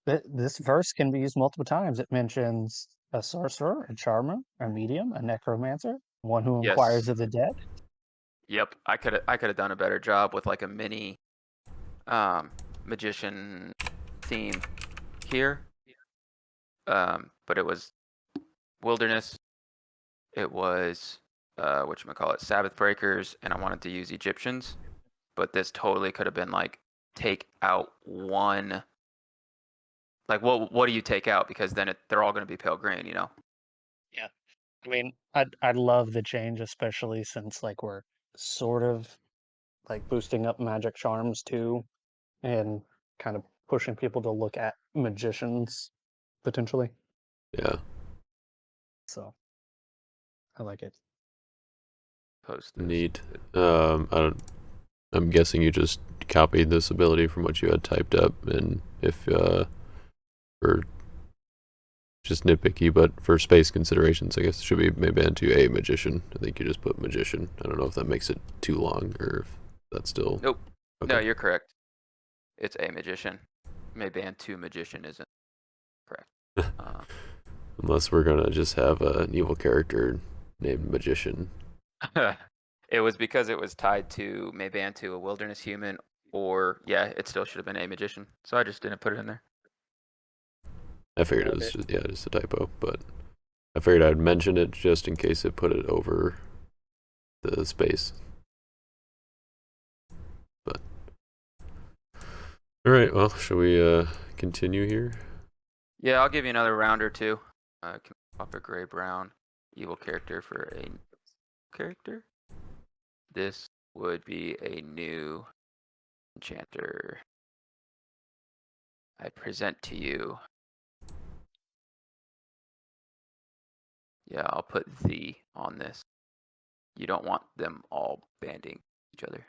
this verse can be used multiple times. It mentions a sorcerer, a charmer, a medium, a necromancer, one who inquires Yes. of the dead. Yep. I could have done a better job with like a mini magician theme here. But it was wilderness. It was whatchamacallit, Sabbath breakers, and I wanted to use Egyptians. But this totally could have been like take out one. Like what do you take out? Because then they're all going to be pale green, you know. Yeah. I mean, I'd love the change, especially since like we're sort of like boosting up magic charms too, and kind of pushing people to look at magicians potentially. Yeah. So I like it. Post this. Neat. I'm guessing you just copied this ability from what you had typed up, and if for just nitpicky, but for space considerations, I guess it should be maybe into a magician. I think you just put magician. I don't know if that makes it too long or if that's still. Nope. Okay. No, you're correct. It's a magician. Maybe and 2 magician isn't correct. Unless we're gonna just have an evil character named magician. It was because it was tied to Maybantu, a wilderness human, or yeah, it still should have been a magician. So I just didn't put it in there. I figured it was just a typo, but I figured I'd mention it just in case it put it over the space. But all right, well, shall we continue here? Yeah, I'll give you another round or two. Can we pop a gray brown evil character for a character? This would be a new enchanter. I present to you. Yeah, I'll put the on this. you don't want them all banding each other.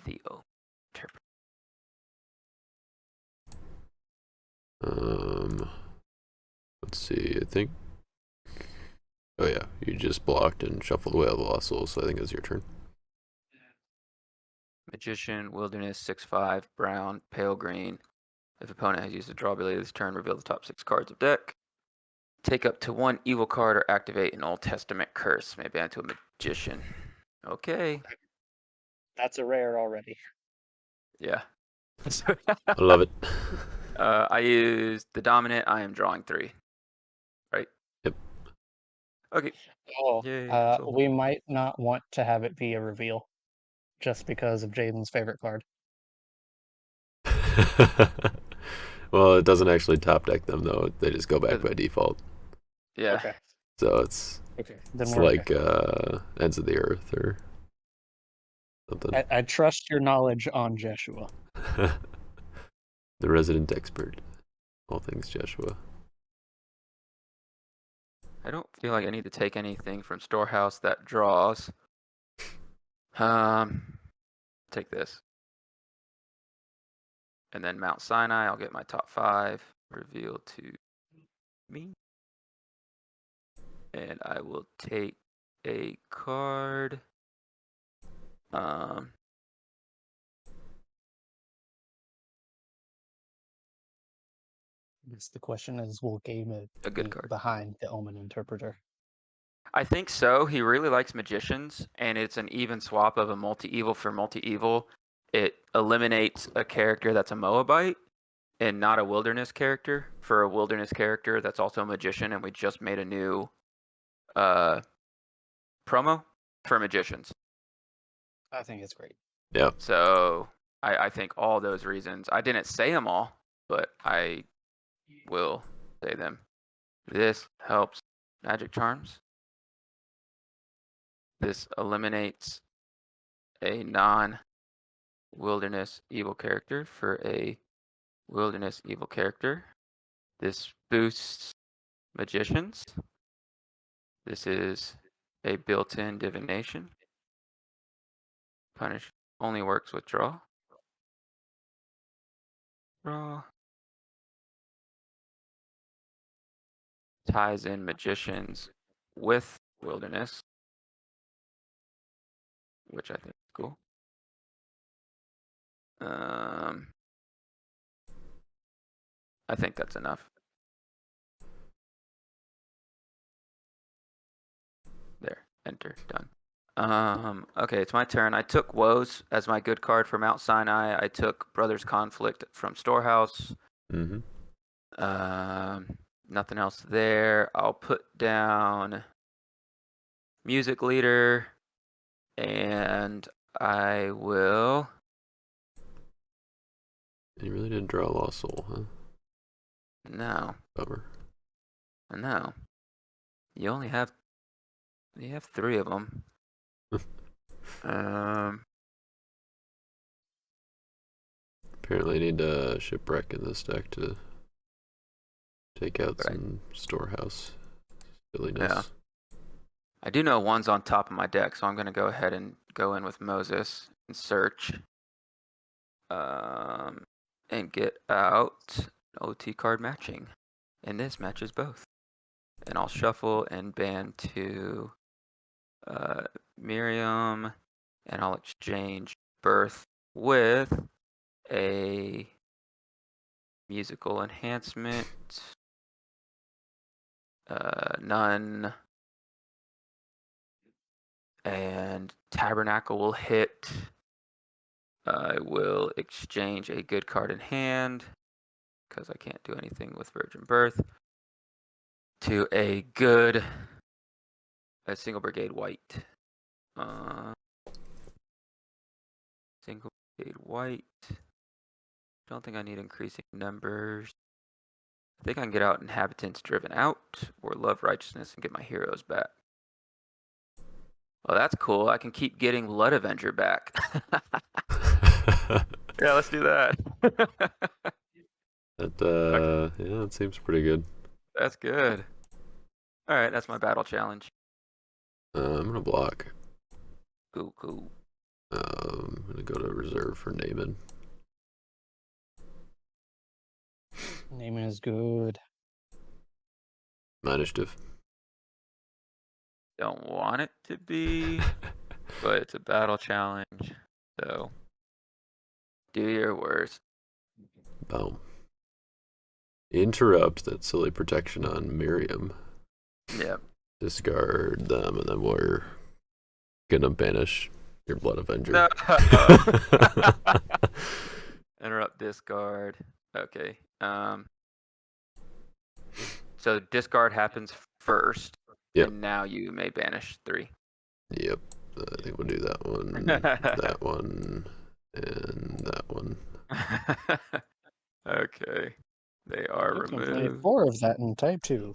Theo. Let's see. I think. Oh yeah, you just blocked and shuffled away all the lost souls, so I think it's your turn. Magician, Wilderness, 6/5, Brown, Pale Green. If opponent has used a draw ability this turn, reveal the top 6 cards of deck. Take up to 1 evil card or activate an Old Testament curse. May ban to a Magician. Okay. That's a rare already. Yeah. I love it. I used the Dominant. I am drawing 3. Right? Yep. Okay. Oh, Yay, so- we might not want to have it be a reveal, just because of Jaden's favorite card. Well, it doesn't actually top deck them though. They just go back by default. Yeah. Okay. So it's Then it's we're like okay. Ends of the Earth or something. I trust your knowledge on Jeshua. The resident expert, all things Joshua. I don't feel like I need to take anything from Storehouse that draws. Take this. And then Mount Sinai, I'll get my top 5 revealed to me. And I will take a card. I guess the question is, will Game it A good be card. behind the Omen Interpreter? I think so. He really likes Magicians, and it's an even swap of a multi-evil for multi-evil. It eliminates a character that's a Moabite and not a Wilderness character for a Wilderness character that's also a Magician, and we just made a new promo for Magicians. I think it's great. Yeah. So I think all those reasons. I didn't say them all, but I will say them. This helps Magic Charms. This eliminates a non-Wilderness evil character for a Wilderness evil character. This boosts Magicians. This is a built-in divination. Punish only works with draw. Draw. Ties in Magicians with Wilderness, which I think is cool. I think that's enough. There, enter, done. Okay, it's my turn. I took Woes as my good card for Mount Sinai. I took Brothers Conflict from Storehouse. Mm-hmm. Nothing else there. I'll put down Music Leader, and I will. You really didn't draw a Lost Soul, huh? No. Bummer. No. You only have. You have 3 of them. Apparently, I need a Shipwreck in this deck to take out some Storehouse silliness. Yeah. I do know one's on top of my deck, so I'm going to go ahead and go in with Moses and search. And get out OT card matching. And this matches both. And I'll shuffle and ban to Miriam, and I'll exchange Birth with a musical enhancement. None. And Tabernacle will hit. I will exchange a good card in hand, because I can't do anything with Virgin Birth, to a single brigade white. Single brigade white. Don't think I need increasing numbers. I think I can get out Inhabitants Driven Out or Love Righteousness and get my heroes back. Well, that's cool. I can keep getting Blood Avenger back. Yeah, let's do that. Yeah, that seems pretty good. That's good. All right, that's my battle challenge. I'm gonna block. Cool. I'm gonna go to reserve for Naaman. Naaman is good. My initiative. Don't want it to be, but it's a battle challenge, so do your worst. Boom. Interrupt that silly protection on Miriam. Yep. Discard them, and then we're gonna banish your Blood Avenger. No. Interrupt discard. Okay. So discard happens first, Yep. and now you may banish 3. Yep. I think we'll do that one, that one, and that one. Okay. They are You can play removed. 4 of that in type 2.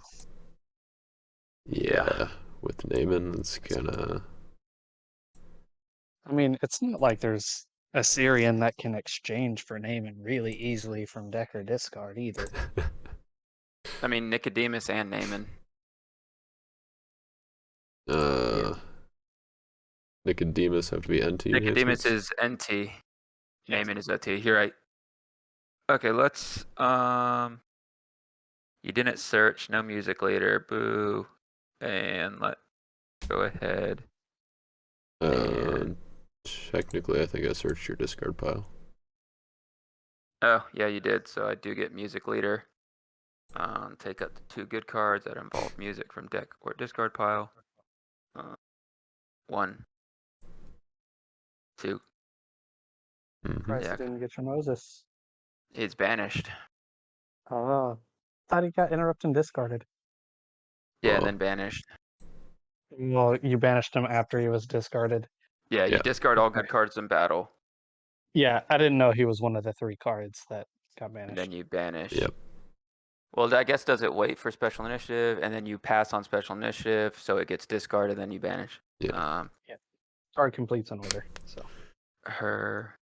Yeah. With Naaman, it's kinda. I mean, it's not like there's a Syrian that can exchange for Naaman really easily from deck or discard either. I mean, Nicodemus and Naaman. Nicodemus have to be NT Nicodemus enhancements? is NT. Yes. Naaman is OT. You're right. Okay, let's you didn't search, no music later, boo. And let's go ahead. And Technically, I think I searched your discard pile. oh, yeah, you did. So I do get music leader. Take up the 2 good cards that involve music from deck or discard pile. 1, 2. Christ, Yeah, didn't get your Moses. it's banished. Oh, thought he got interrupted and discarded. Yeah, Oh. and then banished. Well, you banished him after he was discarded. Yeah, you Yeah. discard all good cards in battle, Yeah, I didn't know he was one of the 3 cards that got and banished. then you banish. Yep. Well, I guess does it wait for special initiative, and then you pass on special initiative, so it gets discarded, then you banish. Yeah. Card completes in order. So Her.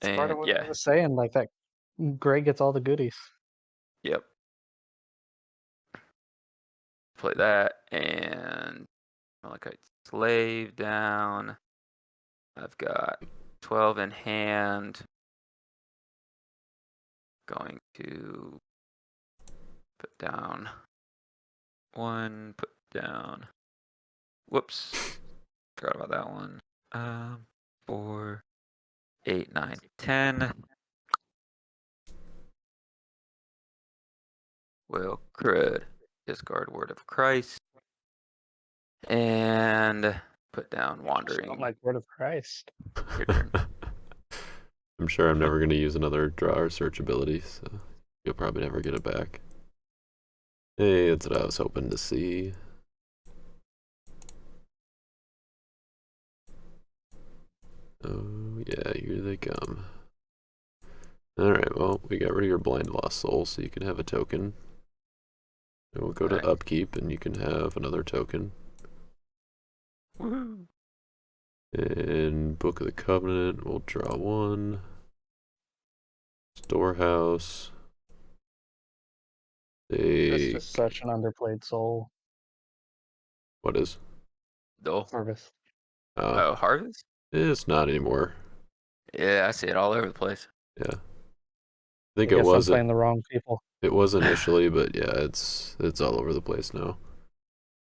it's part of And what yeah, I was saying. Like that, Greg gets all the goodies. yep. Play that, and Malachite Slave down. I've got 12 in hand. Going to put down 1, put down. Whoops. Forgot about that one. 4, 8, 9, 10. Will crud. Discard Word of Christ. And put down Don't Wandering. like Word of Christ. Your turn. I'm sure I'm never going to use another draw or search ability, so you'll probably never get it back. Hey, that's what I was hoping to see. Oh, yeah, here they come. Alright, well, we got rid of your Blind Lost Soul, so you can have a token. And we'll go to Alright. Upkeep, and you can have another token. Woohoo. And Book of the Covenant, we'll draw 1. Storehouse. This is such an underplayed soul. What is? Dole. Harvest. Oh, Harvest? It's not anymore. Yeah, I see it all over the place. Yeah. I think I it guess I'm was playing the wrong people. It was initially, but yeah, it's all over the place now.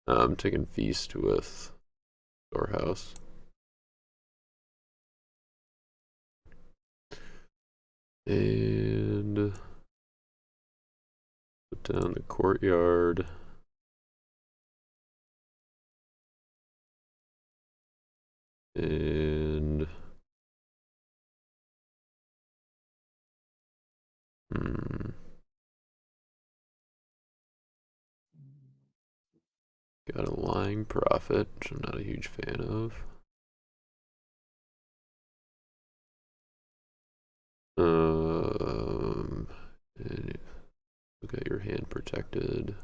I'm taking Feast with Storehouse. And put down the Courtyard. And got a Lying Prophet, which I'm not a huge fan of. And look at your hand protected.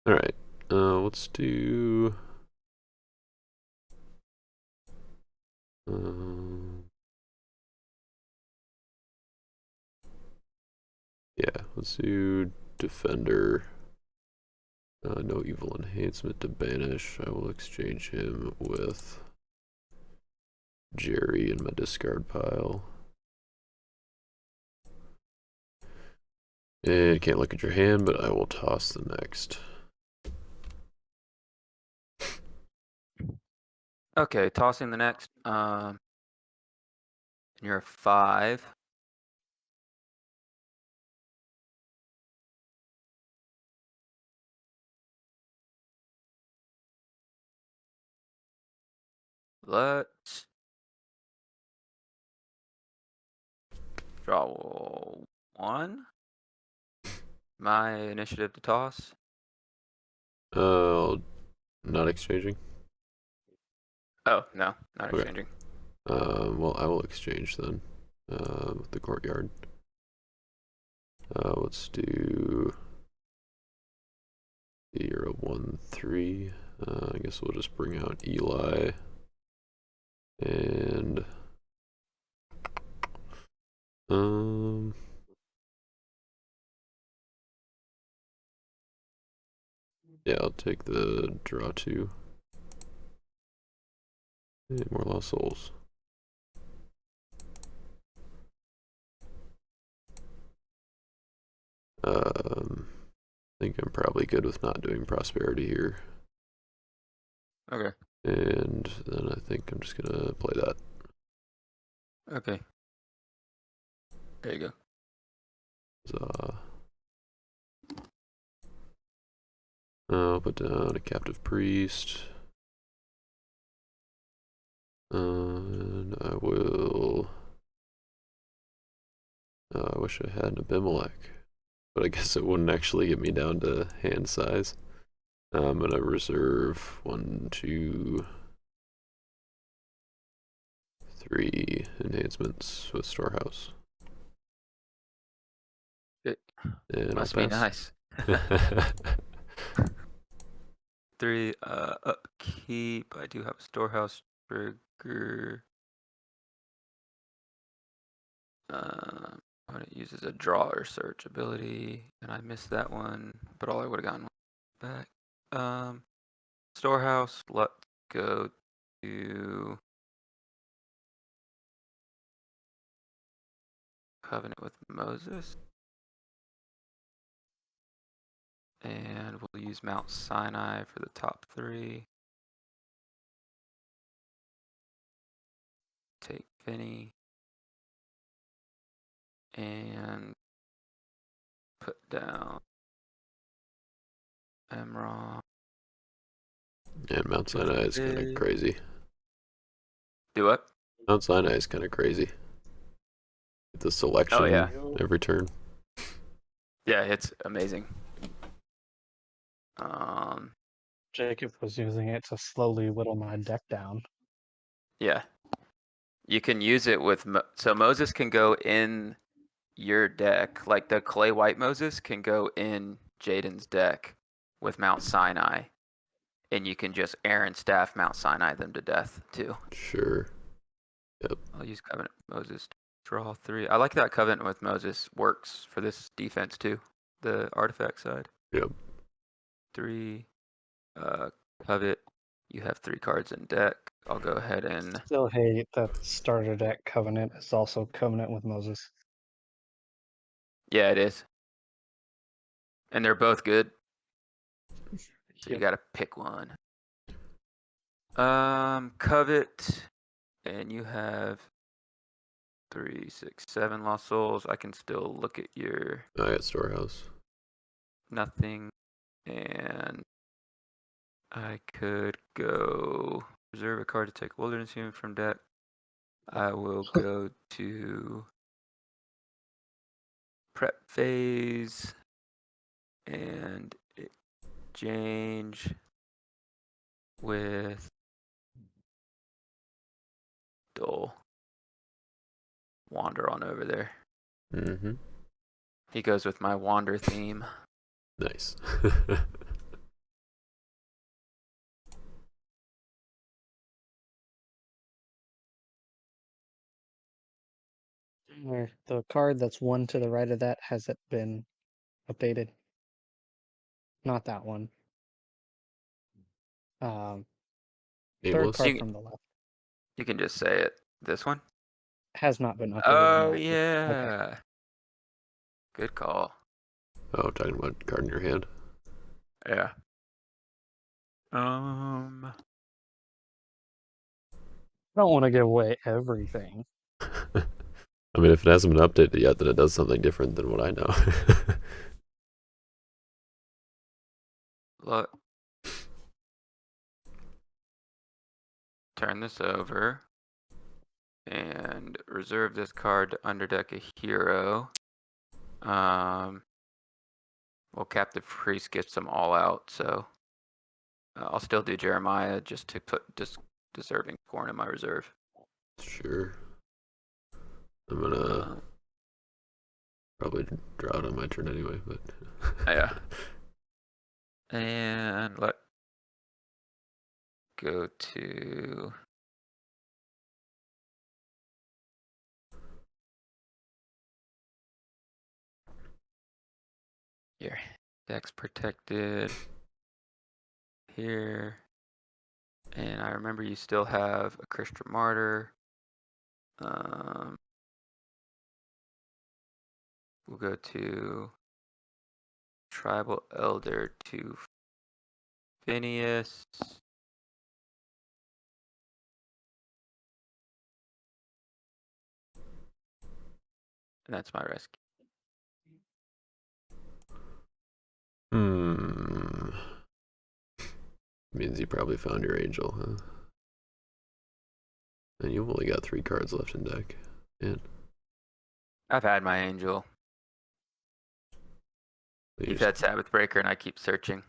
All right, let's do. Yeah, let's do Defender No evil enhancement to banish. I will exchange him with Jerry in my discard pile. And can't look at your hand, but I will toss the next. Okay, tossing the next. You're a 5. Let's draw 1. My initiative to toss. Not exchanging. Oh no, not Okay. exchanging. Well, I will exchange then. With the courtyard. Let's do. You're a 1/3. I guess we'll just bring out Eli. And yeah, I'll take the draw 2. And more lost souls. I think I'm probably good with not doing prosperity here. Okay. And then I think I'm just gonna play that. Okay. There you go. I'll put down a captive priest. And I will. I wish I had an Abimelech, but I guess it wouldn't actually get me down to hand size. I'm gonna reserve 1, 2, 3 enhancements with storehouse. It And must I'll be pass. nice. 3 upkeep. I do have a storehouse trigger. When it uses a draw or search ability, and I missed that one, but all I would have gotten was back. Storehouse. Let's go to Covenant with Moses, and we'll use Mount Sinai for the top 3. Take Vinny and put down Emron. And Mount Sinai is kind of crazy. Do what? Mount Sinai is kind of crazy. The selection Oh, yeah. every turn. Yeah, it's amazing. Jacob was using it to slowly whittle my deck down. Yeah. You can use it with so Moses can go in your deck, like the clay white Moses can go in Jaden's deck with Mount Sinai, and you can just Aaron staff Mount Sinai them to death too. Sure. Yep. I'll use Covenant Moses to draw 3. I like that Covenant with Moses works for this defense too, the artifact side. Yep. 3 Covet. You have 3 cards in deck. I'll go ahead and Still hate that starter deck Covenant is also Covenant with Moses. yeah, it is. And they're both good. So you gotta pick one. Covet, and you have 3, 6, 7 lost souls. I can still look at your I got storehouse. nothing, and I could go reserve a card to take Wilderness Human from deck. I will go to prep phase and exchange with Dole. Wander on over there. Mm-hmm. He goes with my wander theme. Nice. The card that's one to the right of that, has it been updated? Not that one. Third Nameless. card from the left You can just say it. This one? has not been updated. Oh, no. yeah. Okay. Good call. Oh, talking about card in your hand. Yeah. I don't want to give away everything. I mean, if it hasn't been updated yet, then it does something different than what I know. Look. Turn this over. And reserve this card to underdeck a hero. Well, Captive Priest gets them all out, so I'll still do Jeremiah just to put deserving corn in my reserve. Sure. I'm gonna probably draw it on my turn anyway, but Yeah. And let go to here. Deck's protected here. And I remember you still have a Christian Martyr. We'll go to Tribal Elder to Phineas. And that's my rescue. Means you probably found your angel, huh? And you've only got 3 cards left in deck. Man. I've had my angel. You've had Sabbath Breaker, and I keep searching.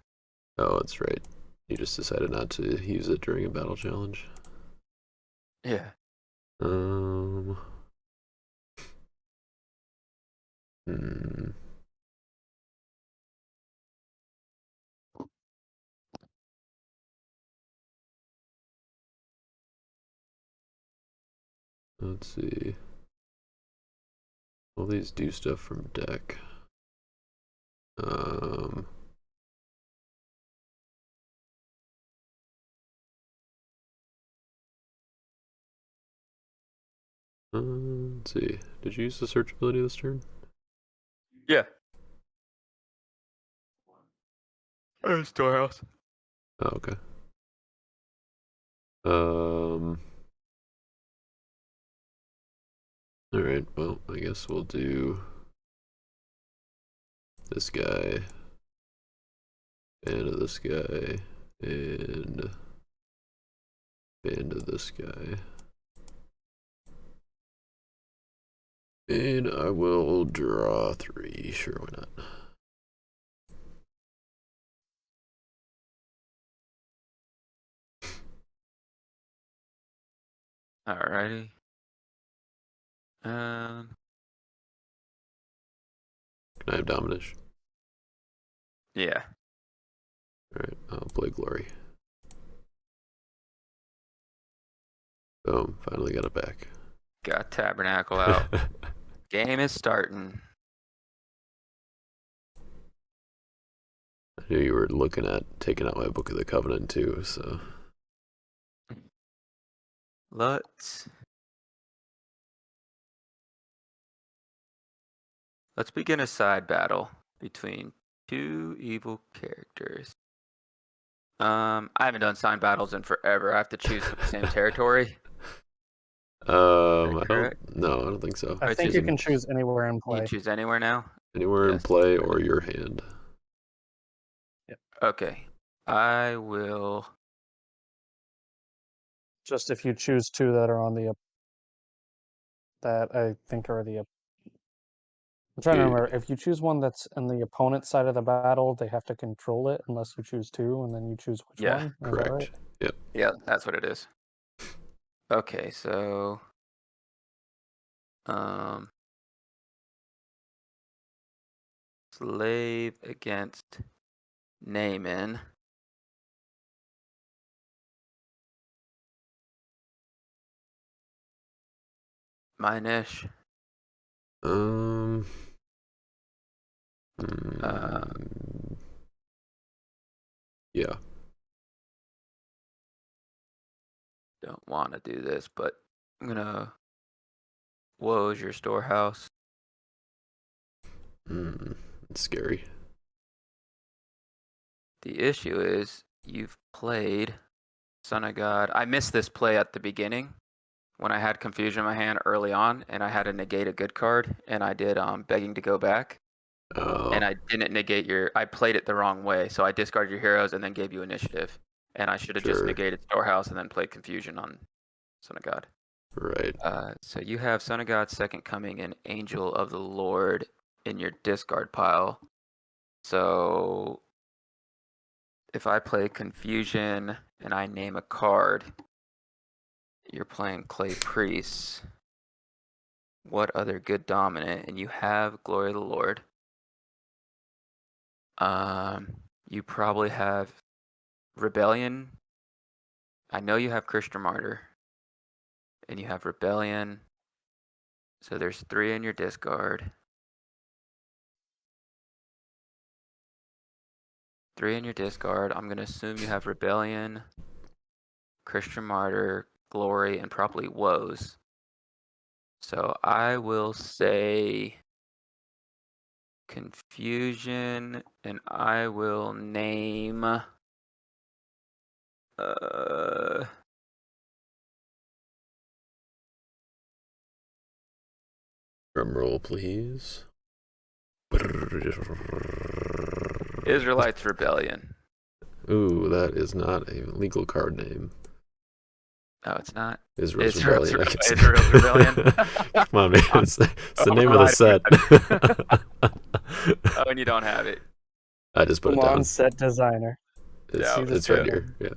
Oh, that's right. You just decided not to use it during a battle challenge. Yeah. Let's see. All these do stuff from deck. Let's see. Did you use the search ability this turn? Yeah. Storehouse. Oh, okay. Alright, well, I guess we'll do this guy, band of this guy, and band of this guy. And I will draw 3. Sure, why not? Alrighty. Can I have Dominish? Yeah. Alright, I'll play Glory. Boom, finally got it back. Got Tabernacle out. Game is starting. I knew you were looking at taking out my Book of the Covenant too, so. Let's begin a side battle between 2 evil characters. I haven't done side battles in forever. I have to choose from the same territory. I don't think so. I think you can choose anywhere in You play. can choose anywhere now? Anywhere in play or your hand. Yep. Okay. I will. Just if you choose 2 that are on the that I think are the. I'm trying to remember. If you choose one that's on the opponent's side of the battle, they have to control it unless you choose 2, and then you choose which Yeah, one. Is correct. that right? Yep. Yeah, that's what it is. Okay, so slave against Naaman. Minish. Yeah. want to do this, but I'm gonna woes your storehouse. It's scary. The issue is you've played Son of God. I missed this play at the beginning when I had confusion in my hand early on, and I had to negate a good card, and I did begging to go back. Oh, And I didn't negate I played it the wrong way, so I discarded your heroes and then gave you initiative. And I should have just Sure. negated Storehouse and then played Confusion on Son of God. right. So you have Son of God, Second Coming, and Angel of the Lord in your discard pile. So if I play Confusion and I name a card, you're playing Clay Priest. What other good dominant? And you have Glory of the Lord. You probably have Rebellion. I know you have Christian Martyr. And you have Rebellion. So there's 3 in your discard. 3 in your discard. I'm going to assume you have Rebellion, Christian Martyr, Glory, and probably Woes. So I will say Confusion, and I will name Drum roll, please. Israelites Rebellion. Ooh, that is not a legal card name. Oh, it's not? Israel's Israel's Rebellion. I guess. Israel's Rebellion. Come on, man. It's the name of the Alright, set. Oh, and you don't have it. I just put Come it down. on, set designer. It's, Yeah, it's right here. Yeah.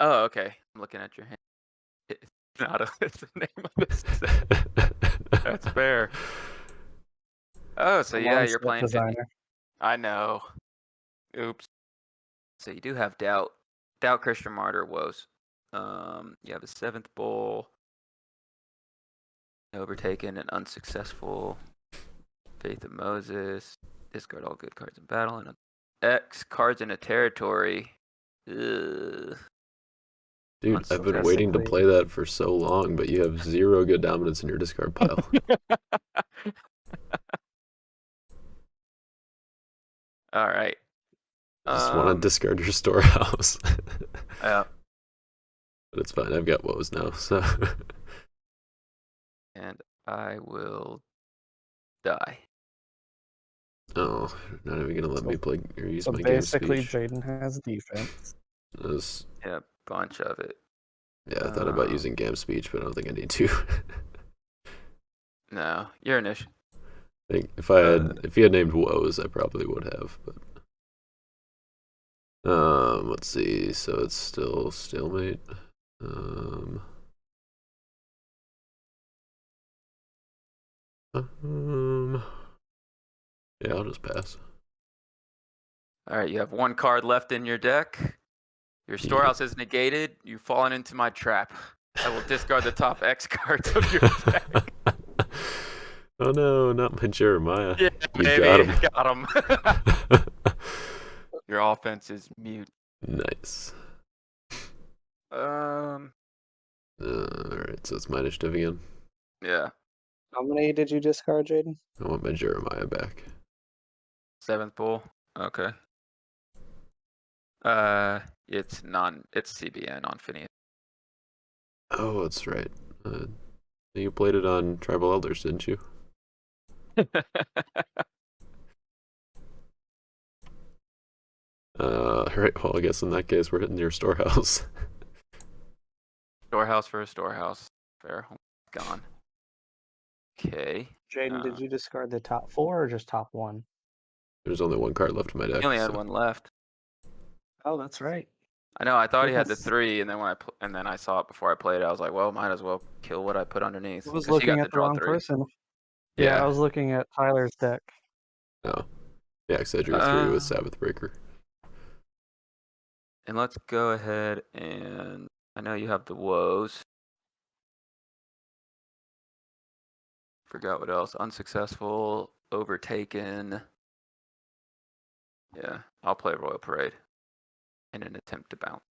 Oh, okay. I'm looking at your hand. It's not it's the name of the set. That's fair. Oh, so Come yeah, on, you're set playing 50. designer. I know. Oops. So you do have Doubt. Doubt, Christian Martyr, Woes. You have a 7th Bowl. Overtaken and unsuccessful. Faith of Moses. Discard all good cards in battle. And X cards in a territory. Ugh. Dude, I've been waiting to Unsuccessfully. play that for so long, but you have 0 good dominance in your discard pile. All right. Just want to discard your storehouse. Yeah. But it's fine. I've got woes now, so. And I will die. Oh, not even gonna let me play or use So my game basically, speech. Jaden has defense. Yeah, bunch of it. Yeah, I thought about using game speech, but I don't think I need to. No, you're an issue. I think if you had named woes, I probably would have. But let's see. So it's still stalemate. Yeah, I'll just pass. All right, you have 1 card left in your deck. Your storehouse is negated. You've fallen into my trap. I will discard the top X cards of your deck. Oh no, not my Jeremiah. Yeah, You baby, got him. got him. Your offense is mute. Nice. Alright, Alright, so it's my initiative again. yeah. How many did you discard, Jaden? I want my Jeremiah back. 7th Bull. Okay. It's CBN on Phineas. Oh, that's right. You played it on Tribal Elders, didn't you? Alright, well, I guess in that case, we're hitting your storehouse. Storehouse for a storehouse. Fair. Gone. Okay. Jaden, did you discard the top 4 or just top 1? There's only 1 card left in my deck. He only had so. 1 left. Oh, that's right. I know. I thought he had the Goodness. 3, and then and then I saw it before I played it. I was like, well, might as well kill what I put underneath. I was 'cause he looking got at to the draw wrong 3. person. Yeah, I was looking at Tyler's deck. Oh. Yeah, because I drew 3 with Sabbath Breaker. And let's go ahead and I know you have the woes. Forgot what else. Unsuccessful, overtaken. Yeah, I'll play Royal Parade in an attempt to bounce.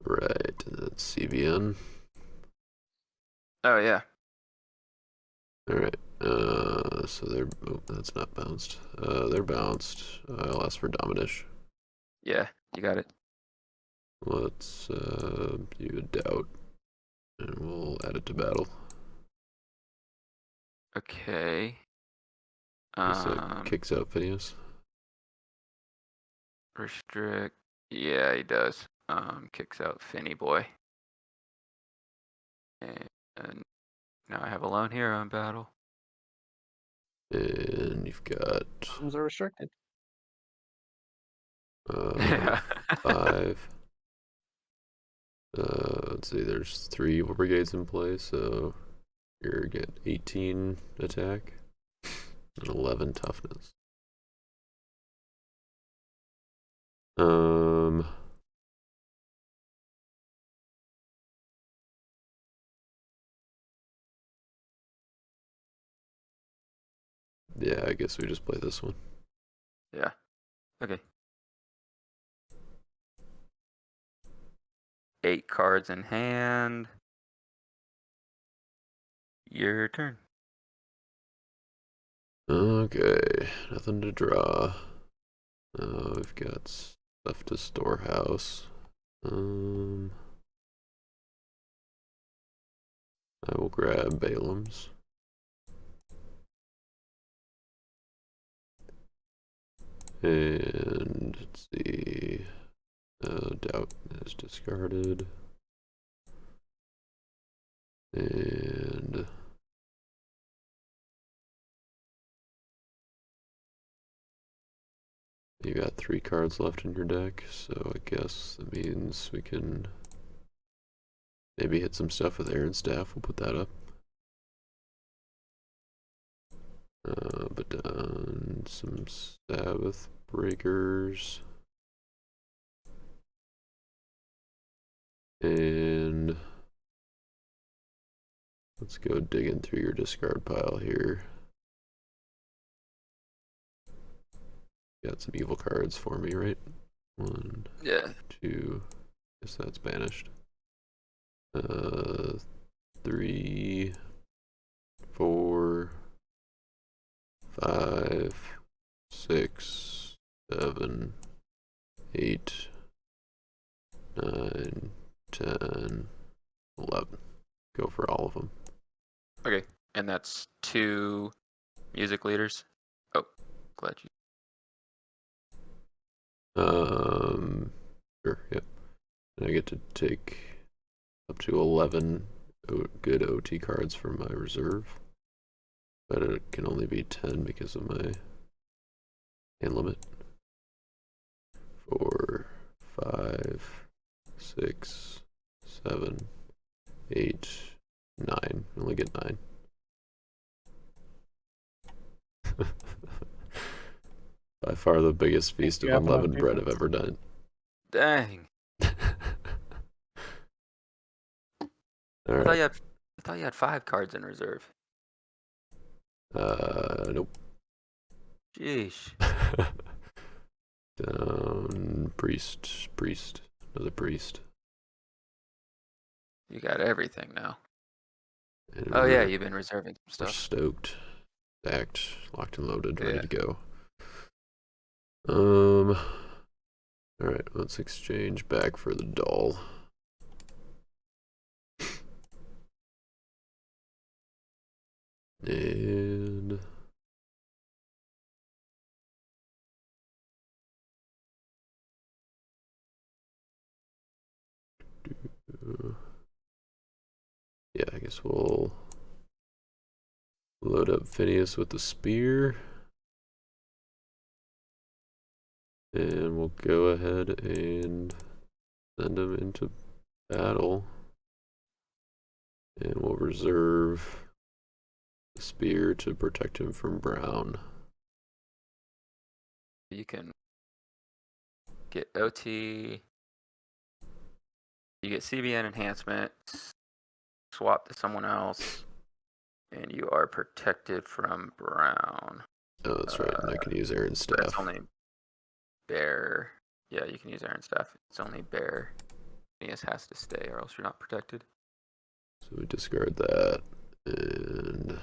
Right, and that's CBN. Oh yeah. Alright, so they're, oh, that's not bounced. They're bounced. I'll ask for Dominish. Yeah, you got it. Let's, do a doubt, and we'll add it to battle. Okay. That kicks out Phineas. Restrict. Yeah, he does. Kicks out Finny boy. And now I have a lone hero in battle. And you've got Bombs are restricted. Yeah. 5. Let's see, there's 3 Evil Brigades in play, so you're getting 18 attack and 11 toughness. Yeah, I guess we just play this one. Yeah. Okay. 8 cards in hand. Your turn. Okay, nothing to draw. We've got stuff to storehouse. I will grab Balaam's. And let's see. Doubt is discarded. And you got 3 cards left in your deck, so I guess that means we can maybe hit some stuff with Aaron Staff. We'll put that up. But some Sabbath Breakers. And let's go digging through your discard pile here. Got some evil cards for me, right? 1, Yeah. 2. Guess that's banished. 3, 4, 5, 6, 7, 8, 9, 10, 11. Go for all of them. Okay. And that's 2 music leaders. Oh, glad you. Sure, yep. And I get to take up to 11 good OT cards from my reserve. But it can only be 10 because of my hand limit. 4, 5, 6, 7, 8, 9. I only get 9. By far the biggest feast of unleavened bread I've ever done. Dang. All I right. thought you had 5 cards in reserve. Nope. Jeez. Down priest, another priest. You got everything now. And Oh yeah, you've been reserving some we're stuff. stoked, stacked, locked and loaded, ready Yeah. to go. All right, let's exchange back for the doll. And yeah, I guess we'll load up Phineas with the spear. And we'll go ahead and send him into battle. And we'll reserve the spear to protect him from Brown. You can get OT. You get CBN enhancement. Swap to someone else. And you are protected from Brown. Oh, that's right. And I can use Aaron's But it's staff. only bear. Yeah, you can use Aaron's staff. It's only bear. Phineas has to stay, or else you're not protected. So we discard that and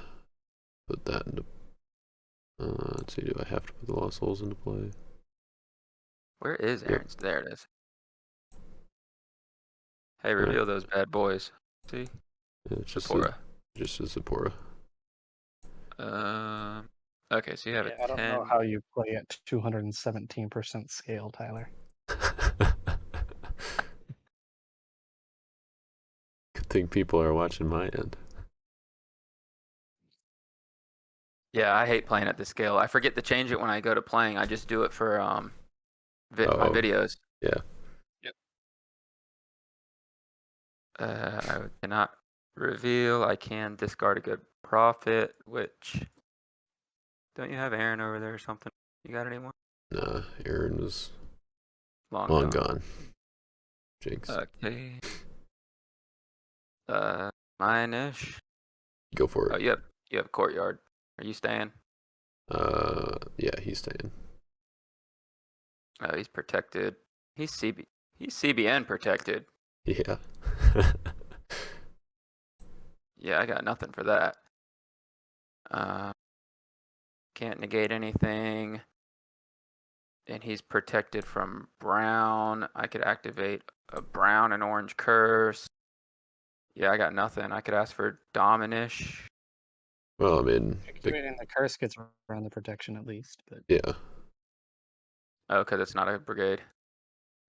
put that into. Let's see. Do I have to put the Lost Souls into play? Where is Yep. Aaron's? There it is. Hey, Alright. reveal those bad boys. See? Yeah, it's just Sephora. just a Sephora. Okay, so you have Yeah, a I don't 10. know how you play at 217% scale, Tyler. Good thing people are watching my end. Yeah, I hate playing at this scale. I forget to change it when I go to playing. I just do it for my Oh. videos. Yeah. I cannot reveal. I can discard a good profit, which... Don't you have Aaron over there or something? You got anyone? Nah, Aaron was Long gone. Jinx. Okay. Mine-ish. Go for Oh, it. you have courtyard. Are you staying? Yeah, he's staying. Oh, he's protected. He's CBN protected. Yeah. Yeah, I got nothing for that. Can't negate anything. And he's protected from brown. I could activate a brown and orange curse. Yeah, I got nothing. I could ask for Dominish. Well, I mean, Activating the curse gets around the protection at least, but yeah, Oh, because it's not a brigade.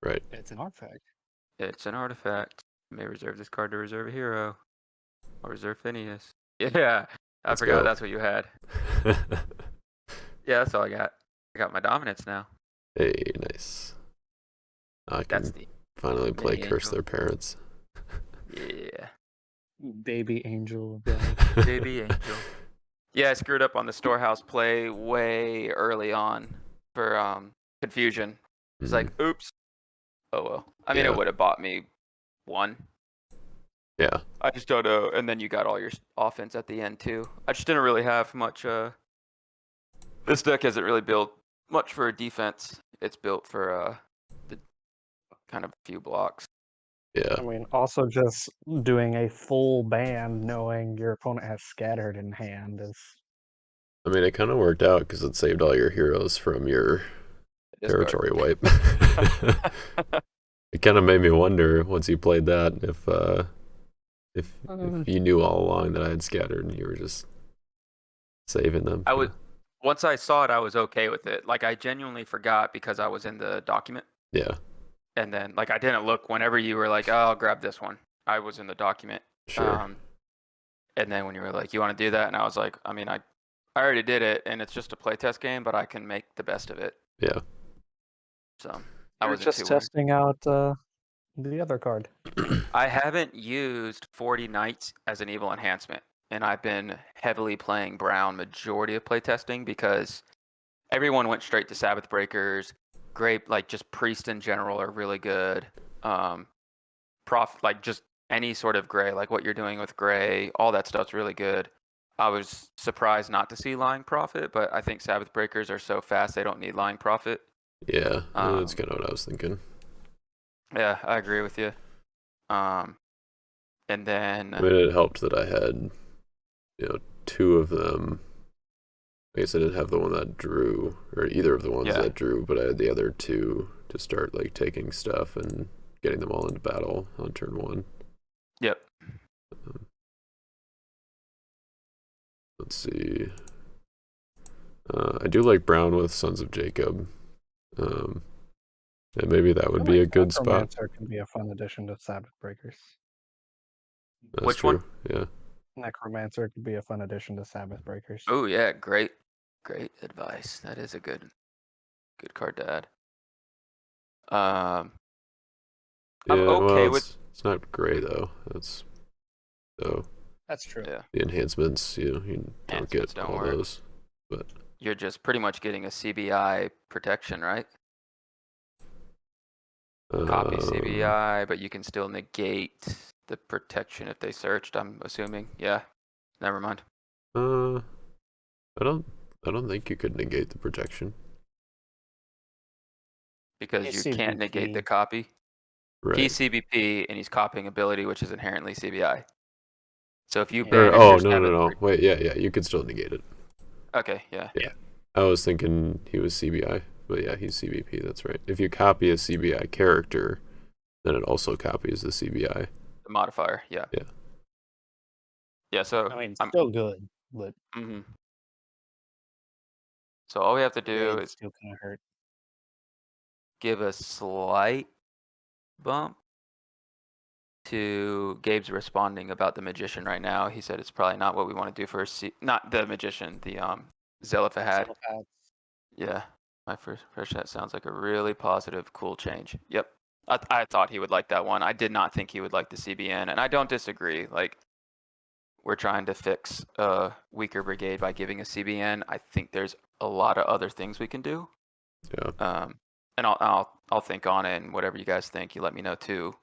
right. it's an artifact. It's an artifact. You may reserve this card to reserve a hero. Or reserve Phineas. Yeah, I Let's forgot go. that's what you had. Yeah, that's all I got. I got my dominance now. Hey, nice. I That's can the finally play mini Curse angel. Their Parents. Yeah. Baby angel of death. Baby angel. Yeah, I screwed up on the storehouse play way early on for confusion. It's like, oops. Oh well. I mean, Yeah. it would have bought me one. Yeah. I just don't know. And then you got all your offense at the end too. I just didn't really have much. This deck isn't really built much for defense. It's built for the kind of few blocks. Yeah. I mean, also just doing a full ban knowing your opponent has scattered in hand is. I mean, it kind of worked out because it saved all your heroes from your Discard. territory wipe. It kind of made me wonder once you played that if you knew all along that I had scattered and you were just saving them. I was once I saw it, I was okay with it. Like I genuinely forgot because I was in the document. Yeah. And then like I didn't look whenever you were like, oh, I'll grab this one. I was in the document. Sure. And then when you were like, you want to do that, and I was like, I mean, I already did it, and it's just a playtest game, but I can make the best of it. Yeah. So I I was wasn't just too worried. testing out the other card. I haven't used 40 Knights as an evil enhancement, and I've been heavily playing Brown majority of playtesting because everyone went straight to Sabbath Breakers. Great, like just Priest in general are really good. Like just any sort of gray, like what you're doing with gray, all that stuff's really good. I was surprised not to see Lying Prophet, but I think Sabbath Breakers are so fast they don't need Lying Prophet. Yeah, that's kind of what I was thinking. Yeah, I agree with you. And then I mean, it helped that I had, two of them. I guess I didn't have the one that drew, or either of the ones that drew, but I had the other two to start like taking stuff and getting them all into battle on turn one. Yep. Let's see. I do like Brown with Sons of Jacob. And maybe that would be a good spot. Necromancer can be a fun addition to Sabbath Breakers. That's Which true. one? Yeah. Necromancer could be a fun addition to Sabbath Breakers. Oh yeah, great advice. That is a good card to add. I'm okay with. It's not gray though. That's true. Yeah. The enhancements. You don't get don't all work. those, but You're just pretty much getting a CBI protection, right? Copy CBI, but you can still negate the protection if they searched, I'm assuming. Yeah. Never mind. I don't think you could negate the protection. Because you can't negate the copy. Right. He's CBP and he's copying ability, which is inherently CBI. So if you Yeah. banish Oh, your no, no, 7th, no. Wait, yeah, you could still negate it. okay, yeah. Yeah. I was thinking he was CBI, but yeah, he's CBP. That's right. If you copy a CBI character, then it also copies the CBI. The modifier, yeah. Yeah. Yeah, so I mean, it's I'm. still good, but Mhm. So all we have to do it is still kind of hurt. give a slight bump to Gabe's responding about the magician right now. He said it's probably not what we want to do for not the magician, the Zelifahad. Self-ads. Yeah, my first that sounds like a really positive, cool change. Yep, I thought he would like that one. I did not think he would like the CBN, and I don't disagree. Like, we're trying to fix a weaker brigade by giving a CBN. I think there's a lot of other things we can do. Yeah. And I'll think on it, and whatever you guys think, you let me know too.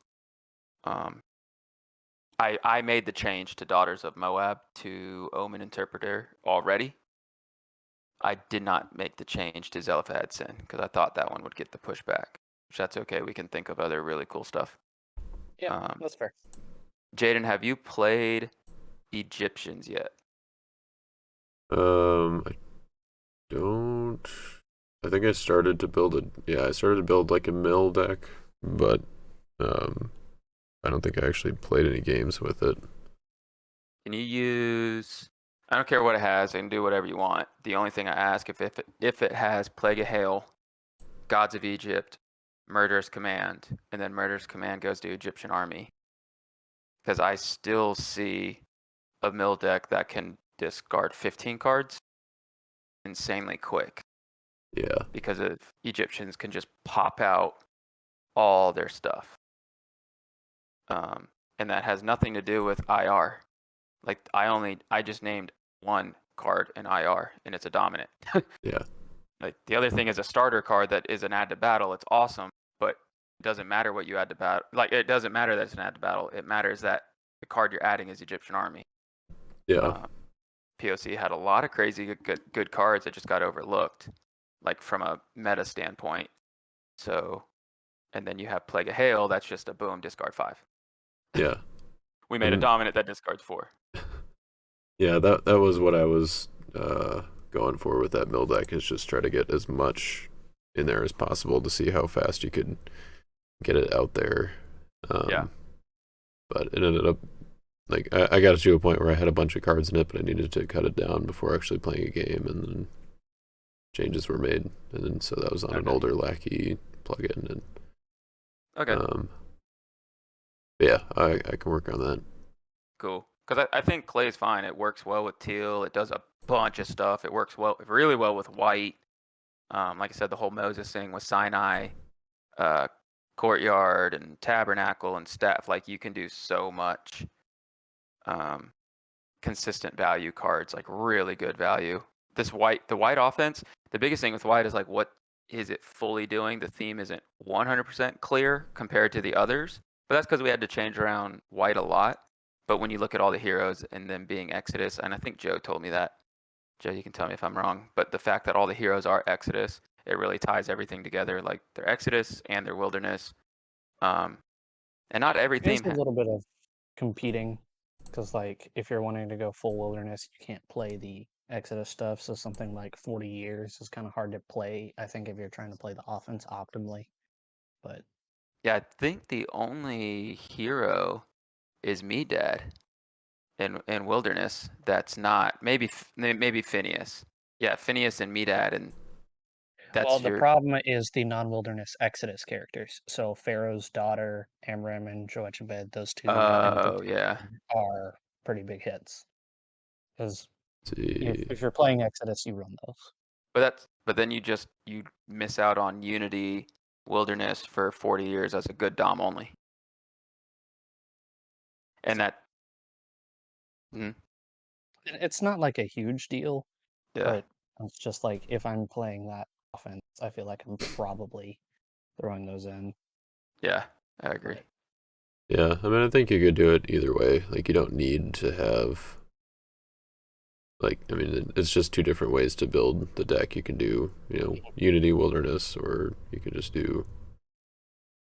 I made the change to Daughters of Moab to Omen Interpreter already. I did not make the change to Zelifahad Sin because I thought that one would get the pushback. Which that's okay. We can think of other really cool stuff. Yeah, that's fair. Jaden, have you played Egyptians yet? I don't. I think I started to build I started to build like a mill deck, but I don't think I actually played any games with it. Can you use? I don't care what it has. I can do whatever you want. The only thing I ask if it has Plague of Hail, Gods of Egypt, Murderous Command, and then Murderous Command goes to Egyptian Army. Because I still see a mill deck that can discard 15 cards insanely quick. Yeah. Because of Egyptians can just pop out all their stuff. And that has nothing to do with IR. Like I just named one card in IR and it's a dominant. Yeah. Like the other thing is a starter card that is an add to battle. It's awesome, but it doesn't matter what you add to battle. Like it doesn't matter that it's an add to battle. It matters that the card you're adding is Egyptian Army. Yeah. POC had a lot of crazy good cards that just got overlooked, like from a meta standpoint. So, and then you have Plague of Hail. That's just a boom, discard 5. Yeah. We made a dominant that discards 4. Yeah, that was what I was going for with that mill deck, is just try to get as much in there as possible to see how fast you could get it out there. Yeah. But it ended up, like, I got to a point where I had a bunch of cards in it, but I needed to cut it down before actually playing a game, and then changes were made, and then so that was on an older lackey plugin. And Okay. yeah, I can work on that. Cool. Because I think clay's fine. It works well with teal. It does a bunch of stuff. It works really well with white. Like I said, the whole Moses thing with Sinai, Courtyard, and Tabernacle and Staff. Like you can do so much consistent value cards, like really good value. The white offense, the biggest thing with white is like, what is it fully doing? The theme isn't 100% clear compared to the others, but that's because we had to change around white a lot. But when you look at all the heroes and them being Exodus, and I think Joe told me that. Joe, you can tell me if I'm wrong, but the fact that all the heroes are Exodus, it really ties everything together. Like they're Exodus and they're Wilderness, and not every There's theme. a little bit of competing, because like if you're wanting to go full wilderness, you can't play the Exodus stuff. So something like 40 years is kind of hard to play. I think if you're trying to play the offense optimally, but Yeah, I think the only hero is Me Dad in Wilderness. That's not maybe Phineas. Yeah, Phineas and Medad, and that's well, the your. problem is the non-wilderness Exodus characters. So Pharaoh's daughter, Amram and Jochebed, those two in Oh particular yeah, are pretty big hits. Because See. if you're playing Exodus, you run those. but then you miss out on Unity Wilderness for 40 years as a good Dom only, and that. It's not like a huge deal, Yeah. but it's just like if I'm playing that offense, I feel like I'm probably throwing those in. Yeah, I agree. Yeah, I mean, I think you could do it either way. Like, you don't need to have, like, I mean, it's just two different ways to build the deck. You can do, Unity Wilderness, or you could just do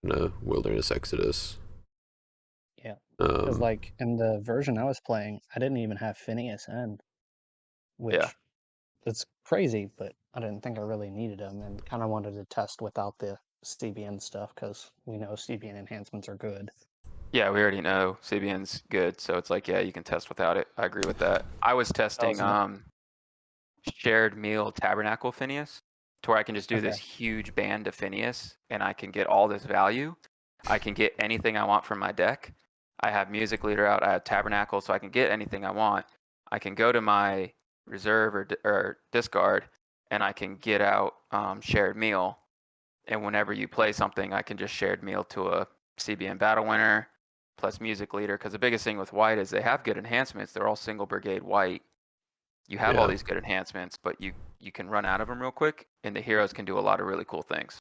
Wilderness Exodus. Yeah. Because Um, like in the version I was playing, I didn't even have Phineas End, Yeah. which it's crazy, but I didn't think I really needed them, and kind of wanted to test without the CBN stuff because we know CBN enhancements are good. Yeah, we already know CBN's good, so it's like, yeah, you can test without it. I agree with that. I was testing shared meal tabernacle Phineas, to where I can just do Okay. this huge band of Phineas, and I can get all this value. I can get anything I want from my deck. I have music leader out. I have tabernacle, so I can get anything I want. I can go to my reserve or discard, and I can get out shared meal. And whenever you play something, I can just shared meal to a CBN battle winner plus music leader. Because the biggest thing with white is they have good enhancements. They're all single brigade white. You have all Yeah. these good enhancements, but you can run out of them real quick, and the heroes can do a lot of really cool things.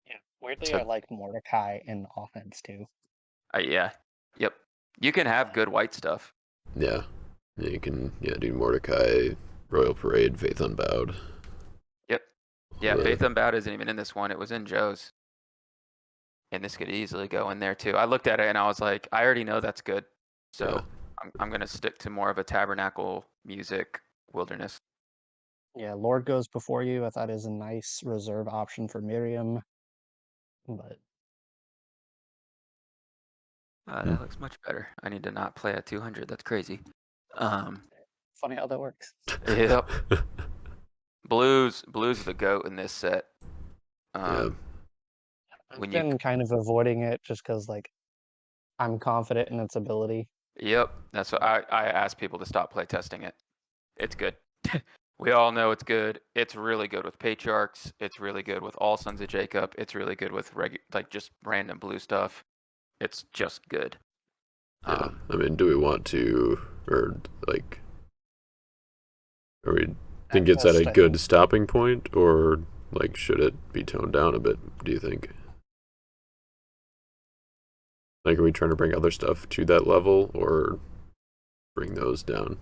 Yeah. Weirdly, So I like Mordecai in offense too. yeah, yep. You can have good white stuff. Yeah. You can do Mordecai, Royal Parade, Faith Unbowed. Yep. all Yeah, the- Faith Unbowed isn't even in this one. It was in Joe's. And this could easily go in there too. I looked at it and I was like, I already know that's good. So Yeah. I'm going to stick to more of a tabernacle music wilderness. Yeah, Lord goes before you. I thought is a nice reserve option for Miriam, but That looks much better. I need to not play at 200. That's crazy. funny how that works. Yep. Blues is the goat in this set. Yeah. I've When you been kind of avoiding it just because like I'm confident in its ability. Yep, that's what I ask people to stop playtesting it. It's good. We all know it's good. It's really good with Patriarchs. It's really good with all Sons of Jacob. It's really good with like just random blue stuff. It's just good. Yeah. I mean, do we want to, or like, are we think it's at a best, I good think stopping point, or like should it be toned down a bit? Do you think? Like, are we trying to bring other stuff to that level, or bring those down?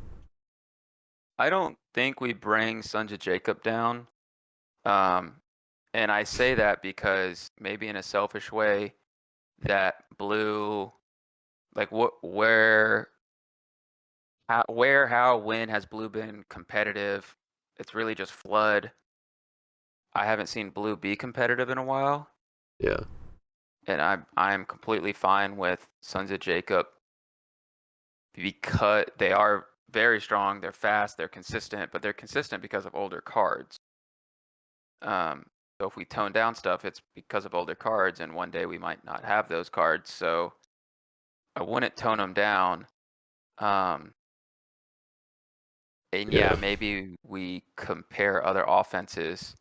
I don't think we bring Sons of Jacob down. And I say that because maybe in a selfish way, that blue, like how, when has blue been competitive? It's really just flood. I haven't seen blue be competitive in a while, Yeah. and I'm completely fine with Sons of Jacob because they are very strong. They're fast. They're consistent, but they're consistent because of older cards. So if we tone down stuff, it's because of older cards, and one day we might not have those cards. So I wouldn't tone them down. And yeah, Yeah. maybe we compare other offenses.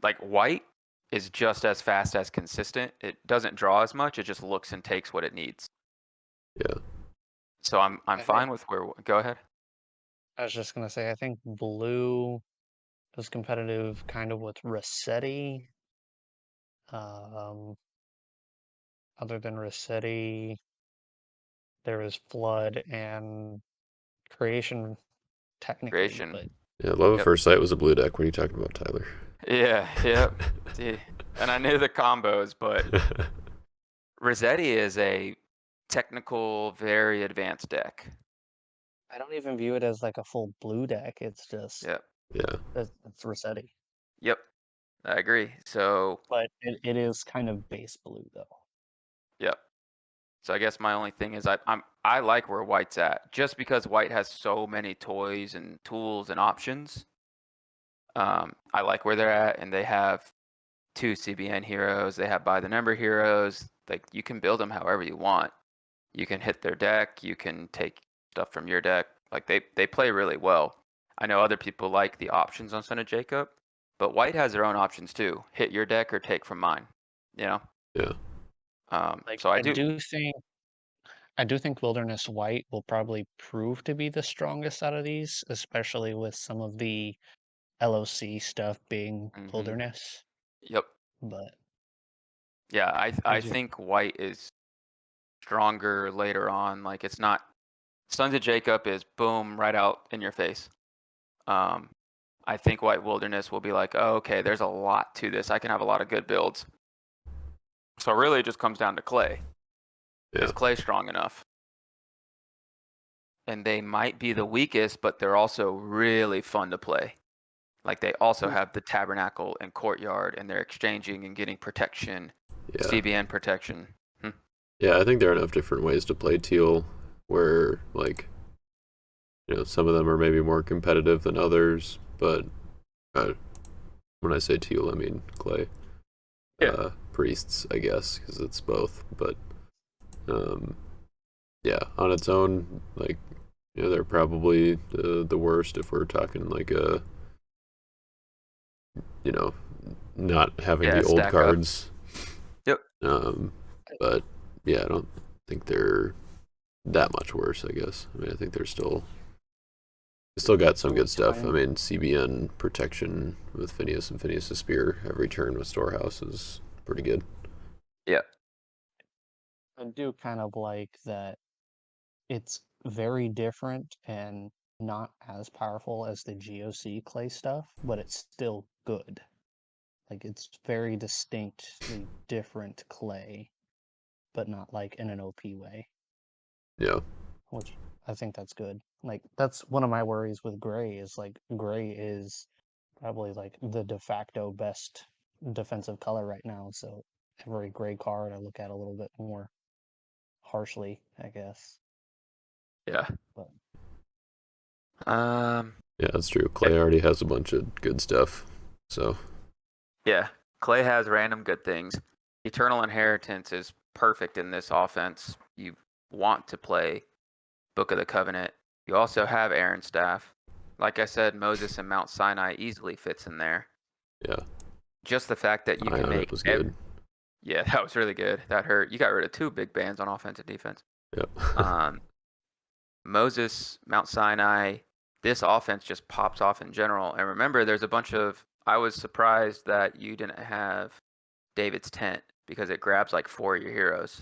Like white is just as fast as consistent. It doesn't draw as much. It just looks and takes what it needs. Yeah. So I'm I think fine with where. Go ahead. I was just gonna say I think blue is competitive kind of with Rossetti. Um, other than Rossetti, there is Flood and Creation technically, Creation. but Yeah. Love at Yep. First Sight was a blue deck. What are you talking about, Tyler? Yeah. Yep. See, and I knew the combos, but Rossetti is a technical, very advanced deck. I don't even view it as like a full blue deck. It's just Yep. Yeah. it's Rossetti, Yep. I agree. So but it is kind of base blue though. yep. So I guess my only thing is I like where white's at, just because white has so many toys and tools and options. I like where they're at, and they have 2 CBN heroes. They have by the number heroes. Like you can build them however you want. You can hit their deck. You can take stuff from your deck. Like they play really well. I know other people like the options on Son of Jacob, but white has their own options too. Hit your deck or take from mine. You know. Yeah. Like So I do. I do think Wilderness White will probably prove to be the strongest out of these, especially with some of the LOC stuff being Hmm. Wilderness. Yep. But Yeah, I I just think white is stronger later on. Like it's not Sons of Jacob is boom right out in your face. Um, I think White Wilderness will be like, oh, okay, there's a lot to this. I can have a lot of good builds. So really, it just comes down to Clay. Yeah. Is Clay strong enough? And they might be the weakest, but they're also really fun to play. Like they also have the Tabernacle and Courtyard, and they're exchanging and getting protection, Yeah. CBN protection. Yeah, I think there are enough different ways to play teal where, like, some of them are maybe more competitive than others, but when I say teal, I mean Clay. Yeah. Priests, I guess, because it's both. But, yeah, on its own, like, they're probably the worst if we're talking like not having Yeah, the old stack up. cards. Yep. But yeah, I don't think they're that much worse, I guess. I mean, I think they still got some good stuff. I mean, CBN protection with Phineas and Phineas's Spear every turn with Storehouse is pretty good. Yeah. I do kind of like that it's very different and not as powerful as the GOC Clay stuff, but it's still good. Like it's very distinctly different Clay, but not like in an OP way. Yeah. Which I think that's good. Like that's one of my worries with Gray is like Gray is probably like the de facto best defensive color right now. So every Gray card I look at a little bit more harshly, I guess. Yeah. But Yeah, that's true. Clay already has a bunch of good stuff. So yeah, Clay has random good things. Eternal Inheritance is perfect in this offense. You want to play Book of the Covenant. You also have Aaron Staff. Like I said, Moses and Mount Sinai easily fits in there. yeah, Just the fact that you can Ion make was good. Yeah, that was really good. That hurt. You got rid of 2 big bands on offense and defense. Yep. Moses, Mount Sinai, this offense just pops off in general. And remember, there's a bunch of. I was surprised that you didn't have David's Tent because it grabs like 4 of your heroes.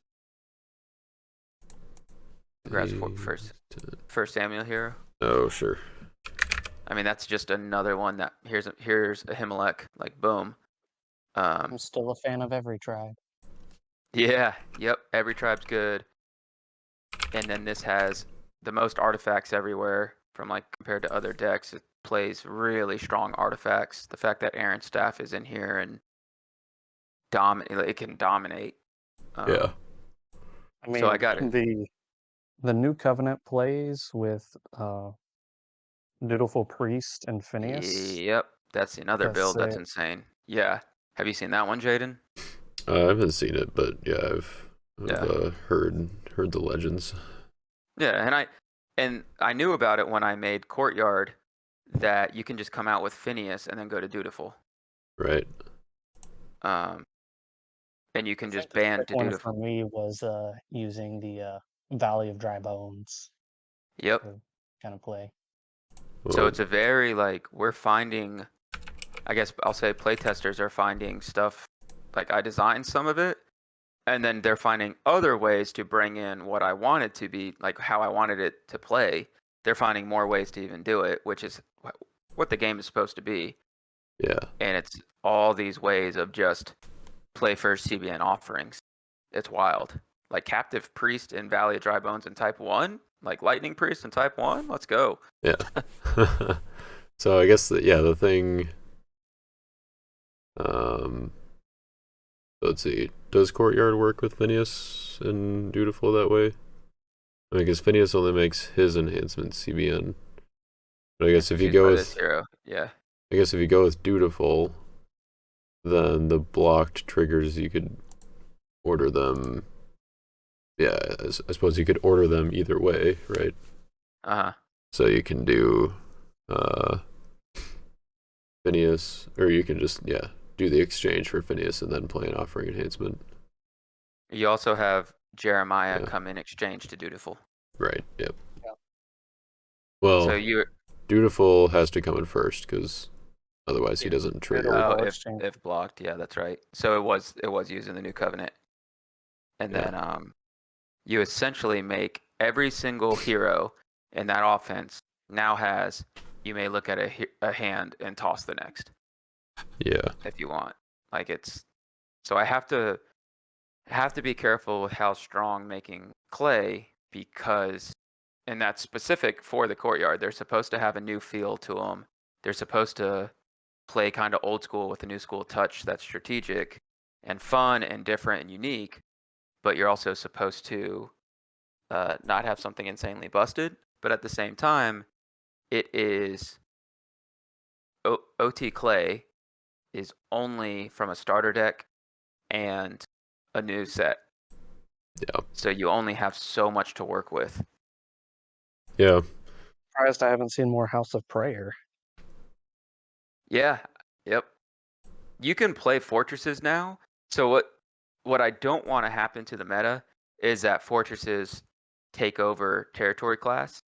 It grabs first Samuel hero. Oh, sure. I mean, that's just another one that here's a Ahimelech, like boom. I'm still a fan of every tribe. Yeah, yep, every tribe's good. And then this has the most artifacts everywhere from like compared to other decks. It plays really strong artifacts. The fact that Aaron's Staff is in here and it can dominate. Yeah. I mean, So I got it. The new Covenant plays with Dutiful Priest and Phineas. Yep, that's another build that's sick. insane. Yeah, have you seen that one, Jaden? I haven't seen it, but yeah, I've heard the legends. Yeah, and I knew about it when I made Courtyard that you can just come out with Phineas and then go to Dutiful. Right. And you can just The ban trick to one Dutiful. for me was using the Valley of Dry Bones. Yep. Kind of play. So it's a very like we're finding. I guess I'll say playtesters are finding stuff like I designed some of it, and then they're finding other ways to bring in what I wanted to be, like how I wanted it to play. They're finding more ways to even do it, which is what the game is supposed to be. Yeah. And it's all these ways of just play first CBN offerings. It's wild. Like Captive Priest in Valley of Dry Bones in Type 1, like Lightning Priest in Type 1. Let's go. Yeah. So I guess the thing. Let's see. Does Courtyard work with Phineas and Dutiful that way? I mean, because Phineas only makes his enhancements CBN. But I guess if you go with yeah. I guess if you go with Dutiful, then the blocked triggers you could order them. Yeah, I suppose you could order them either way, right? So you can do Phineas, or you can just do the exchange for Phineas and then play an offering enhancement. You also have Jeremiah come in exchange to Dutiful. Right. Yep. Yeah. Well, so Dutiful has to come in first because otherwise he doesn't trigger. If blocked, yeah, that's right. So it was using the new covenant, and then you essentially make every single hero in that offense now has. You may look at a hand and toss the next. Yeah. If you want, like it's. So I have to. have to be careful with how strong making clay, because, and that's specific for the courtyard. They're supposed to have a new feel to them. They're supposed to play kind of old school with a new school touch that's strategic and fun and different and unique. But you're also supposed to not have something insanely busted. But at the same time, it is OT clay is only from a starter deck and a new set. Yeah. So you only have so much to work with. Yeah. Surprised I haven't seen more House of Prayer. Yeah. Yep. You can play fortresses now. So what I don't want to happen to the meta is that fortresses take over territory class,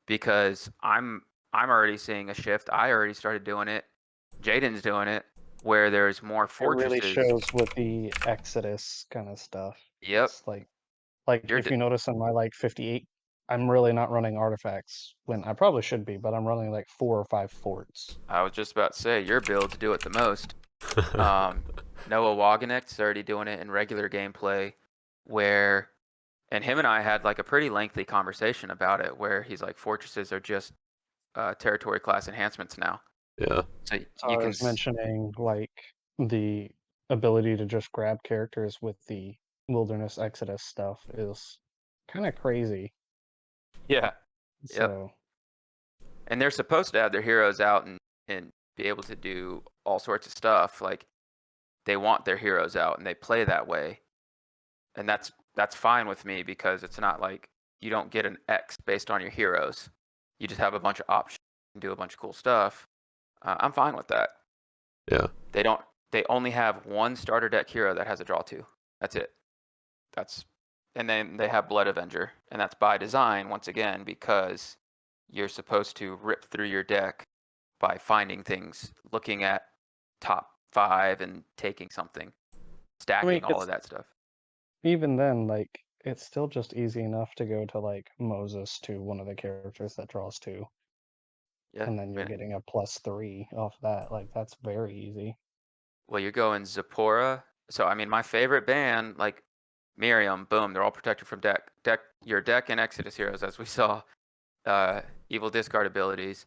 because I'm already seeing a shift. I already started doing it. Jaden's doing it, where there's more It really fortresses. shows with the Exodus kind of stuff. Yep. It's like You're if you notice in my like 58, I'm really not running artifacts when I probably should be, but I'm running like 4 or 5 forts. I was just about to say your builds do it the most. Noah Wagenknecht's already doing it in regular gameplay, where, and him and I had like a pretty lengthy conversation about it, where he's like, fortresses are just territory class enhancements now. Yeah. So I you can was mentioning like the ability to just grab characters with the Wilderness Exodus stuff is kind of crazy. yeah. Yep. So And they're supposed to have their heroes out and be able to do all sorts of stuff. Like, they want their heroes out and they play that way. And that's fine with me, because it's not like you don't get an X based on your heroes. You just have a bunch of options and do a bunch of cool stuff. I'm fine with that. Yeah. They only have one starter deck hero that has a draw 2. That's it. And then they have Blood Avenger, and that's by design once again, because you're supposed to rip through your deck by finding things, looking at top 5 and taking something, stacking all of that stuff. even then, like it's still just easy enough to go to like Moses to one of the characters that draws 2. Yeah. And then you're getting a +3 off that. Like that's very easy. Well, you're going Zipporah. So I mean, my favorite band, like Miriam, boom, they're all protected from your deck and Exodus heroes, as we saw, evil discard abilities,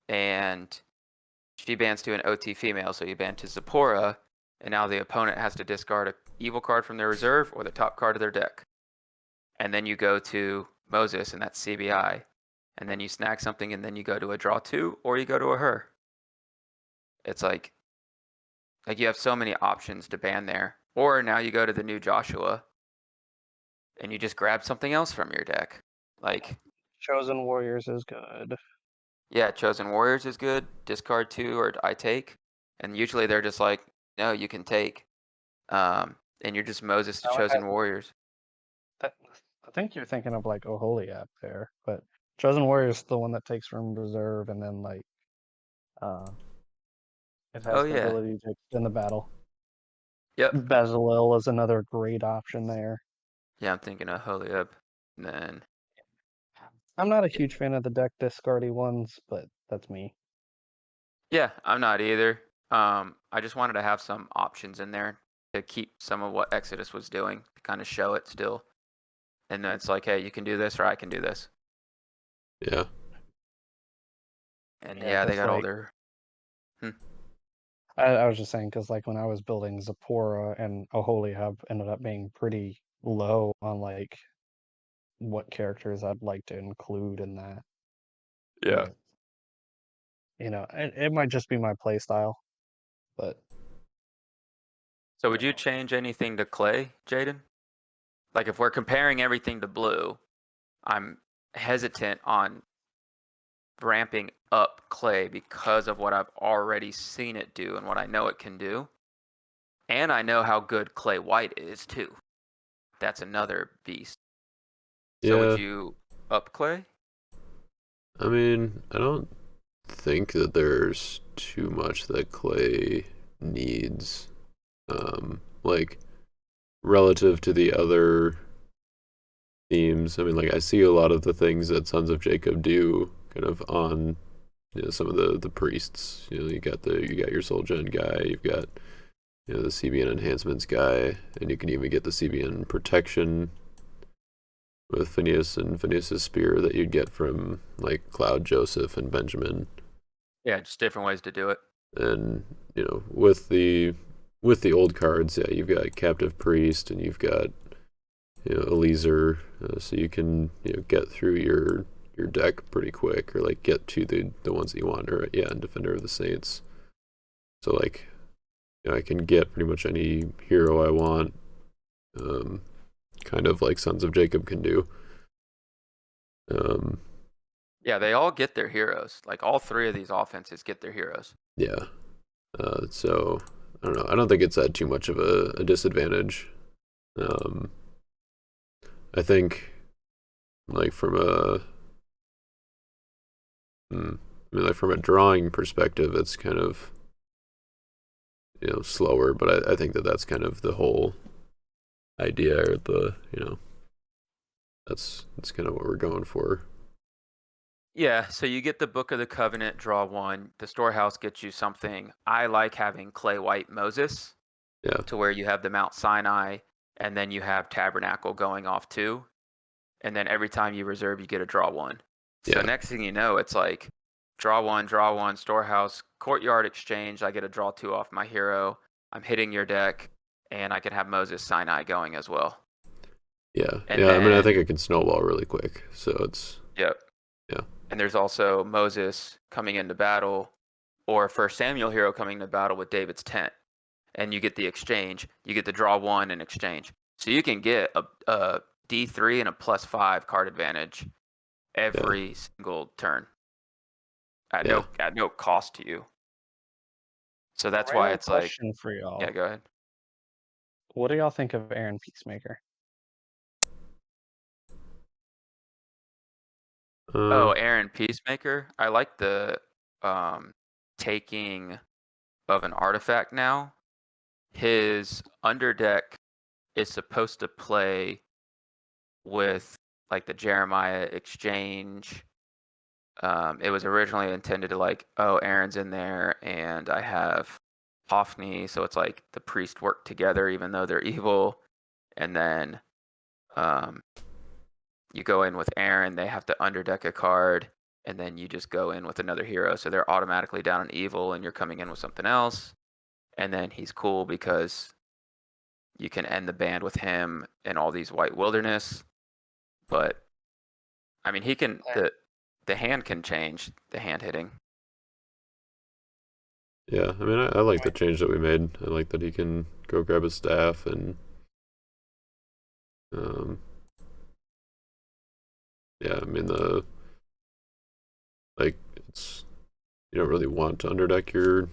and she bans to an OT female, so you ban to Zipporah, and now the opponent has to discard a evil card from their reserve or the top card of their deck. And then you go to Moses, and that's CBI, and then you snag something, and then you go to a draw 2, or you go to a her. It's like you have so many options to ban there. Or now you go to the new Joshua, and you just grab something else from your deck. Like, Chosen Warriors is good. yeah, Chosen Warriors is good. Discard 2 or I take. And usually they're just like, no, you can take. And you're just Moses to Chosen Warriors. I think you're thinking of like Oholiab there, but Chosen Warriors is the one that takes from reserve and then like it has the ability to extend the battle. Yep. Bezalel is another great option there. Yeah, I'm thinking of Holiab. And then I'm not a huge fan of the deck discardy ones, but that's me. yeah, I'm not either. I just wanted to have some options in there to keep some of what Exodus was doing, to kind of show it still. And then it's like, hey, you can do this, or I can do this. Yeah. And yeah, they got all their. I was just saying because like when I was building Zipporah and Oholiab ended up being pretty low on like what characters I'd like to include in that. Yeah. But, you know, it might just be my play style, but. So would you change anything to clay, Jaden? Like if we're comparing everything to blue, I'm hesitant on ramping up clay because of what I've already seen it do and what I know it can do. And I know how good clay white is too. That's another beast. So would you up clay? I mean, I don't think that there's too much that clay needs. Like relative to the other themes. I mean, like I see a lot of the things that Sons of Jacob do kind of on some of the priests. You got your Soul Gen guy, you've got the CBN enhancements guy, and you can even get the CBN protection with Phineas and Phineas's spear that you'd get from like Cloud, Joseph, and Benjamin. Yeah, just different ways to do it. And with the old cards, yeah, you've got Captive Priest and you've got Eliezer, so you can get through your deck pretty quick, or like get to the ones that you want, or and Defender of the Saints. So like I can get pretty much any hero I want, kind of like Sons of Jacob can do. Yeah, they all get their heroes. Like all three of these offenses get their heroes. Yeah. So I don't know. I don't think it's at too much of a disadvantage. I think like from a drawing perspective, it's kind of slower, but I think that's kind of the whole idea, or that's kind of what we're going for. Yeah, so you get the Book of the Covenant, draw 1. The Storehouse gets you something. I like having Clay White Moses. Yeah. To where you have the Mount Sinai, and then you have Tabernacle going off too. And then every time you reserve, you get a draw 1. So next thing you know, it's like draw 1, Storehouse, Courtyard Exchange. I get a draw 2 off my hero. I'm hitting your deck, and I can have Moses Sinai going as well. Yeah. And I mean, I think it can snowball really quick. So it's. Yep. Yeah. And there's also Moses coming into battle, or 1 Samuel hero coming into battle with David's tent. And you get the exchange. You get the draw 1 and exchange. So you can get a D3 and a +5 card advantage every single turn at no cost to you. So that's why it's like. Question for y'all. Yeah, go ahead. What do y'all think of Aaron Peacemaker? Aaron Peacemaker. I like the taking of an artifact now. His underdeck is supposed to play with like the Jeremiah exchange. It was originally intended to like, Aaron's in there and I have Hophni, so it's like the priest work together even though they're evil. And then you go in with Aaron, they have to underdeck a card, and then you just go in with another hero, so they're automatically down an evil and you're coming in with something else. And then he's cool because you can end the band with him and all these White Wilderness. But I mean, he can the hand can change, the hand hitting. Yeah, I mean, I like the change that we made. I like that he can go grab his staff and I mean it's, you don't really want to underdeck your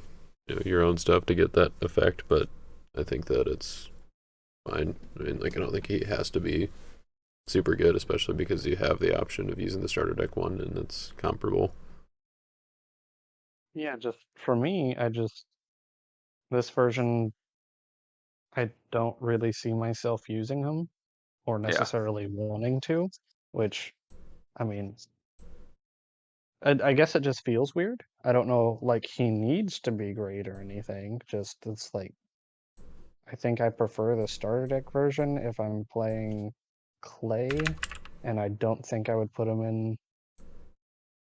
own stuff to get that effect, but I think that it's fine. I mean, like, I don't think he has to be super good, especially because you have the option of using the starter deck 1 and it's comparable. Yeah, just for me, this version, I don't really see myself using him or necessarily wanting to, which, I mean, I guess it just feels weird. I don't know, like, he needs to be great or anything, just it's like, I think I prefer the starter deck version if I'm playing Clay, and I don't think I would put him in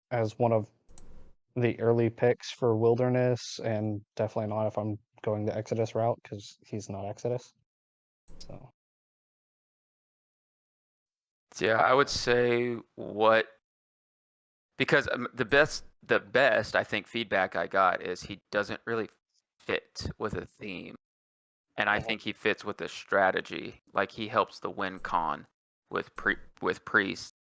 as one of the early picks for Wilderness, and definitely not if I'm going the Exodus route, because he's not Exodus. So Yeah, I would say because the best I think feedback I got is he doesn't really fit with a theme, and I think he fits with a strategy. Like he helps the win con with Priest.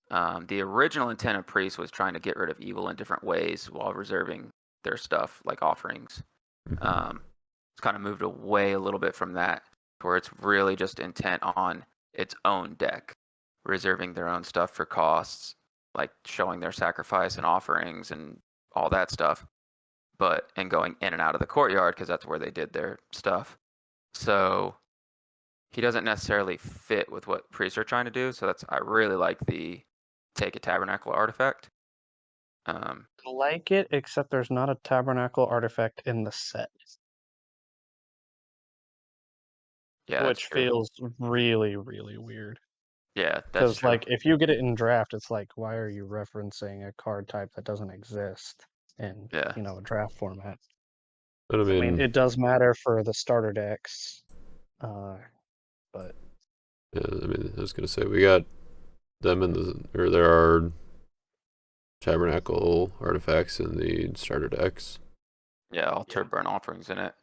The original intent of Priest was trying to get rid of evil in different ways while reserving their stuff like offerings. It's kind of moved away a little bit from that, where it's really just intent on its own deck, reserving their own stuff for costs, like showing their sacrifice and offerings and all that stuff, and going in and out of the courtyard because that's where they did their stuff. So he doesn't necessarily fit with what priests are trying to do. So I really like the take a tabernacle artifact. I like it, except there's not a tabernacle artifact in the set. Yeah, that's which true. feels really, really weird. Yeah, that's Because, true. like, if you get it in draft, it's like, why are you referencing a card type that doesn't exist in, Yeah. a draft format? But I I mean, mean, it does matter for the starter decks, but yeah, I mean, I was gonna say we got them in or there are Tabernacle artifacts in the starter decks. Yeah, altar burn offerings in it.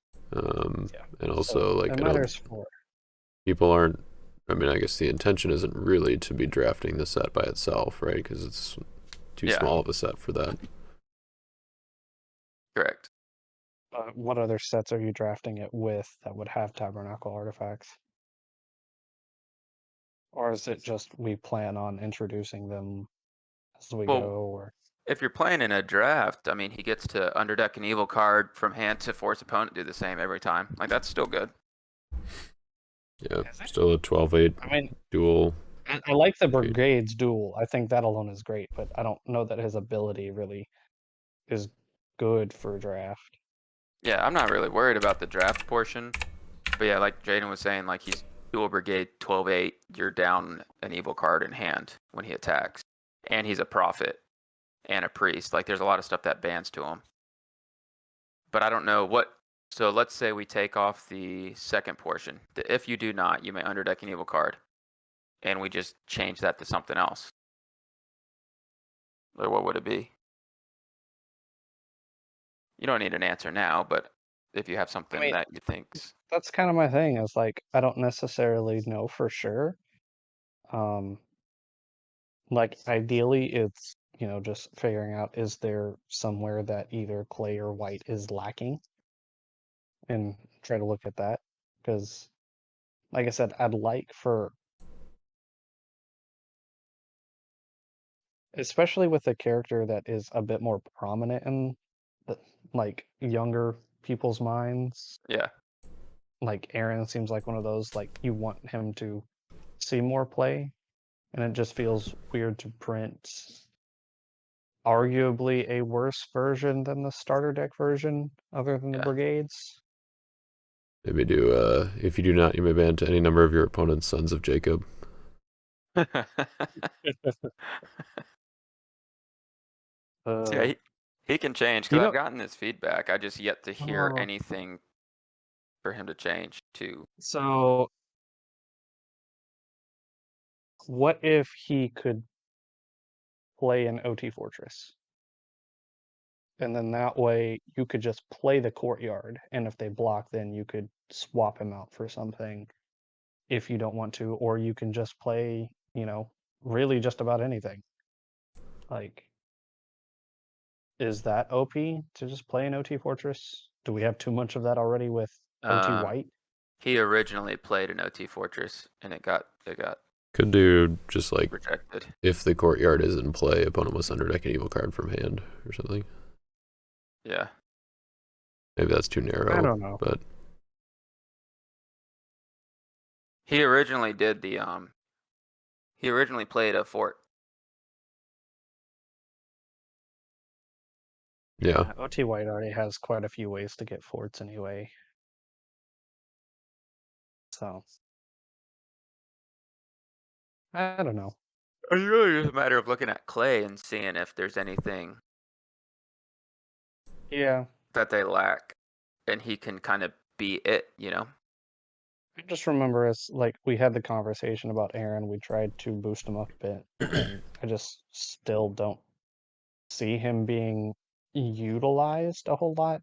yeah. And So also, like, it I know matters for. people aren't. I mean, I guess the intention isn't really to be drafting the set by itself, right? Because it's too Yeah. small of a set for that. Correct. What other sets are you drafting it with that would have Tabernacle artifacts? Or is it just we plan on introducing them as we Well, go? Or if you're playing in a draft, I mean, he gets to underdeck an evil card from hand to force opponent to do the same every time. Like, that's still good. Yeah, Is it? still a 12/8 I mean, dual. I like the Okay. Brigades duel. I think that alone is great, but I don't know that his ability really is good for draft. Yeah, I'm not really worried about the draft portion. But yeah, like Jaden was saying, like he's dual brigade 12/8, you're down an evil card in hand when he attacks. And he's a prophet and a priest. Like there's a lot of stuff that bans to him. But I don't know what. So let's say we take off the second portion. The if you do not, you may underdeck an evil card. And we just change that to something else. Or what would it be? You don't need an answer now, but if you have something mean, that you think's That's kind of my thing, is like I don't necessarily know for sure. Like ideally it's, just figuring out, is there somewhere that either clay or white is lacking, and try to look at that. Because like I said, I'd like for, especially with a character that is a bit more prominent in the, like, younger people's minds. yeah. Like Aaron seems like one of those, like, you want him to see more play, and it just feels weird to print arguably a worse version than the starter deck version, other than the Yeah. brigades. Maybe do. If you do not, you may ban to any number of your opponent's sons of Jacob. Yeah, he can change You because know, I've gotten this feedback. I just yet to hear uh, anything for him to change to. so what if he could play an OT Fortress? And then that way you could just play the courtyard, and if they block, then you could swap him out for something if you don't want to, or you can just play, really just about anything. Like, is that OP to just play an OT Fortress? Do we have too much of that already with OT White? He originally played an OT Fortress and it got Could do just like rejected. if the courtyard is in play, opponent must underdeck an evil card from hand or something. Yeah. Maybe that's too narrow. I don't know. But He originally did the he originally played a fort. yeah, OT White already has quite a few ways to get forts anyway. So I don't know. It's really just a matter of looking at Clay and seeing if there's anything Yeah, that they lack, and he can kind of be it, I just remember it's like we had the conversation about Aaron. We tried to boost him up a bit, and I just still don't see him being utilized a whole lot.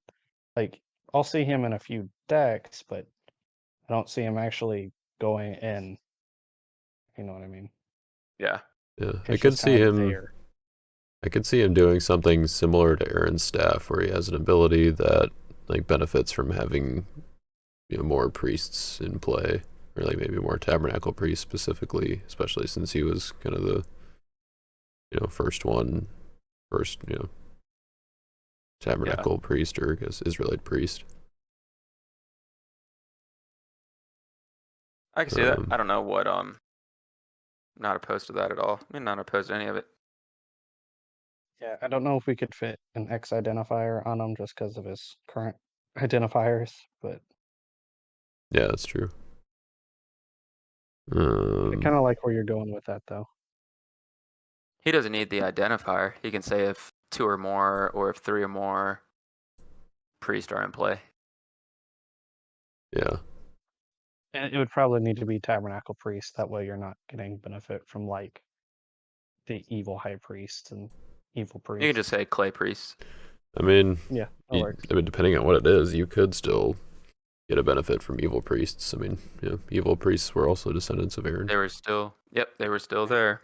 Like, I'll see him in a few decks, but I don't see him actually going in. You know what I mean? Yeah. yeah. He's just kind of there. I could see him doing something similar to Aaron's staff, where he has an ability that like benefits from having more priests in play, or like maybe more tabernacle priests specifically, especially since he was kind of the first tabernacle priest, or I guess Israelite priest. I can see that. I don't know what not opposed to that at all. I mean, not opposed to any of it. Yeah, I don't know if we could fit an X identifier on him just because of his current identifiers, but Yeah, that's true. I kind of like where you're going with that, though. He doesn't need the identifier. He can say if 2 or more, or if 3 or more priests are in play. Yeah. And it would probably need to be Tabernacle Priest. That way you're not getting benefit from, like, the evil High Priest and evil You can Priest. just say clay priests. I mean, Yeah, that works. I mean, depending on what it is, you could still get a benefit from evil priests. I mean, yeah, evil priests were also descendants of Aaron. They were still, they were still there.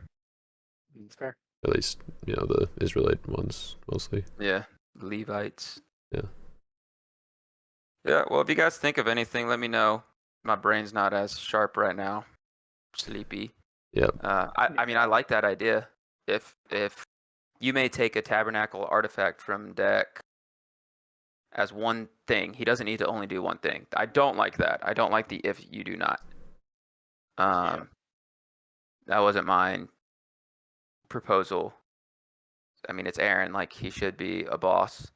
That's fair. At least, the Israelite ones mostly. Yeah, Levites. Yeah. Yeah, well, if you guys think of anything, let me know. My brain's not as sharp right now. Sleepy. Yep. I mean, I like that idea. If you may take a tabernacle artifact from deck as one thing, he doesn't need to only do one thing. I don't like that. I don't like the if you do not. That wasn't mine proposal. I mean, it's Aaron. Like, he should be a boss.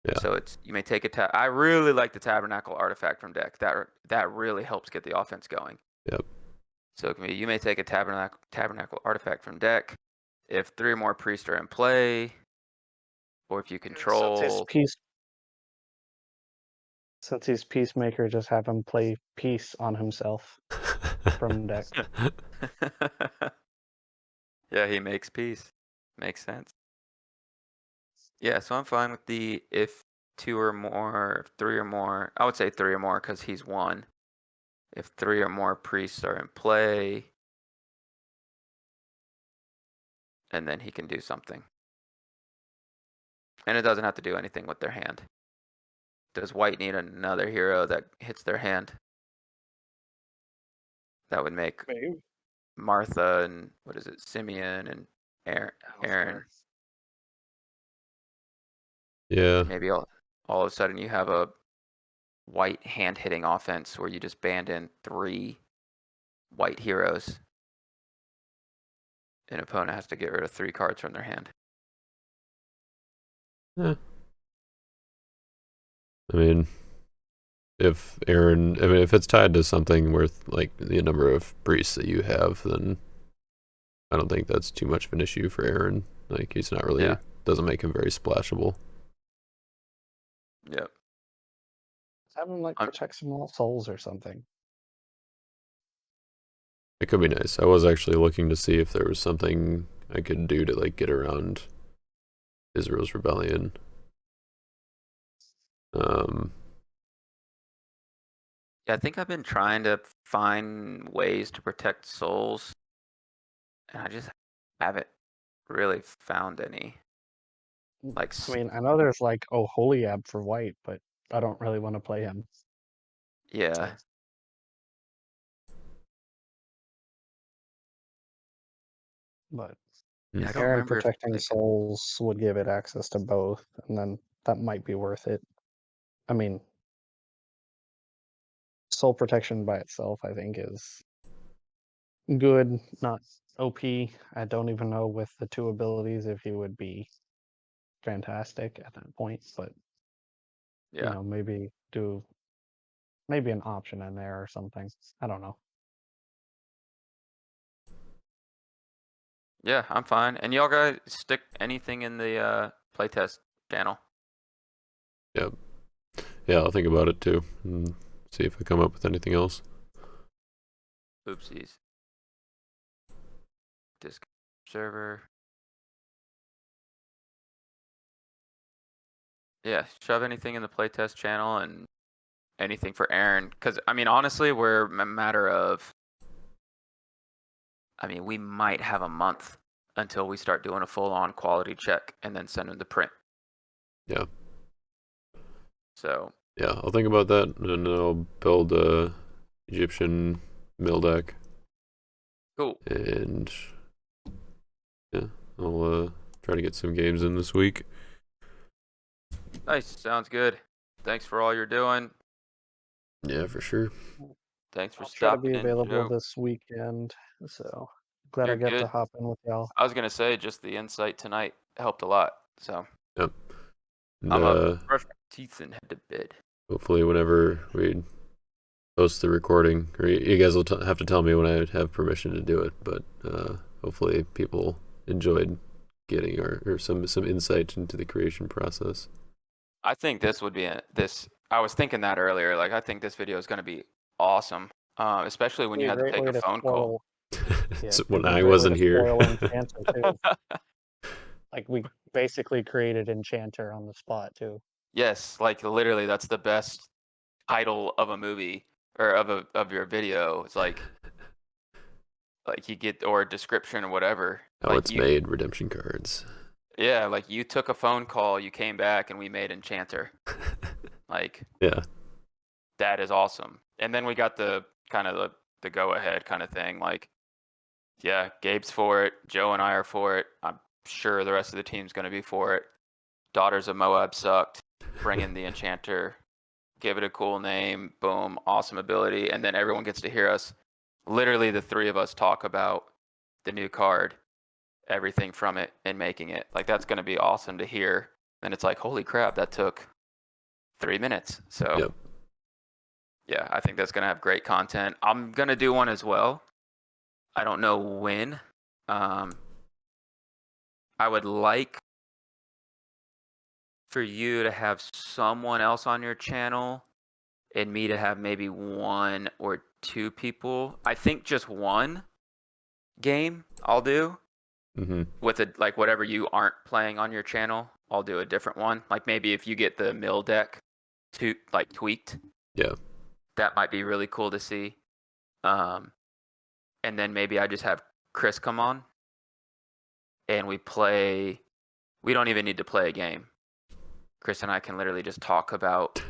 Yeah. So you may take I really like the tabernacle artifact from deck. That really helps get the offense going. Yep. So it can be, you may take a tabernacle artifact from deck if 3 or more priests are in play, or if you control. Since he's Peacemaker, just have him play peace on himself from deck. Yeah, he makes peace. Makes sense. Yeah, so I'm fine with the if 2 or more, if 3 or more. I would say 3 or more because he's 1. If 3 or more priests are in play, and then he can do something. And it doesn't have to do anything with their hand. Does white need another hero that hits their hand? That would make Maybe. Martha and what is it, Simeon and Aaron. Yeah. Maybe all of a sudden you have a white hand hitting offense where you just band in 3 white heroes. An opponent has to get rid of 3 cards from their hand. Yeah. I mean, if it's tied to something worth like the number of priests that you have, then I don't think that's too much of an issue for Aaron. Like, he's not really, doesn't make him very splashable. Yep. Have him like protect some lost souls or something. It could be nice. I was actually looking to see if there was something I could do to like get around Israel's rebellion. Yeah, I think I've been trying to find ways to protect souls, and I just haven't really found any. Like, I mean, I know there's like Holiab for white, but I don't really want to play him. yeah. But Yeah, I don't Aaron remember if, protecting like, souls would give it access to both, and then that might be worth it. I mean, soul protection by itself, I think, is good, not OP. I don't even know with the 2 abilities if he would be fantastic at that point, but yeah. maybe do an option in there or something. I don't know. Yeah, I'm fine. And y'all guys stick anything in the playtest channel. Yep. Yeah, I'll think about it too and see if I come up with anything else. Oopsies. Disc server. Yeah, shove anything in the playtest channel and anything for Aaron. Because, I mean, honestly, we're a matter of... I mean, we might have a month until we start doing a full-on quality check and then send him the print. Yeah. So... yeah, I'll think about that, and I'll build a Egyptian mill deck. Cool. And yeah, I'll try to get some games in this week. Nice. Sounds good. Thanks for all you're doing. Yeah, for sure. Thanks for I'll try to stopping be in, available Joe. this weekend, so glad You're I get to good. hop in with y'all. I was gonna say just the insight tonight helped a lot. So Yep. And, I'm up, brush my teeth and head to bed. hopefully, whenever we post the recording, or you guys will have to tell me when I have permission to do it. But hopefully, people enjoyed getting or some insight into the creation process. I think this would be this. I was thinking that earlier. Like, I think this video is going to be awesome, especially when you Be a had to great take way a to phone call. spoil. Yeah, So it'd when be a I great way wasn't to here. spoil Enchanter too. Like we basically created Enchanter on the spot too. Yes, like literally, that's the best title of a movie or of your video. It's like you get, or a description or whatever. How Like it's you, made, redemption cards. yeah, like you took a phone call, you came back, and we made Enchanter. Like Yeah. that is awesome. And then we got the kind of the go ahead kind of thing. Like, yeah, Gabe's for it. Joe and I are for it. I'm sure the rest of the team's going to be for it. Daughters of Moab sucked. Bring in the Enchanter. Give it a cool name. Boom. Awesome ability. And then everyone gets to hear us. Literally, the three of us talk about the new card, everything from it, and making it. Like, that's going to be awesome to hear. And it's like, holy crap, that took 3 minutes. So, Yep. yeah, I think that's going to have great content. I'm going to do one as well. I don't know when. I would like for you to have someone else on your channel and me to have maybe 1 or 2 people. I think just one game I'll do Mm-hmm. with it, like whatever you aren't playing on your channel, I'll do a different one. Like maybe if you get the mill deck to like tweaked, Yeah. that might be really cool to see. And then maybe I just have Chris come on and we play. We don't even need to play a game. Chris and I can literally just talk about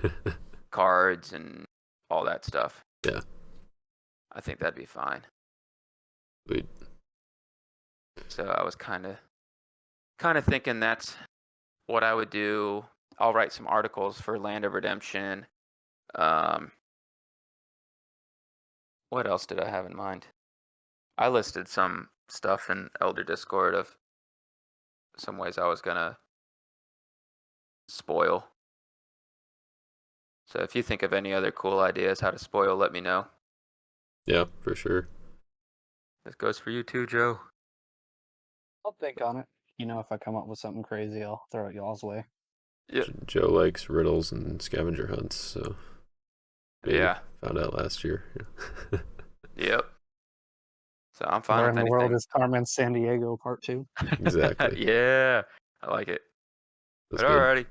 cards and all that stuff. Yeah. I think that'd be fine. Sweet. So I was kind of thinking that's what I would do. I'll write some articles for Land of Redemption. What else did I have in mind? I listed some stuff in Elder Discord of some ways I was gonna spoil. So if you think of any other cool ideas how to spoil, let me know. Yeah, for sure. This goes for you too, Joe. I'll think on it. You know, if I come up with something crazy, I'll throw it y'all's way. Yep. Joe likes riddles and scavenger hunts, so Yeah. found out last year. Yeah. Yep. So I'm fine Where with in the anything. world is Carmen San Diego Part 2? Exactly. Yeah, I like it. That's But good. alrighty.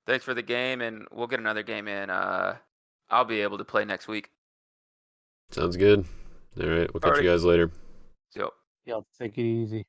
Thanks for the game, and we'll get another game in. I'll be able to play next week. Sounds good. All right, we'll catch you Alrighty. guys later. Yep. Y'all take it easy.